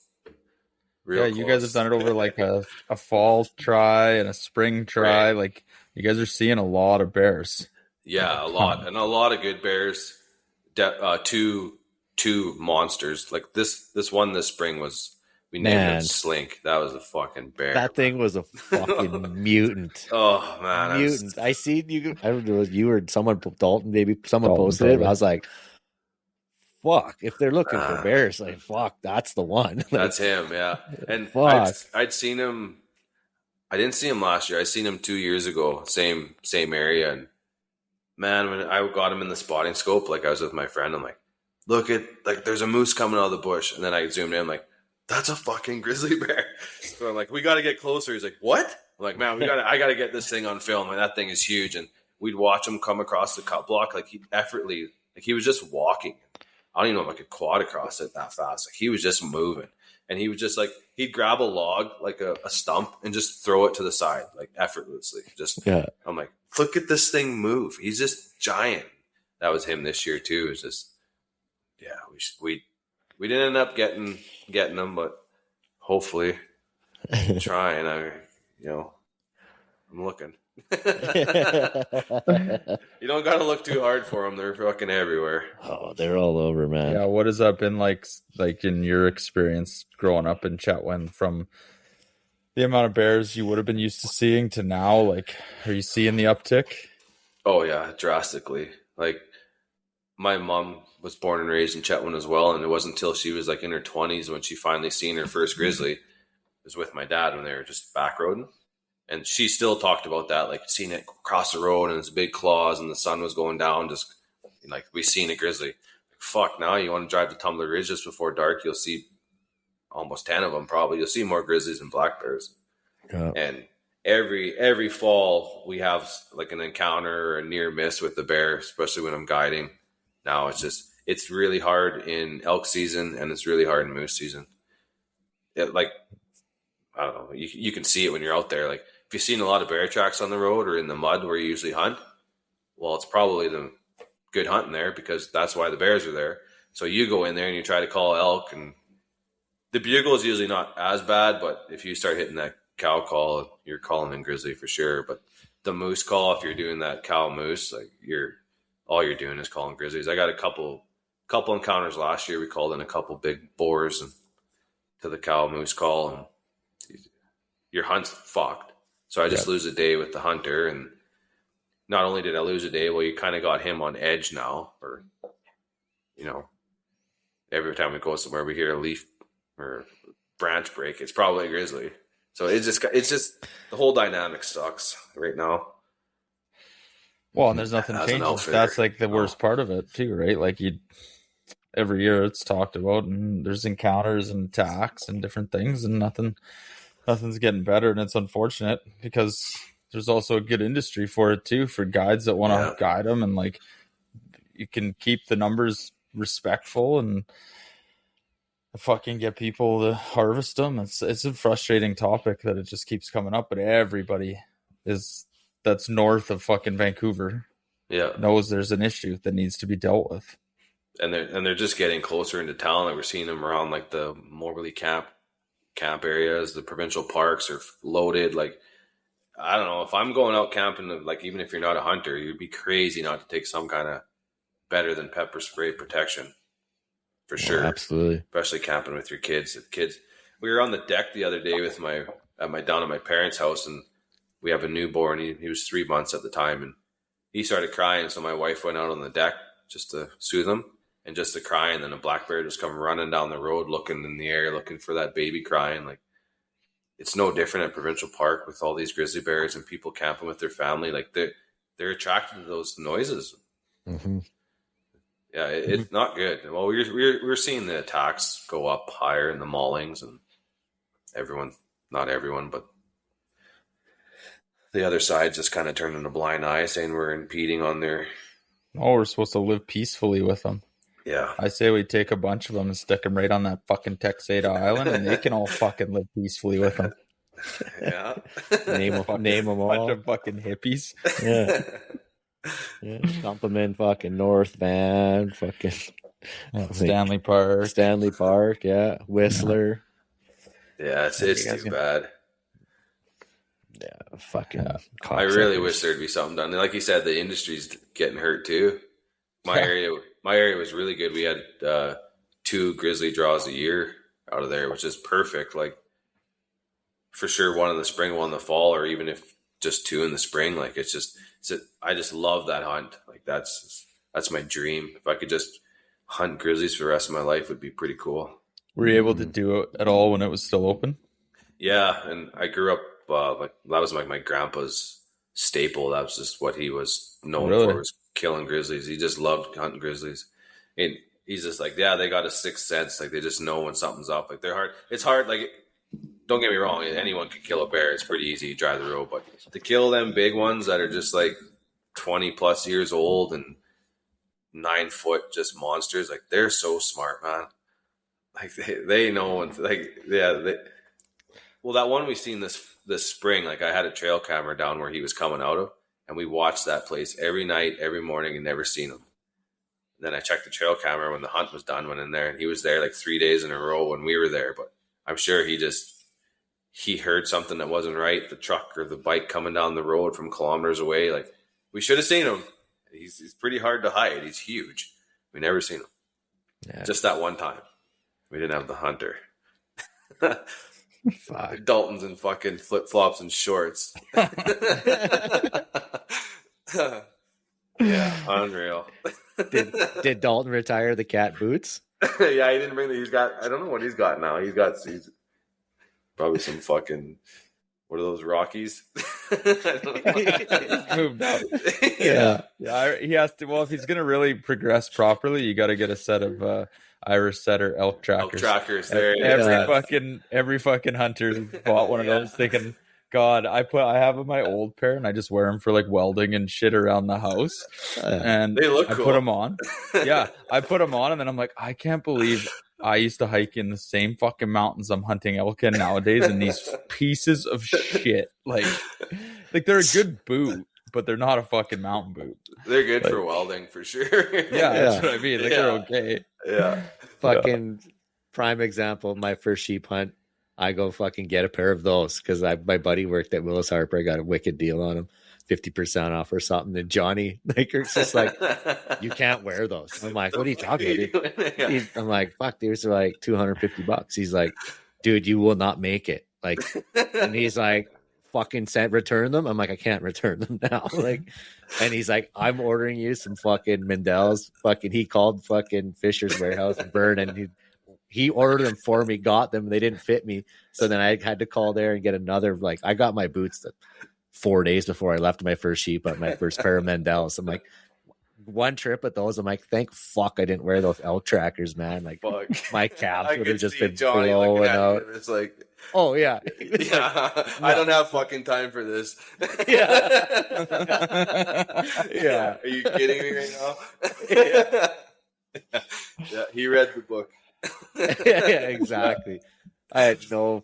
You guys have done it over like a fall try and a spring try. Right. Like you guys are seeing a lot of bears. Yeah, a lot, and a lot of good bears. Two monsters. Like this one this spring was, we named it Slink. That was a fucking bear. That thing was a fucking mutant. Oh man, mutant. I seen you. I don't know if you or someone, Dalton, maybe someone posted it. I was like, fuck, if they're looking for bears, like fuck, that's the one. Like, that's him, yeah. And I'd seen him. I didn't see him last year. I seen him 2 years ago, same area. And man, when I got him in the spotting scope, like I was with my friend, I'm like, look at, like, there's a moose coming out of the bush. And then I zoomed in, I'm like, that's a fucking grizzly bear. So I'm like, we got to get closer. He's like, what? I'm like, man, I got to get this thing on film. And that thing is huge. And we'd watch him come across the cut block. Like he was just walking. I don't even know if I could quad across it that fast. Like he was just moving. And he was just like, he'd grab a log, like a stump, and just throw it to the side, like effortlessly. I'm like, look at this thing move. He's just giant. That was him this year too. It's just, yeah, we didn't end up getting them, but hopefully trying. I'm looking. You don't got to look too hard for them. They're fucking everywhere. Oh, they're all over, man. Yeah, what has that been like in your experience growing up in Chetwynd, from the amount of bears you would have been used to seeing to now? Like, are you seeing the uptick? Oh yeah, drastically. Like my mom was born and raised in Chetwynd as well, and it wasn't until she was like in her 20s when she finally seen her first grizzly. It was with my dad when they were just backroading. And she still talked about that, like seeing it across the road and its big claws and the sun was going down, just like we seen a grizzly. Like, fuck, now you want to drive to Tumbler Ridge just before dark, you'll see almost 10 of them probably. You'll see more grizzlies and black bears. Yeah. And every fall we have like an encounter or a near miss with the bear, especially when I'm guiding. Now it's really hard in elk season and it's really hard in moose season. I don't know, you can see it when you're out there. Like if you've seen a lot of bear tracks on the road or in the mud where you usually hunt, well, it's probably the good hunting there because that's why the bears are there. So you go in there and you try to call elk, and the bugle is usually not as bad, but if you start hitting that cow call, you're calling in grizzly for sure. But the moose call, if you're doing that cow moose, like all you're doing is calling grizzlies. I got a couple encounters last year. We called in a couple big boars and to the cow moose call, and your hunt's fucked. So I just lose a day with the hunter. And not only did I lose a day, well, you kind of got him on edge now. Or, every time we go somewhere, we hear a leaf or branch break. It's probably a grizzly. So it's just the whole dynamic sucks right now. Well, and there's nothing changing. That's like the worst part of it too, right? Like every year it's talked about, and there's encounters and attacks and different things, and nothing's getting better. And it's unfortunate because there's also a good industry for it too, for guides that want to guide them, and like you can keep the numbers respectful and fucking get people to harvest them. It's a frustrating topic that it just keeps coming up, but everybody that's north of fucking Vancouver knows there's an issue that needs to be dealt with. And they're just getting closer into town. Like we're seeing them around like the Moberly camp areas. The provincial parks are loaded. Like, I don't know, if I'm going out camping, like even if you're not a hunter, you'd be crazy not to take some kind of better than pepper spray protection for sure. Absolutely. Especially camping with your kids. We were on the deck the other day with down at my parents' house, and we have a newborn. He was 3 months at the time, and he started crying. So my wife went out on the deck just to soothe him. And just to cry, and then a black bear just come running down the road, looking in the air, looking for that baby crying. Like, it's no different at Provincial Park with all these grizzly bears and people camping with their family. Like they're attracted to those noises. Mm-hmm. Yeah, it's not good. Well, we're seeing the attacks go up higher in the maulings, and not everyone, but the other side just kind of turning a blind eye, saying we're impeding on their. Oh, we're supposed to live peacefully with them. Yeah, I say we take a bunch of them and stick them right on that fucking Texada Island, and they can all fucking live peacefully with them. yeah. Name them all. Bunch of fucking hippies. Yeah. Yeah, compliment fucking North Van, fucking Stanley Park. Yeah, Whistler. Yeah, it's too bad. Yeah, fucking. I really wish there'd be something done. Like you said, the industry's getting hurt too. My area was really good. We had 2 grizzly draws a year out of there, which is perfect. Like for sure, one in the spring, one in the fall, or even if just 2 in the spring. Like I just love that hunt. Like that's my dream. If I could just hunt grizzlies for the rest of my life, would be pretty cool. Were you able to do it at all when it was still open? Yeah, and I grew up like that was like my grandpa's staple. That was just what he was known for, was killing grizzlies. He just loved hunting grizzlies, and he's just like, yeah, they got a sixth sense. Like they just know when something's up. Like they're hard. It's hard. Like don't get me wrong, anyone can kill a bear. It's pretty easy. You drive the road, but to kill them big ones that are just like 20 plus years old and 9 foot just monsters, like they're so smart, man. Like they know, and like well, that one we seen this spring, like I had a trail camera down where he was coming out of, and we watched that place every night, every morning, and never seen him. And then I checked the trail camera when the hunt was done, went in there, and he was there like 3 days in a row when we were there. But I'm sure he heard something that wasn't right, the truck or the bike coming down the road from kilometers away. Like we should have seen him. He's pretty hard to hide. He's huge. We never seen him. Yeah. Just that one time. We didn't have the hunter. Fuck. Dalton's in fucking flip-flops and shorts. Yeah, unreal. Did Dalton retire the cat boots? Yeah, he didn't bring he's got, I don't know what he's got now. He's probably some fucking, what are those, Rockies? He's moved out. Yeah, he has to. Well, if he's gonna really progress properly, you got to get a set of Irish setter elk trackers. Every fucking hunter bought one of those, thinking, God, I have my old pair, and I just wear them for like welding and shit around the house. And they look I cool. Put them on. Yeah, I put them on, and then I'm like, I can't believe I used to hike in the same fucking mountains I'm hunting elk in nowadays, and these pieces of shit, like they're a good boot, but they're not a fucking mountain boot. They're good for welding for sure. Yeah, that's what I mean. Like they're okay. Yeah. Fucking prime example, my first sheep hunt, I go fucking get a pair of those because my buddy worked at Willis Harper. I got a wicked deal on them, 50% off or something. And Johnny Laker's just like, you can't wear those. I'm like, what are you talking about? I'm like, fuck, these are like $250. He's like, dude, you will not make it. Like, and he's like, fucking return them. I'm like, I can't return them now. Like, and he's like, I'm ordering you some fucking Mendel's. Fucking, he called fucking Fisher's Warehouse and Bird, and he ordered them for me, got them, they didn't fit me. So then I had to call there and get another. Like, I got my boots 4 days before I left my first sheep on my first pair of Mendel's. I'm like, one trip with those, I'm like, thank fuck I didn't wear those elk trackers, man. Like, fuck. My calves would have just been blowing out. It's like, oh yeah, yeah. I don't have fucking time for this. Yeah, yeah. Are you kidding me right now? Yeah. Yeah, he read the book. Yeah, exactly. I had no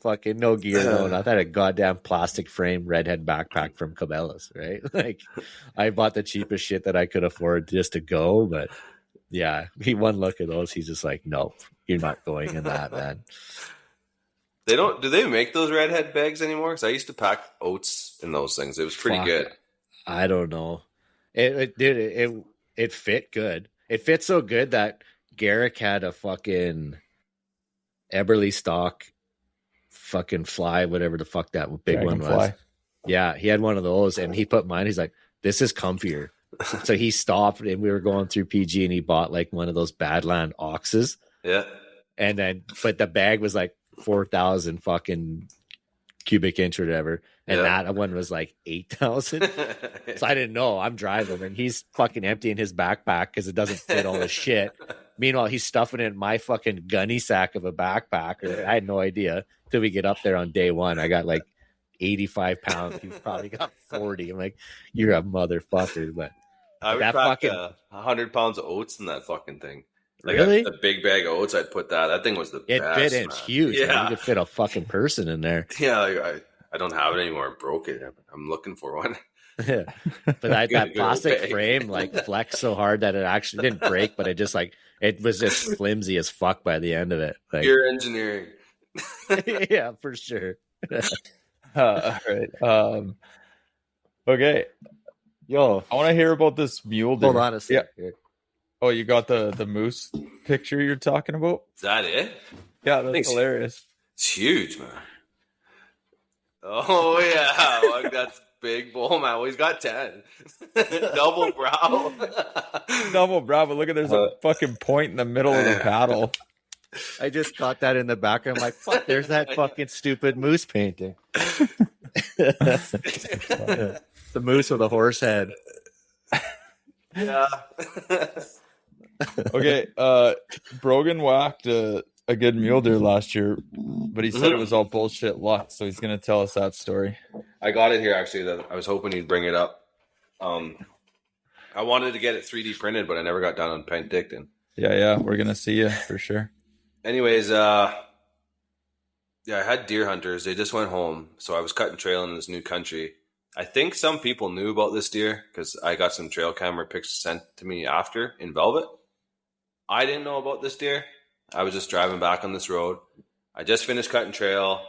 gear, no nothing. I had a goddamn plastic frame redhead backpack from Cabela's, right? Like, I bought the cheapest shit that I could afford just to go, but yeah, one look at those, he's just like, nope, you're not going in that, man. Do they make those redhead bags anymore? Because I used to pack oats in those things. It was pretty good. I don't know. It fit good. It fit so good that Garrick had a fucking Eberly stock fucking fly, whatever the fuck that big one was. Yeah, he had one of those, and he put mine. He's like, this is comfier. So he stopped, and we were going through PG, and he bought like one of those Badland oxes. Yeah. And then, but the bag was like 4,000 fucking cubic inch or whatever. And Yeah. that one was like 8,000. So I didn't know. I'm driving and he's fucking emptying his backpack because it doesn't fit all his shit. Meanwhile, he's stuffing it in my fucking gunny sack of a backpack. I had no idea till we get up there on day one. I got like 85 pounds. He's probably got 40. I'm like, you're a motherfucker. But I would that pack fucking 100 pounds of oats in that fucking thing. Like really, a big bag of oats, I'd put that. That thing was the it best. fit in. It's huge. Yeah, Man. You could fit a fucking person in there. Yeah, like I don't have it anymore. I broke it. I'm looking for one. But that Good plastic bag. frame like flexed so hard that it actually didn't break, but it just like it was just flimsy as fuck by the end of it. Like, Pure engineering. yeah, for sure. All right. Okay. Yo, I want to hear about this mule deer. hold on a sec. Yeah. Oh, you got the moose picture you're talking about? Is that it? Yeah, that's Thanks. hilarious. It's huge, man. Oh yeah, like that's big bull, man. Well, he's got 10. Double brow. Double bravo. Look at there's a fucking point in the middle of the paddle. I just caught that in the background. I'm like, fuck, there's that fucking stupid moose painting. The moose with a horse head. Yeah. Okay, Brogan whacked a good mule deer last year, but he said it was all bullshit luck, so he's going to tell us that story. I got it here actually. That I was hoping you'd bring it up. I wanted to get it 3D printed, but I never got down on Penticton. Yeah, we're going to see you for sure. Anyways, yeah, I had deer hunters. They just went home, so I was cutting trail in this new country. I think some people knew about this deer because I got some trail camera pics sent to me after in Velvet. I didn't know about this deer. I was just driving back on this road. I just finished cutting trail.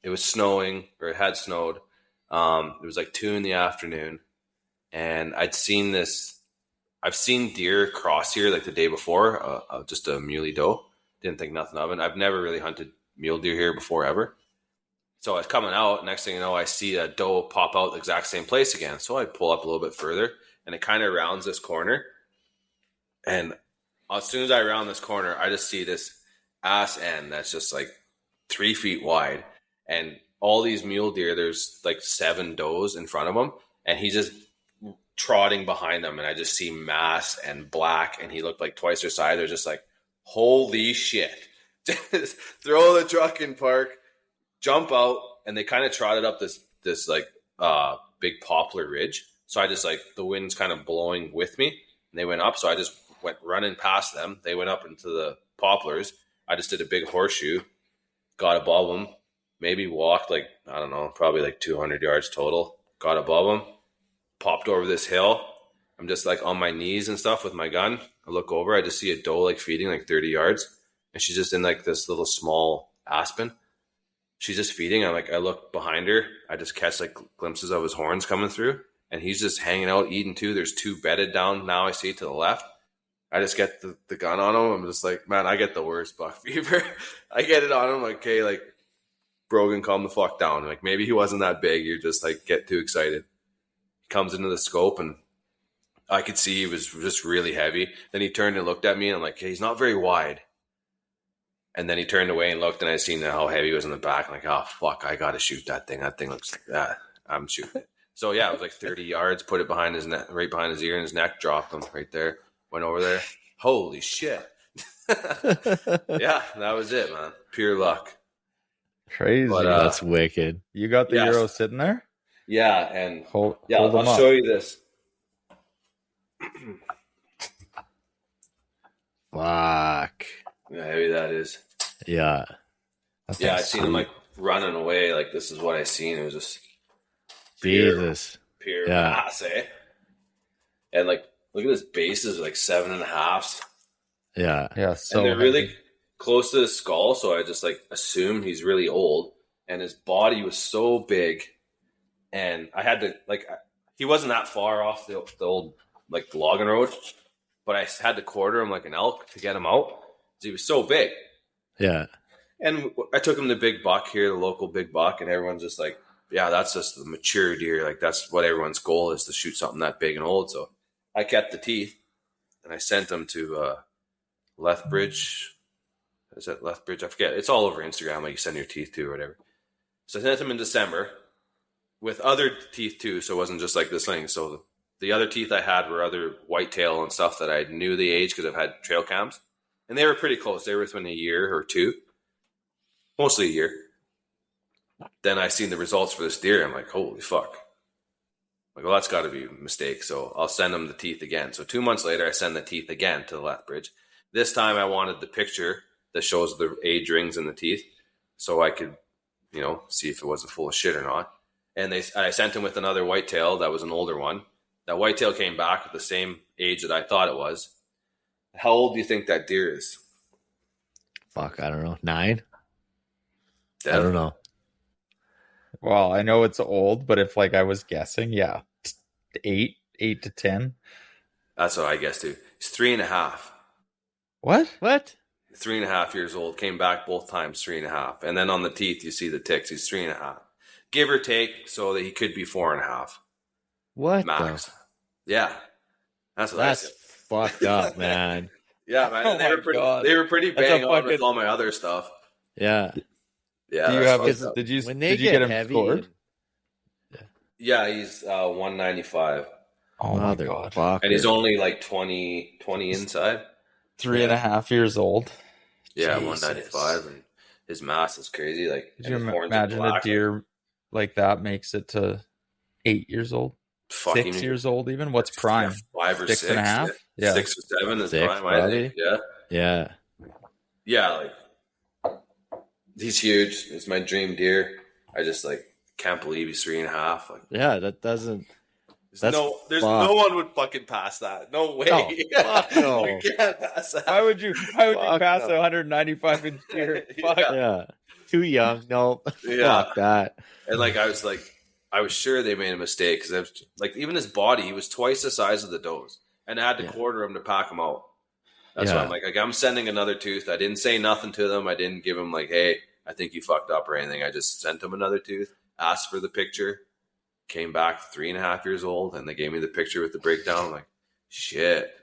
It was snowing, or it had snowed. It was like 2 p.m, and I'd seen this. I've seen deer cross here like the day before, just a muley doe. Didn't think nothing of it. I've never really hunted mule deer here before ever. So I was coming out. Next thing you know, I see a doe pop out the exact same place again. So I pull up a little bit further, and it kind of rounds this corner. And as soon as I round this corner, I just see this ass end that's just like 3 feet wide. And all these mule deer, there's like 7 does in front of them. And he's just trotting behind them. And I just see mass and black. And he looked like twice their size. They're just like, holy shit. Just throw the truck in park, jump out. And they kind of trotted up this like big poplar ridge. So I just like, the wind's kind of blowing with me. And they went up. So I just went running past them. They went up into the poplars. I just did a big horseshoe, got above them, maybe walked like, I don't know, probably like 200 yards total, got above them, popped over this hill. I'm just like on my knees and stuff with my gun. I look over, I just see a doe like feeding like 30 yards. And she's just in like this little small aspen. She's just feeding. I look behind her. I just catch like glimpses of his horns coming through. And he's just hanging out, eating too. There's 2 bedded down now, I see to the left. I just get the gun on him. I'm just like, man, I get the worst buck fever. I get it on him. Like, okay, like, Brogan, calm the fuck down. Like, maybe he wasn't that big. You're just like, get too excited. He comes into the scope and I could see he was just really heavy. Then he turned and looked at me and I'm like, hey, he's not very wide. And then he turned away and looked and I seen how heavy he was in the back. I'm like, oh, fuck, I got to shoot that thing. That thing looks like that. I'm shooting it. So, yeah, it was like 30 yards, put it behind his neck, right behind his ear and his neck, dropped him right there. Went over there. Holy shit. Yeah, that was it, man. Pure luck. Crazy. But, That's wicked. You got the yes. Euro sitting there? Yeah, and Hold I'll them up. show you this. Fuck. How heavy that is. Yeah. Yeah, I seen him like running away. Like, this is what I seen. It was just Jesus. pure Yeah. mass, eh? And like, look at his bases, like 7.5s. Yeah. Yeah, so and they're really close to his skull, so I just like assumed he's really old. And his body was so big, and I had to like, he wasn't that far off the old like logging road, but I had to quarter him like an elk to get him out because he was so big. Yeah. And I took him to Big Buck here, the local Big Buck, and everyone's just like, yeah, that's just the mature deer. Like, that's what everyone's goal is, to shoot something that big and old. So I kept the teeth, and I sent them to Lethbridge. Is that Lethbridge? I forget. It's all over Instagram, like you send your teeth to or whatever. So I sent him in December with other teeth too. So it wasn't just like this thing. So the other teeth I had were other whitetail and stuff that I knew the age because I've had trail cams. And they were pretty close. They were within a year or two. Mostly a year. Then I seen the results for this deer. I'm like, holy fuck. I'm like, well, that's got to be a mistake. So I'll send him the teeth again. So 2 months later, I send the teeth again to the Lethbridge. This time I wanted the picture that shows the age rings in the teeth so I could, see if it wasn't full of shit or not. And I sent him with another whitetail that was an older one. That whitetail came back with the same age that I thought it was. How old do you think that deer is? Fuck, I don't know. 9? Dev? I don't know. Well, I know it's old, but if I was guessing, 8 to 10. That's what I guessed too. He's 3.5. What? 3.5 years old. Came back both times 3.5. And then on the teeth, you see the ticks. He's 3.5. Give or take, so that he could be 4.5. What? Max. Yeah. That's what That's I said. fucked up, man. Yeah, man. Oh They were pretty bang on with all my other stuff. Yeah. Yeah. Do you that's have fucked up. did you When they did you get get him heavy, scored? Yeah, he's 195. Oh my god. motherfucker. And he's only 20 inside. 3.5 years old. Yeah, Jesus. 195. And his mass is crazy. Could and you his horns are imagine a black. deer like that makes it to 8 years old? Fuck, 6 even- years old even? What's prime? 5 or 6. 6.5? Yeah. 6 or 7 is 6 prime, I think. probably. Yeah. Yeah. Yeah, he's huge. It's my dream deer. I just can't believe he's 3.5. Yeah, that doesn't. That's there's fucked. no one would fucking pass that. No way. No, fuck no. You can't pass that. Why would you Fuck pass no. a 195 inch deer? Fuck. Yeah. Yeah. Too young. No. Yeah. Fuck that. And I was sure they made a mistake because even his body, he was twice the size of the does, and I had to quarter him to pack him out. That's why I'm like, I'm sending another tooth. I didn't say nothing to them. I didn't give him hey, I think you fucked up or anything. I just sent him another tooth, asked for the picture, came back 3.5 years old, and they gave me the picture with the breakdown. I'm like, shit.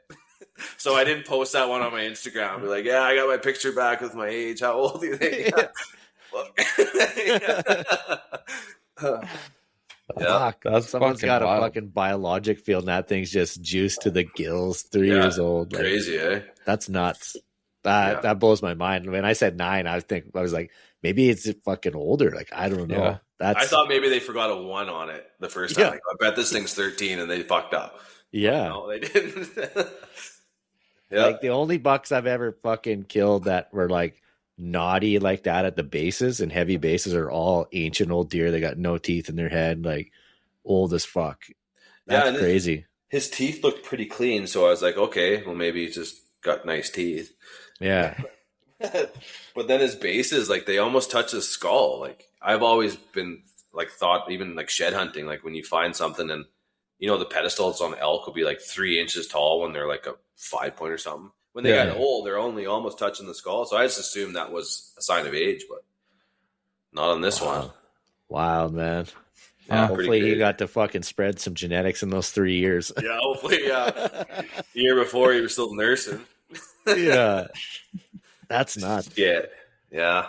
So I didn't post that one on my Instagram. I'd be like, yeah, I got my picture back with my age. How old do you think? Yeah. Fuck. That's Someone's fucking got wild. a fucking biologic field, and that thing's just juiced to the gills. 3 years old. Crazy, eh? That's nuts. That blows my mind. When I said 9, I was like, maybe it's fucking older. I don't know. Yeah. I thought maybe they forgot a 1 on it the first time. Yeah. I bet this thing's 13 and they fucked up. Yeah. No, they didn't. Yeah. The only bucks I've ever fucking killed that were naughty like that at the bases and heavy bases are all ancient old deer. They got no teeth in their head, old as fuck. That's and crazy. His teeth looked pretty clean, so I was like, okay, well maybe he's just got nice teeth. Yeah. But then his bases, they almost touch his skull. I've always been thought even shed hunting, when you find something and the pedestals on elk will be 3 inches tall when they're a 5-point or something. When they got old, they're only almost touching the skull. So I just assumed that was a sign of age, but not on this one. Wild, man. Yeah, Hopefully he got to fucking spread some genetics in those 3 years. Yeah, hopefully, yeah. The year before, he was still nursing. Yeah. That's nuts. Yeah.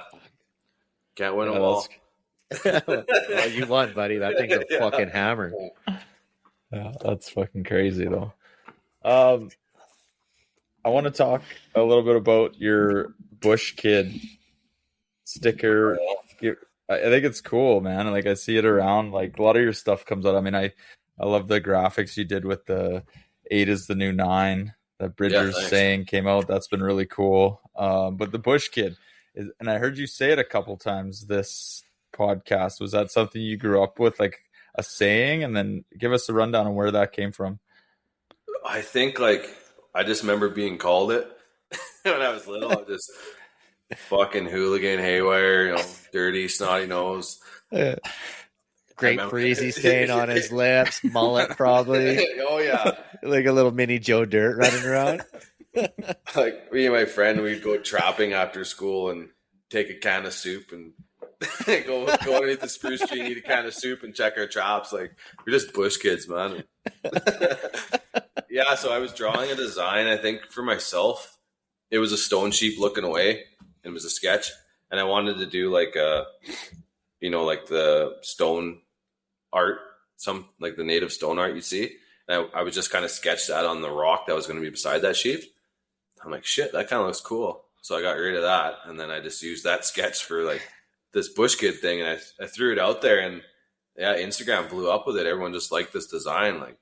Can't win them all. Well, you won, buddy. That thing's a fucking hammer. Yeah, that's fucking crazy though. I want to talk a little bit about your Bush Kid sticker. I think it's cool, man. I see it around. A lot of your stuff comes out. I mean, I love the graphics you did with the 8 is the new 9 that Bridger's saying came out. That's been really cool. But the Bush Kid and I heard you say it a couple times this podcast. Was that something you grew up with, a saying? And then give us a rundown on where that came from. I think I just remember being called it when I was little. I just fucking hooligan, haywire, dirty, snotty nose. Great breezy stain on his lips, mullet probably. Oh yeah, a little mini Joe Dirt running around. Me and my friend, we'd go trapping after school and take a can of soup and go underneath the spruce tree, eat a can of soup, and check our traps. We're just bush kids, man. Yeah, so I was drawing a design, I think, for myself. It was a stone sheep looking away. It was a sketch. And I wanted to do like the stone art, some like the native stone art you see. And I would just kind of sketch that on the rock that was going to be beside that sheep. I'm like, shit, that kind of looks cool. So I got rid of that. And then I just used that sketch for like this bush kid thing. And I threw it out there, and yeah, Instagram blew up with it. Everyone just liked this design. Like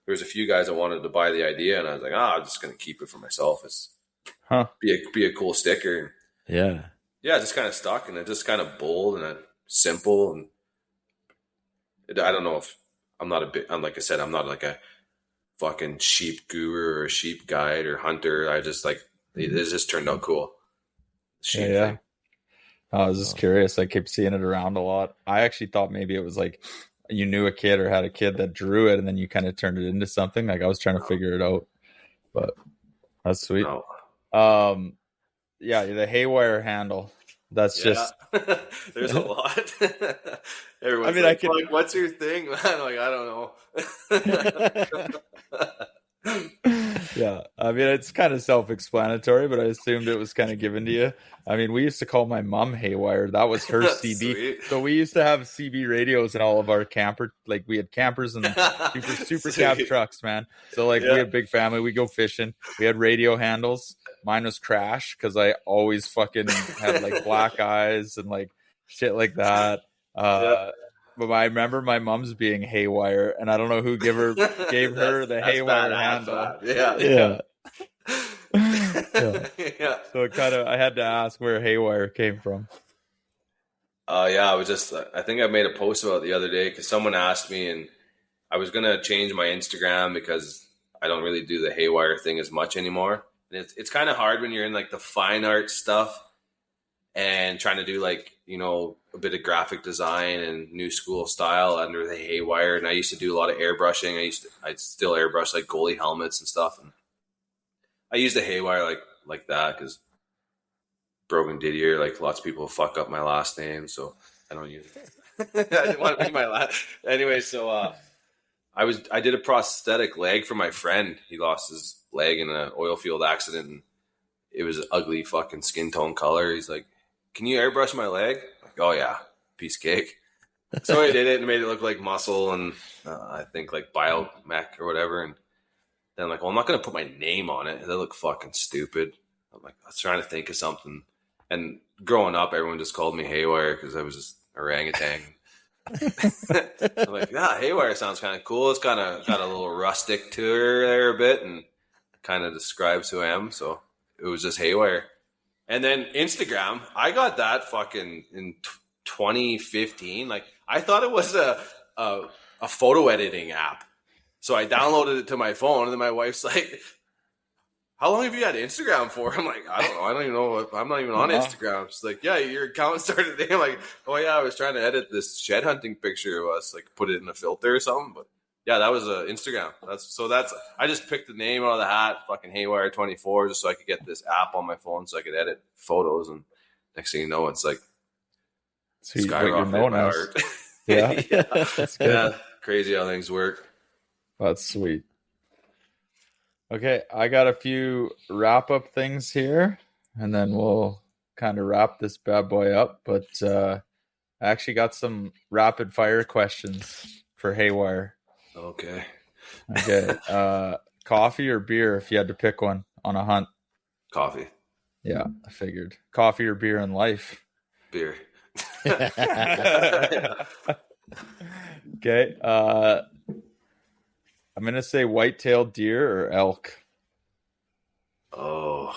there was a few guys that wanted to buy the idea, and I was like, I'm just going to keep it for myself. It's be a cool sticker. Yeah. Yeah, it just kind of stuck, and it just kind of bold and simple. And I don't know if I'm like I said, I'm not like a fucking sheep guru or sheep guide or hunter. I just like, it just turned out cool. Sheep thing. I was just curious. I kept seeing it around a lot. I actually thought maybe it was like you knew a kid or had a kid that drew it, and then you kind of turned it into something. Like I was trying to figure it out, but that's sweet. No. Yeah, the haywire handle. That's just. There's a lot. Everyone's like, what's your thing, man? Like, I don't know. Yeah, I mean, it's kind of self-explanatory, but I assumed it was kind of given to you. I mean, we used to call my mom Haywire. That was her CB. Sweet. So we used to have CB radios in all of our camper. Like we had campers and super cab trucks, man. So like we had a big family. We go fishing. We had radio handles. Mine was Crash because I always fucking had like black eyes and like shit like that. But I remember my mom's being Haywire, and I don't know who gave her the Haywire handle. Yeah. So it I had to ask where Haywire came from. I think I made a post about it the other day because someone asked me, and I was gonna change my Instagram because I don't really do the Haywire thing as much anymore. And it's kind of hard when you're in like the fine art stuff and trying to do like, a bit of graphic design and new school style under the Haywire. And I used to do a lot of airbrushing. I still airbrush like goalie helmets and stuff. And I use the Haywire like that because Brogan Didier, like lots of people fuck up my last name, so I don't use it. I didn't want to be my last. Anyway, so I did a prosthetic leg for my friend. He lost his leg in an oil field accident, and it was an ugly fucking skin tone color. He's like, "Can you airbrush my leg?" I'm like, "Oh yeah, piece of cake." So I did it and made it look like muscle and I think like biomech or whatever. And then I'm like, well, I'm not going to put my name on it. That look fucking stupid. I'm like, I was trying to think of something. And growing up, everyone just called me Haywire because I was just orangutan. I'm like, yeah, Haywire sounds kind of cool. It's kind of got a little rustic to her there a bit and kind of describes who I am. So it was just Haywire. And then Instagram, I got that fucking in 2015. Like, I thought it was a photo editing app. So I downloaded it to my phone, and then my wife's like, how long have you had Instagram for? I'm like, I don't know. I don't even know. I'm not even on Instagram. She's like, yeah, your account started today. I'm like, oh yeah, I was trying to edit this shed hunting picture of us, like put it in a filter or something. But yeah, that was Instagram. I just picked the name out of the hat, fucking Haywire 24, just so I could get this app on my phone so I could edit photos. And next thing you know, it's like skyrocketing my art. Yeah. That's good. Yeah, crazy how things work. That's sweet. Okay, I got a few wrap-up things here, and then we'll kind of wrap this bad boy up. But I actually got some rapid-fire questions for Haywire. Okay. Coffee or beer if you had to pick one on a hunt? Coffee. Yeah, I figured. Coffee or beer in life? Beer. Okay. I'm going to say white-tailed deer or elk. Oh.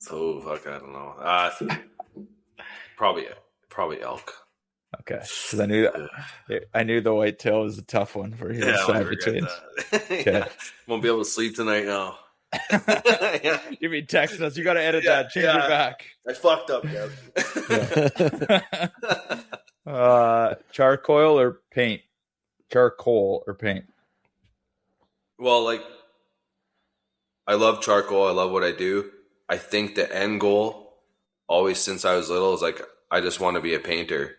So, fuck, I don't know. Probably elk. Okay. Because I knew the white-tail was a tough one for you to decide between. Okay. Won't be able to sleep tonight now. You'll be texting us. You got to edit that. Change it back. I fucked up, Charcoal or paint? Charcoal or paint? Well, like, I love charcoal. I love what I do. I think the end goal, always since I was little, is like, I just want to be a painter.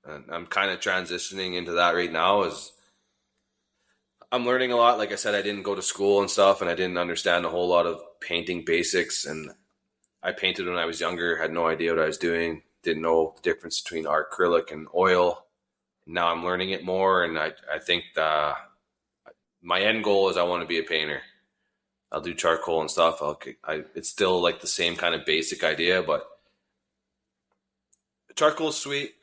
And I'm kind of transitioning into that right now. Is I'm learning a lot. Like I said, I didn't go to school and stuff, and I didn't understand a whole lot of painting basics. And I painted when I was younger, had no idea what I was doing, didn't know the difference between acrylic and oil. Now I'm learning it more, and I think my end goal is I want to be a painter. I'll do charcoal and stuff. It's still like the same kind of basic idea, but charcoal is sweet.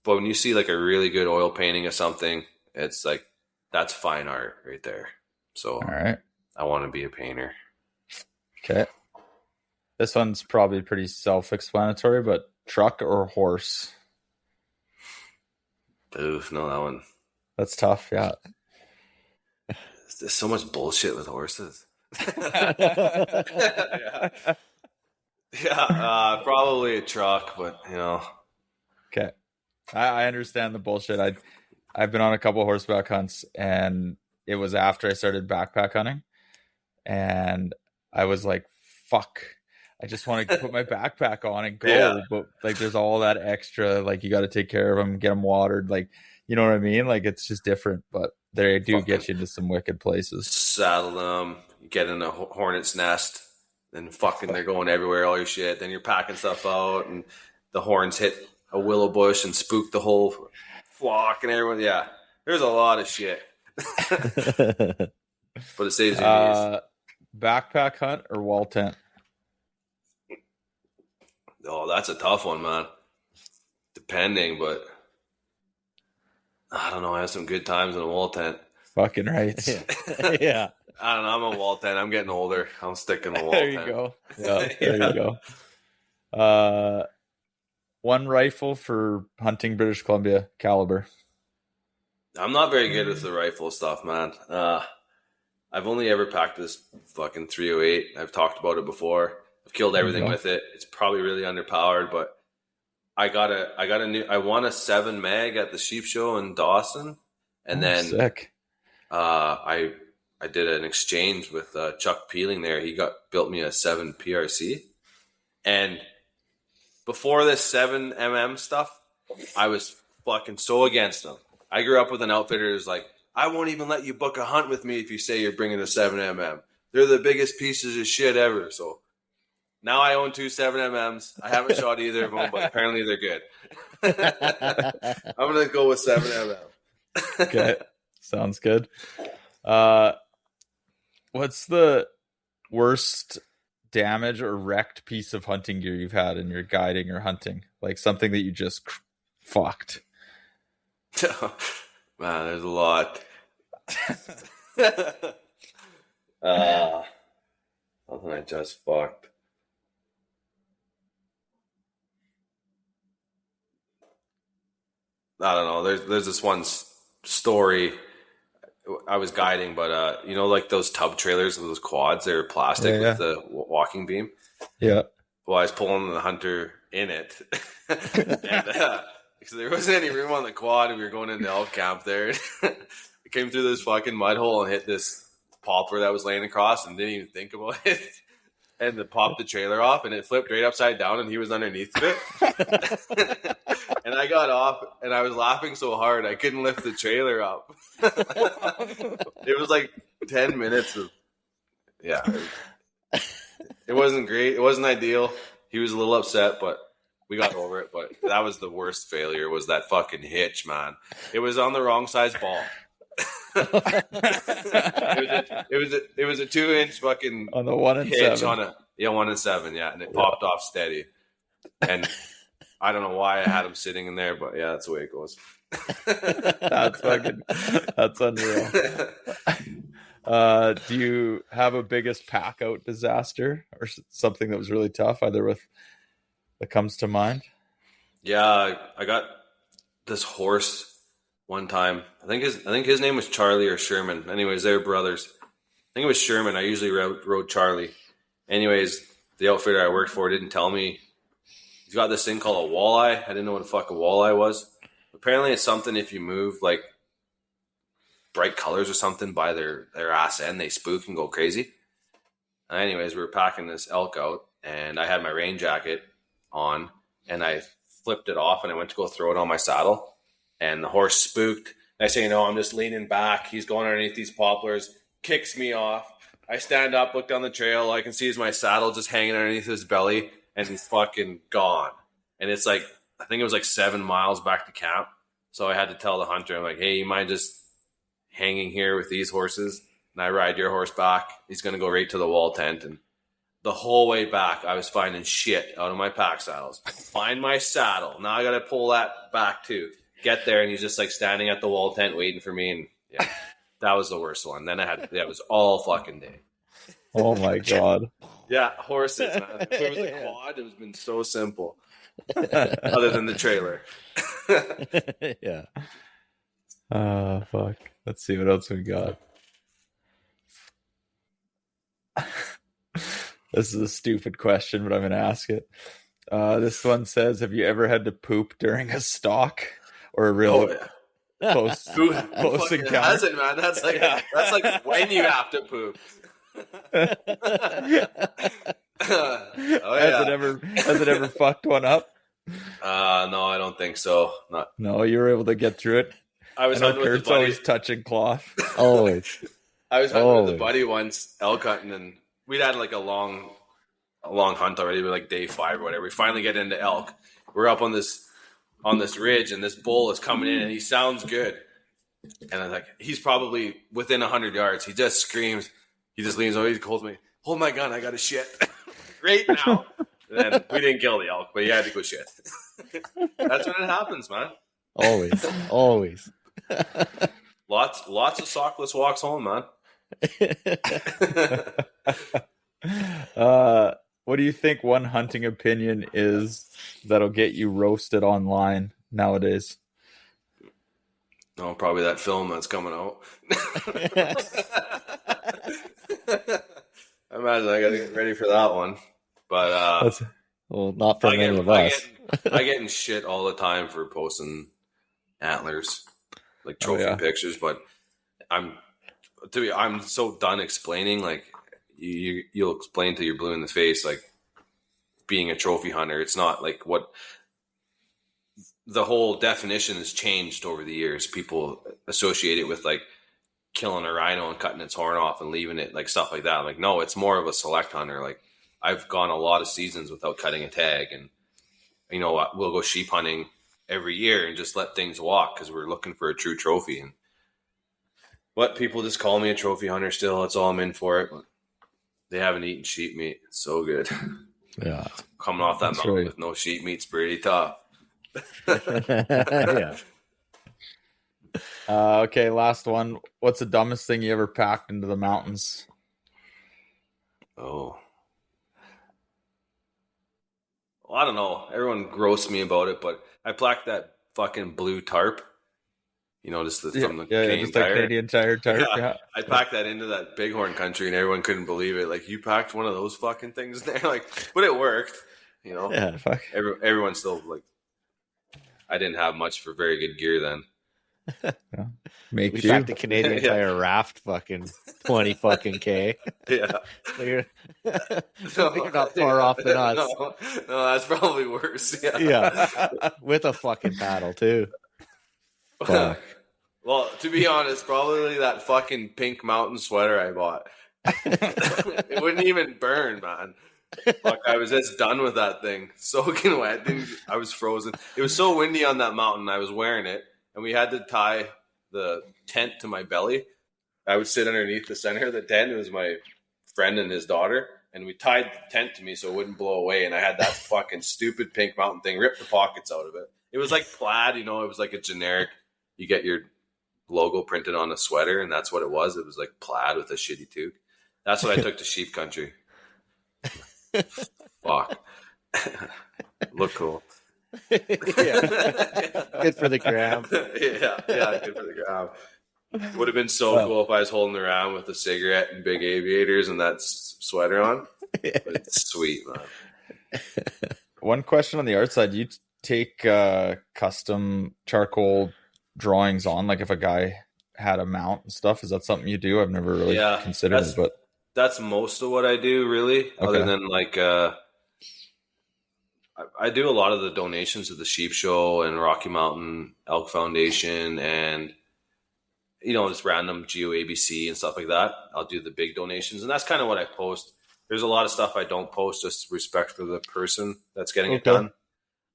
But when you see like a really good oil painting of something, it's like, that's fine art right there. So All right. I want to be a painter. Okay. This one's probably pretty self-explanatory, but truck or horse? Oof, no, that one. That's tough, yeah. There's so much bullshit with horses. Yeah, probably a truck, but you know. Okay. I understand the bullshit. I've been on a couple horseback hunts, and it was after I started backpack hunting, and I was like, fuck, I just want to put my backpack on and go. Yeah. But like, there's all that extra, like, you got to take care of them, get them watered. Like, you know what I mean? Like, it's just different, but they do get you into some wicked places. Saddle them, get in a hornet's nest, and fucking they're going everywhere, all your shit. Then you're packing stuff out, and the horns hit a willow bush and spook the whole flock and everyone. Yeah, there's a lot of shit. But it saves you days. Backpack hunt or wall tent? Oh, that's a tough one, man. Depending, but I don't know. I had some good times in a wall tent. Fucking right. Yeah. I don't know. I'm a wall tent. I'm getting older. I'm sticking to wall There tent. you go. Yeah, there you go. One rifle for hunting British Columbia caliber. I'm not very good with the rifle stuff, man. I've only ever packed this fucking 308. I've talked about it before. I've killed everything with it. It's probably really underpowered, but I won a 7 mag at the sheep show in Dawson, and then sick. I did an exchange with Chuck Peeling there. He built me a 7 PRC, and before this 7mm stuff, I was fucking so against them. I grew up with an outfitter who's like, I won't even let you book a hunt with me if you say you're bringing a 7mm. They're the biggest pieces of shit ever. So now I own 2 7MMs. I haven't shot either of them, but apparently they're good. I'm going to go with 7mm. Okay. Sounds good. What's the worst damage or wrecked piece of hunting gear you've had in your guiding or hunting? Like something that you just fucked. Man, there's a lot. Something I just fucked. I don't know. There's this one story. I was guiding, but you know, like those tub trailers with those quads, they were plastic with the walking beam. Yeah. Well, I was pulling the hunter in it, and because there wasn't any room on the quad, and we were going into elk camp there. I came through this fucking mud hole and hit this poplar that was laying across, and didn't even think about it. And it popped the trailer off, and it flipped right upside down, and he was underneath of it. And I got off, and I was laughing so hard I couldn't lift the trailer up. It was like 10 minutes of, it wasn't great. It wasn't ideal. He was a little upset, but we got over it. But that was the worst failure, was that fucking hitch, man. It was on the wrong size ball. It was a 2-inch fucking on the 1 and hitch 7. on a 1 and 7, and it popped off steady. And I don't know why I had him sitting in there, but yeah, that's the way it goes. That's unreal. Do you have a biggest pack out disaster or something that was really tough, either that comes to mind? Yeah, I got this horse one time. I think his name was Charlie or Sherman. Anyways, they were brothers. I think it was Sherman. I usually rode Charlie. Anyways, the outfitter I worked for didn't tell me he's got this thing called a walleye. I didn't know what the fuck a walleye was. Apparently, it's something if you move like bright colors or something by their ass end, they spook and go crazy. Anyways, we were packing this elk out, and I had my rain jacket on, and I flipped it off, and I went to go throw it on my saddle, and the horse spooked. I say, I'm just leaning back. He's going underneath these poplars, kicks me off. I stand up, look down the trail. All I can see is my saddle just hanging underneath his belly, and he's fucking gone. And it's like, I think it was like 7 miles back to camp. So I had to tell the hunter, I'm like, hey, you mind just hanging here with these horses? And I ride your horse back. He's going to go right to the wall tent. And the whole way back, I was finding shit out of my pack saddles. Find my saddle. Now I got to pull that back too. Get there, and he's just like standing at the wall tent waiting for me. And yeah, that was the worst one. Then it was all fucking day. Oh my God. Yeah, horses, man. If it was a quad, it would have been so simple. Other than the trailer. Yeah. Fuck. Let's see what else we got. This is a stupid question, but I'm going to ask it. This one says, have you ever had to poop during a stalk or a real close encounter? Hasn't, man. That's like when you have to poop. Has it ever fucked one up? No, I don't think so. No, you were able to get through it. I was hunting with Kurt's a buddy. always touching cloth. Always. I was hunting with a buddy once, elk hunting, and we'd had like a long hunt already. We were like day 5 or whatever. We finally get into elk. We're up on this ridge, and this bull is coming in, and he sounds good. And I'm like, he's probably within 100 yards. He just screams. He just leans over. He calls me, hold my gun. I got to shit right now. And we didn't kill the elk, but he had to go shit. That's when it happens, man. Always. Lots of sockless walks home, man. What do you think one hunting opinion is that'll get you roasted online nowadays? Oh, probably that film that's coming out. I imagine I got to get ready for that one. But not for many of us. I get in shit all the time for posting antlers, like trophy pictures. But I'm so done explaining. Like you'll explain till you're blue in the face. Like being a trophy hunter, it's not like what the whole definition has changed over the years. People associate it with like killing a rhino and cutting its horn off and leaving it, like stuff like that. I'm like, no, it's more of a select hunter. Like I've gone a lot of seasons without cutting a tag, and we'll go sheep hunting every year and just let things walk because we're looking for a true trophy. And what people just call me a trophy hunter still. That's all I'm in for it. But they haven't eaten sheep meat. It's so good. Yeah. Coming off that mountain right. with no sheep meat's pretty tough. Yeah. Okay, last one. What's the dumbest thing you ever packed into the mountains? Oh. Well, I don't know. Everyone grossed me about it, but I packed that fucking blue tarp. Just from the Canadian Tire. Canadian Tire tarp. Yeah. I packed that into that bighorn country, and everyone couldn't believe it. Like, you packed one of those fucking things in there? Like, but it worked. Yeah. Fuck. Everyone still like. I didn't have much for very good gear then. Yeah. We packed the Canadian Tire raft fucking 20 fucking K. Yeah. You're not far off than us. No, that's probably worse. Yeah. Yeah. With a fucking paddle too. Fuck. Well, to be honest, probably that fucking pink mountain sweater I bought. It wouldn't even burn, man. Fuck, I was just done with that thing. Soaking wet. I was frozen. It was so windy on that mountain. I was wearing it, and we had to tie the tent to my belly. I would sit underneath the center of the tent. It was my friend and his daughter, and we tied the tent to me so it wouldn't blow away. And I had that fucking stupid pink mountain thing, ripped the pockets out of it. It was like plaid, it was like a generic. You get your logo printed on a sweater, and that's what it was. It was like plaid with a shitty toque. That's what I took to sheep country. Fuck. Look cool. Yeah. Good for the gram. yeah, good for the gram. Would have been so cool if I was holding around with a cigarette and big aviators and that sweater on. But it's sweet, man. One question on the art side: do you take custom charcoal drawings on? Like if a guy had a mount and stuff, is that something you do? I've never really considered it, but that's most of what I do, really. Okay. Other than like, I do a lot of the donations to the Sheep Show and Rocky Mountain Elk Foundation, and just random Geo ABC and stuff like that. I'll do the big donations, and that's kind of what I post. there's a lot of stuff I don't post, just respect for the person that's getting it done.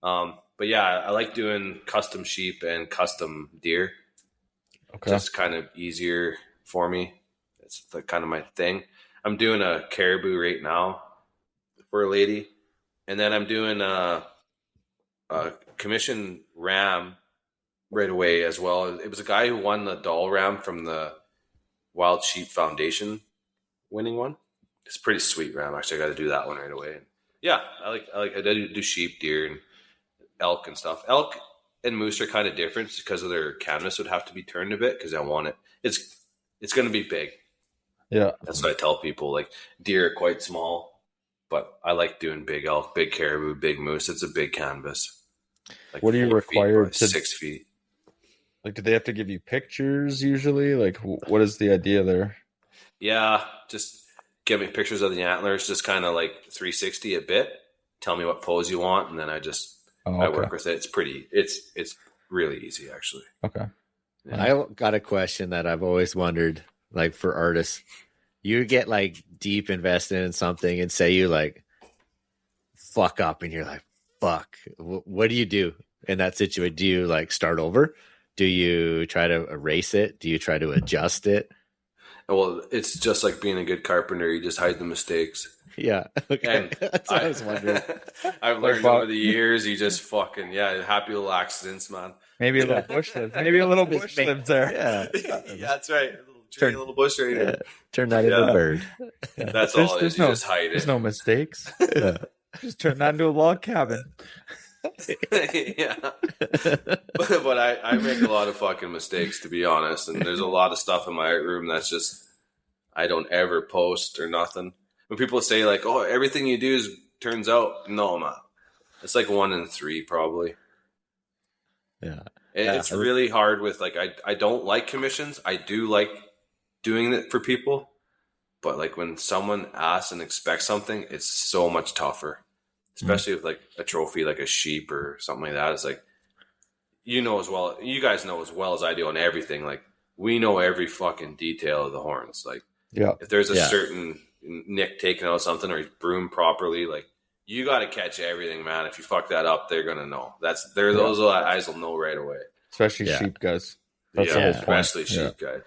But yeah, I like doing custom sheep and custom deer. Okay. Just kind of easier for me. It's kind of my thing. I'm doing a caribou right now for a lady. And then I'm doing a commission ram right away as well. It was a guy who won the doll ram from the Wild Sheep Foundation winning one. It's a pretty sweet ram. Actually, I got to do that one right away. Yeah, I do sheep, deer, and elk and stuff. Elk and moose are kind of different because of their canvas would have to be turned a bit because I want it. It's going to be big. Yeah, that's what I tell people. Like deer are quite small, but I like doing big elk, big caribou, big moose. It's a big canvas. Like what are you required to 6 feet? Like, do they have to give you pictures usually? Like, what is the idea there? Yeah, just give me pictures of the antlers, just kind of like 360 a bit. Tell me what pose you want, and then I work with it. It's really easy, actually. Okay. Yeah. I got a question that I've always wondered, like for artists. You get like deep invested in something and say you like fuck up and you're like, fuck. What do you do in that situation? Do you like start over? Do you try to erase it? Do you try to adjust it? Well, it's just like being a good carpenter. You just hide the mistakes. Yeah. Okay. That's what I was wondering. I've learned over the years, you just fucking, happy little accidents, man. Maybe a little bush lives. Maybe a little bush lives there. Yeah. That's right. A little tree, a little bush right here. Turn that into a bird. Yeah. That's all it is. You just hide it. There's no mistakes. Yeah. Just turn that into a log cabin. Yeah. But I make a lot of fucking mistakes, to be honest. And there's a lot of stuff in my art room that's just, I don't ever post or nothing. When people say like, oh, everything you do turns out, no, man. It's like 1 in 3 probably. Yeah. It's really hard with like, I don't like commissions. I do like doing it for people. But like when someone asks and expects something, it's so much tougher. Especially with like a trophy, like a sheep or something like that. It's like, you guys know as well as I do on everything. Like we know every fucking detail of the horns. Like if there's a certain nick taken out something or he's broomed properly, like you got to catch everything, man. If you fuck that up, they're going to know. Those eyes will know right away. Especially sheep guys. That's the whole point. Especially sheep guys.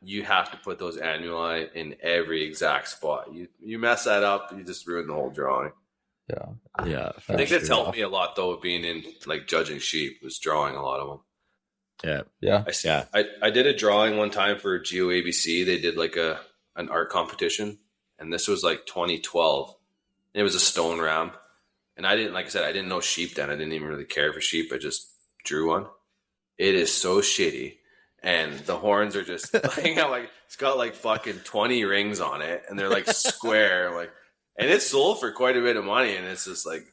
You have to put those annuli in every exact spot. You mess that up, you just ruin the whole drawing. Yeah. I think that's helped me a lot though, being in like judging sheep, was drawing a lot of them. Yeah. I did a drawing one time for Geo ABC. They did like an art competition, and this was like 2012. And it was a stone ram, and I didn't know sheep then. I didn't even really care for sheep. I just drew one. It is so shitty, and the horns are just like, it's got like fucking 20 rings on it, and they're like square, like. And it sold for quite a bit of money, and it's just like,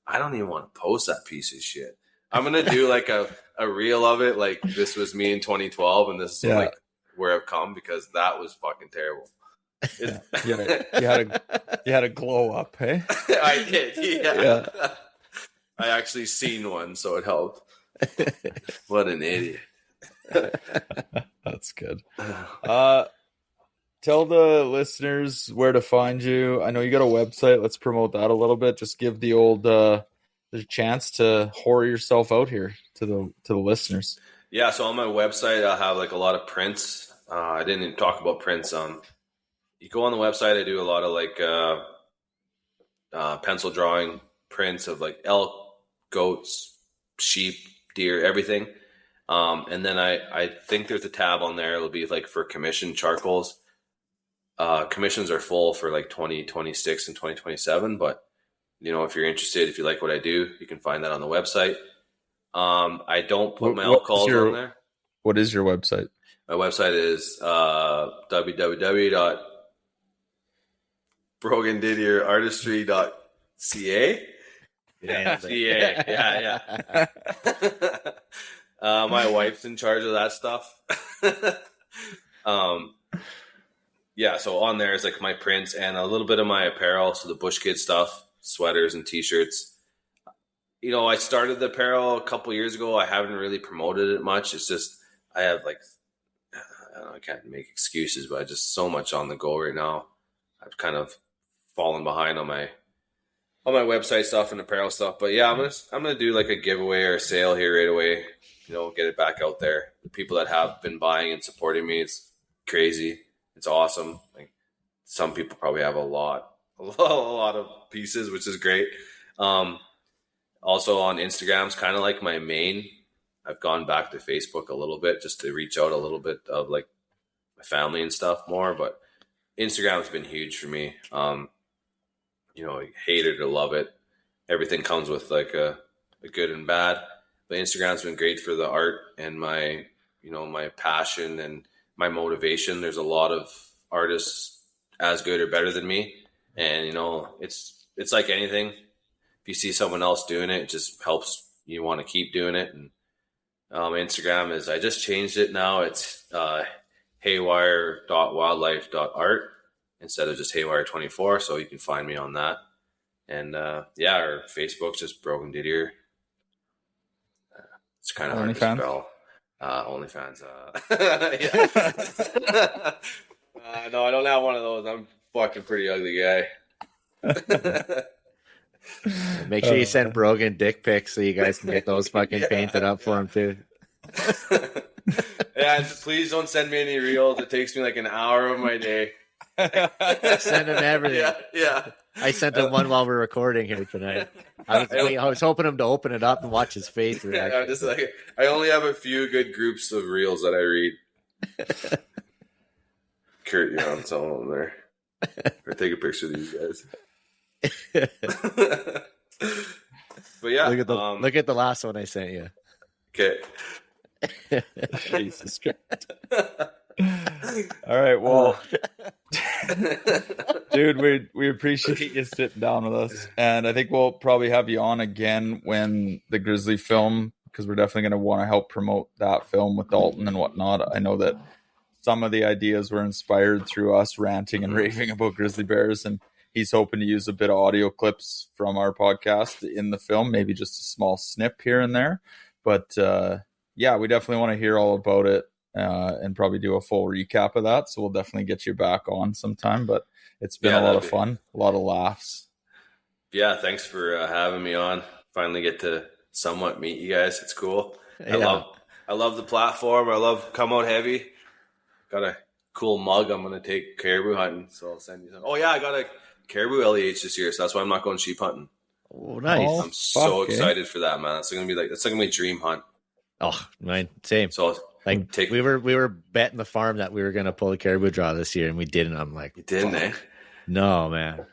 I don't even want to post that piece of shit. I'm gonna do like a reel of it, like this was me in 2012, and this is like where I've come, because that was fucking terrible. You had a glow up, hey? I did, yeah. I actually seen one, so it helped. What an idiot. That's good. Tell the listeners where to find you. I know you got a website. Let's promote that a little bit. Just give the old the chance to whore yourself out here to the listeners. Yeah, so on my website, I'll have like a lot of prints. I didn't even talk about prints. You go on the website, I do a lot of like pencil drawing prints of like elk, goats, sheep, deer, everything. And then I think there's a tab on there. It'll be like for commission charcoals. Commissions are full for like 2026 and 2027, but if you're interested, if you like what I do, you can find that on the website. I don't put my alcohols on there. What is your website? My website is www.brogandidierartistry.ca. Yeah. My wife's in charge of that stuff. So on there is like my prints and a little bit of my apparel. So the Bush Kid stuff, sweaters and t-shirts. I started the apparel a couple years ago. I haven't really promoted it much. It's just, I have like, I can't make excuses, but I just so much on the go right now. I've kind of fallen behind on my website stuff and apparel stuff. But yeah, I'm gonna do like a giveaway or a sale here right away. Get it back out there. The people that have been buying and supporting me, it's crazy. It's awesome. Like some people probably have a lot of pieces, which is great. Also on Instagram's kind of like my main. I've gone back to Facebook a little bit just to reach out a little bit of like my family and stuff more, but Instagram's been huge for me. Hate it or love it. Everything comes with like a good and bad, but Instagram's been great for the art and my passion and my motivation. There's a lot of artists as good or better than me. And, it's like anything. If you see someone else doing it, it just helps you want to keep doing it. And Instagram I just changed it now. It's haywire.wildlife.art instead of just haywire24. So you can find me on that. And or Facebook's just Brogan Didier. It's kind of hard to spell. OnlyFans. No, I don't have one of those. I'm fucking pretty ugly guy. Make sure you send Brogan dick pics so you guys can get those fucking painted up for him too. Yeah, please don't send me any reels. It takes me like an hour of my day. Send him everything. Yeah. I sent him one while we're recording here tonight. I was hoping him to open it up and watch his face reaction. Yeah, I'm just like, I only have a few good groups of reels that I read. Kurt, you're on some of them there. Or take a picture of these guys. But yeah, look at the last one I sent you. Okay. Jesus Christ. All right, well, dude, we appreciate you sitting down with us, and I think we'll probably have you on again when the Grizzly film, because we're definitely going to want to help promote that film with Dalton and whatnot. I know that some of the ideas were inspired through us ranting and raving about grizzly bears, and he's hoping to use a bit of audio clips from our podcast in the film, maybe just a small snip here and there. But we definitely want to hear all about it and probably do a full recap of that. So we'll definitely get you back on sometime. But it's been a lot of fun, a lot of laughs. Yeah, thanks for having me on. Finally get to somewhat meet you guys. It's cool. Yeah. I love the platform. I love Come Out Heavy. Got a cool mug. I'm going to take caribou hunting, so I'll send you some. Oh, yeah, I got a caribou LEH this year, so that's why I'm not going sheep hunting. Oh, nice. I'm so excited for that, man. It's going to be that's like my dream hunt. Oh, mine, same. So we were betting the farm that we were going to pull a caribou draw this year, and we didn't. I'm like, you didn't, eh? No, man.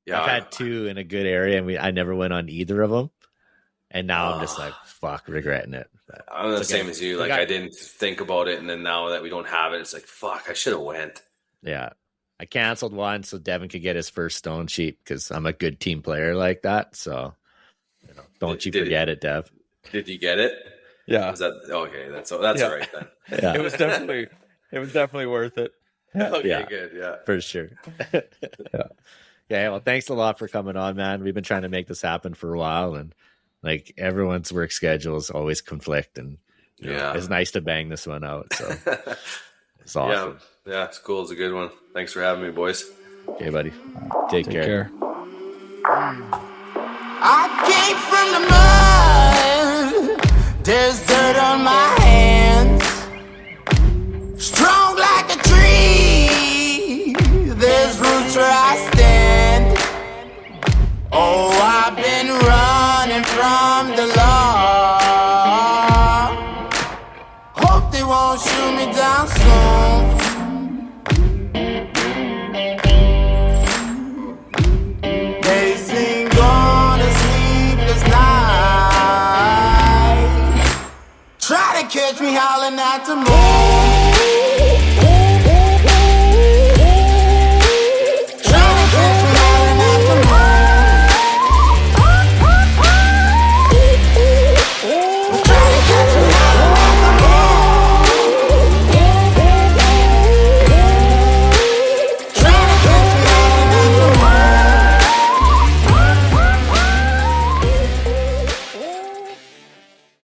Yeah, I've had two in a good area, and I never went on either of them. And now I'm just like, fuck, regretting it. But I'm the same as you. Like, I didn't think about it, and then now that we don't have it, it's like, fuck, I should have went. Yeah. I canceled one so Devin could get his first stone sheep because I'm a good team player like that. So, don't you forget it, Dev. Did you get it? Yeah. Was that okay? That's all right then. Yeah. It was definitely worth it. Okay, good. Yeah, for sure. Yeah. Well, thanks a lot for coming on, man. We've been trying to make this happen for a while, and like everyone's work schedules always conflict, and it's nice to bang this one out. So it's awesome. Yeah, it's cool. It's a good one. Thanks for having me, boys. Okay, buddy. Take care. I came from the mud. There's dirt on my hands. Strong like a tree. There's roots where I stand. Oh, I've been running from the law. Hope they won't shoot me down soon. They sing on a sleepless night. Try to catch me howling at the moon.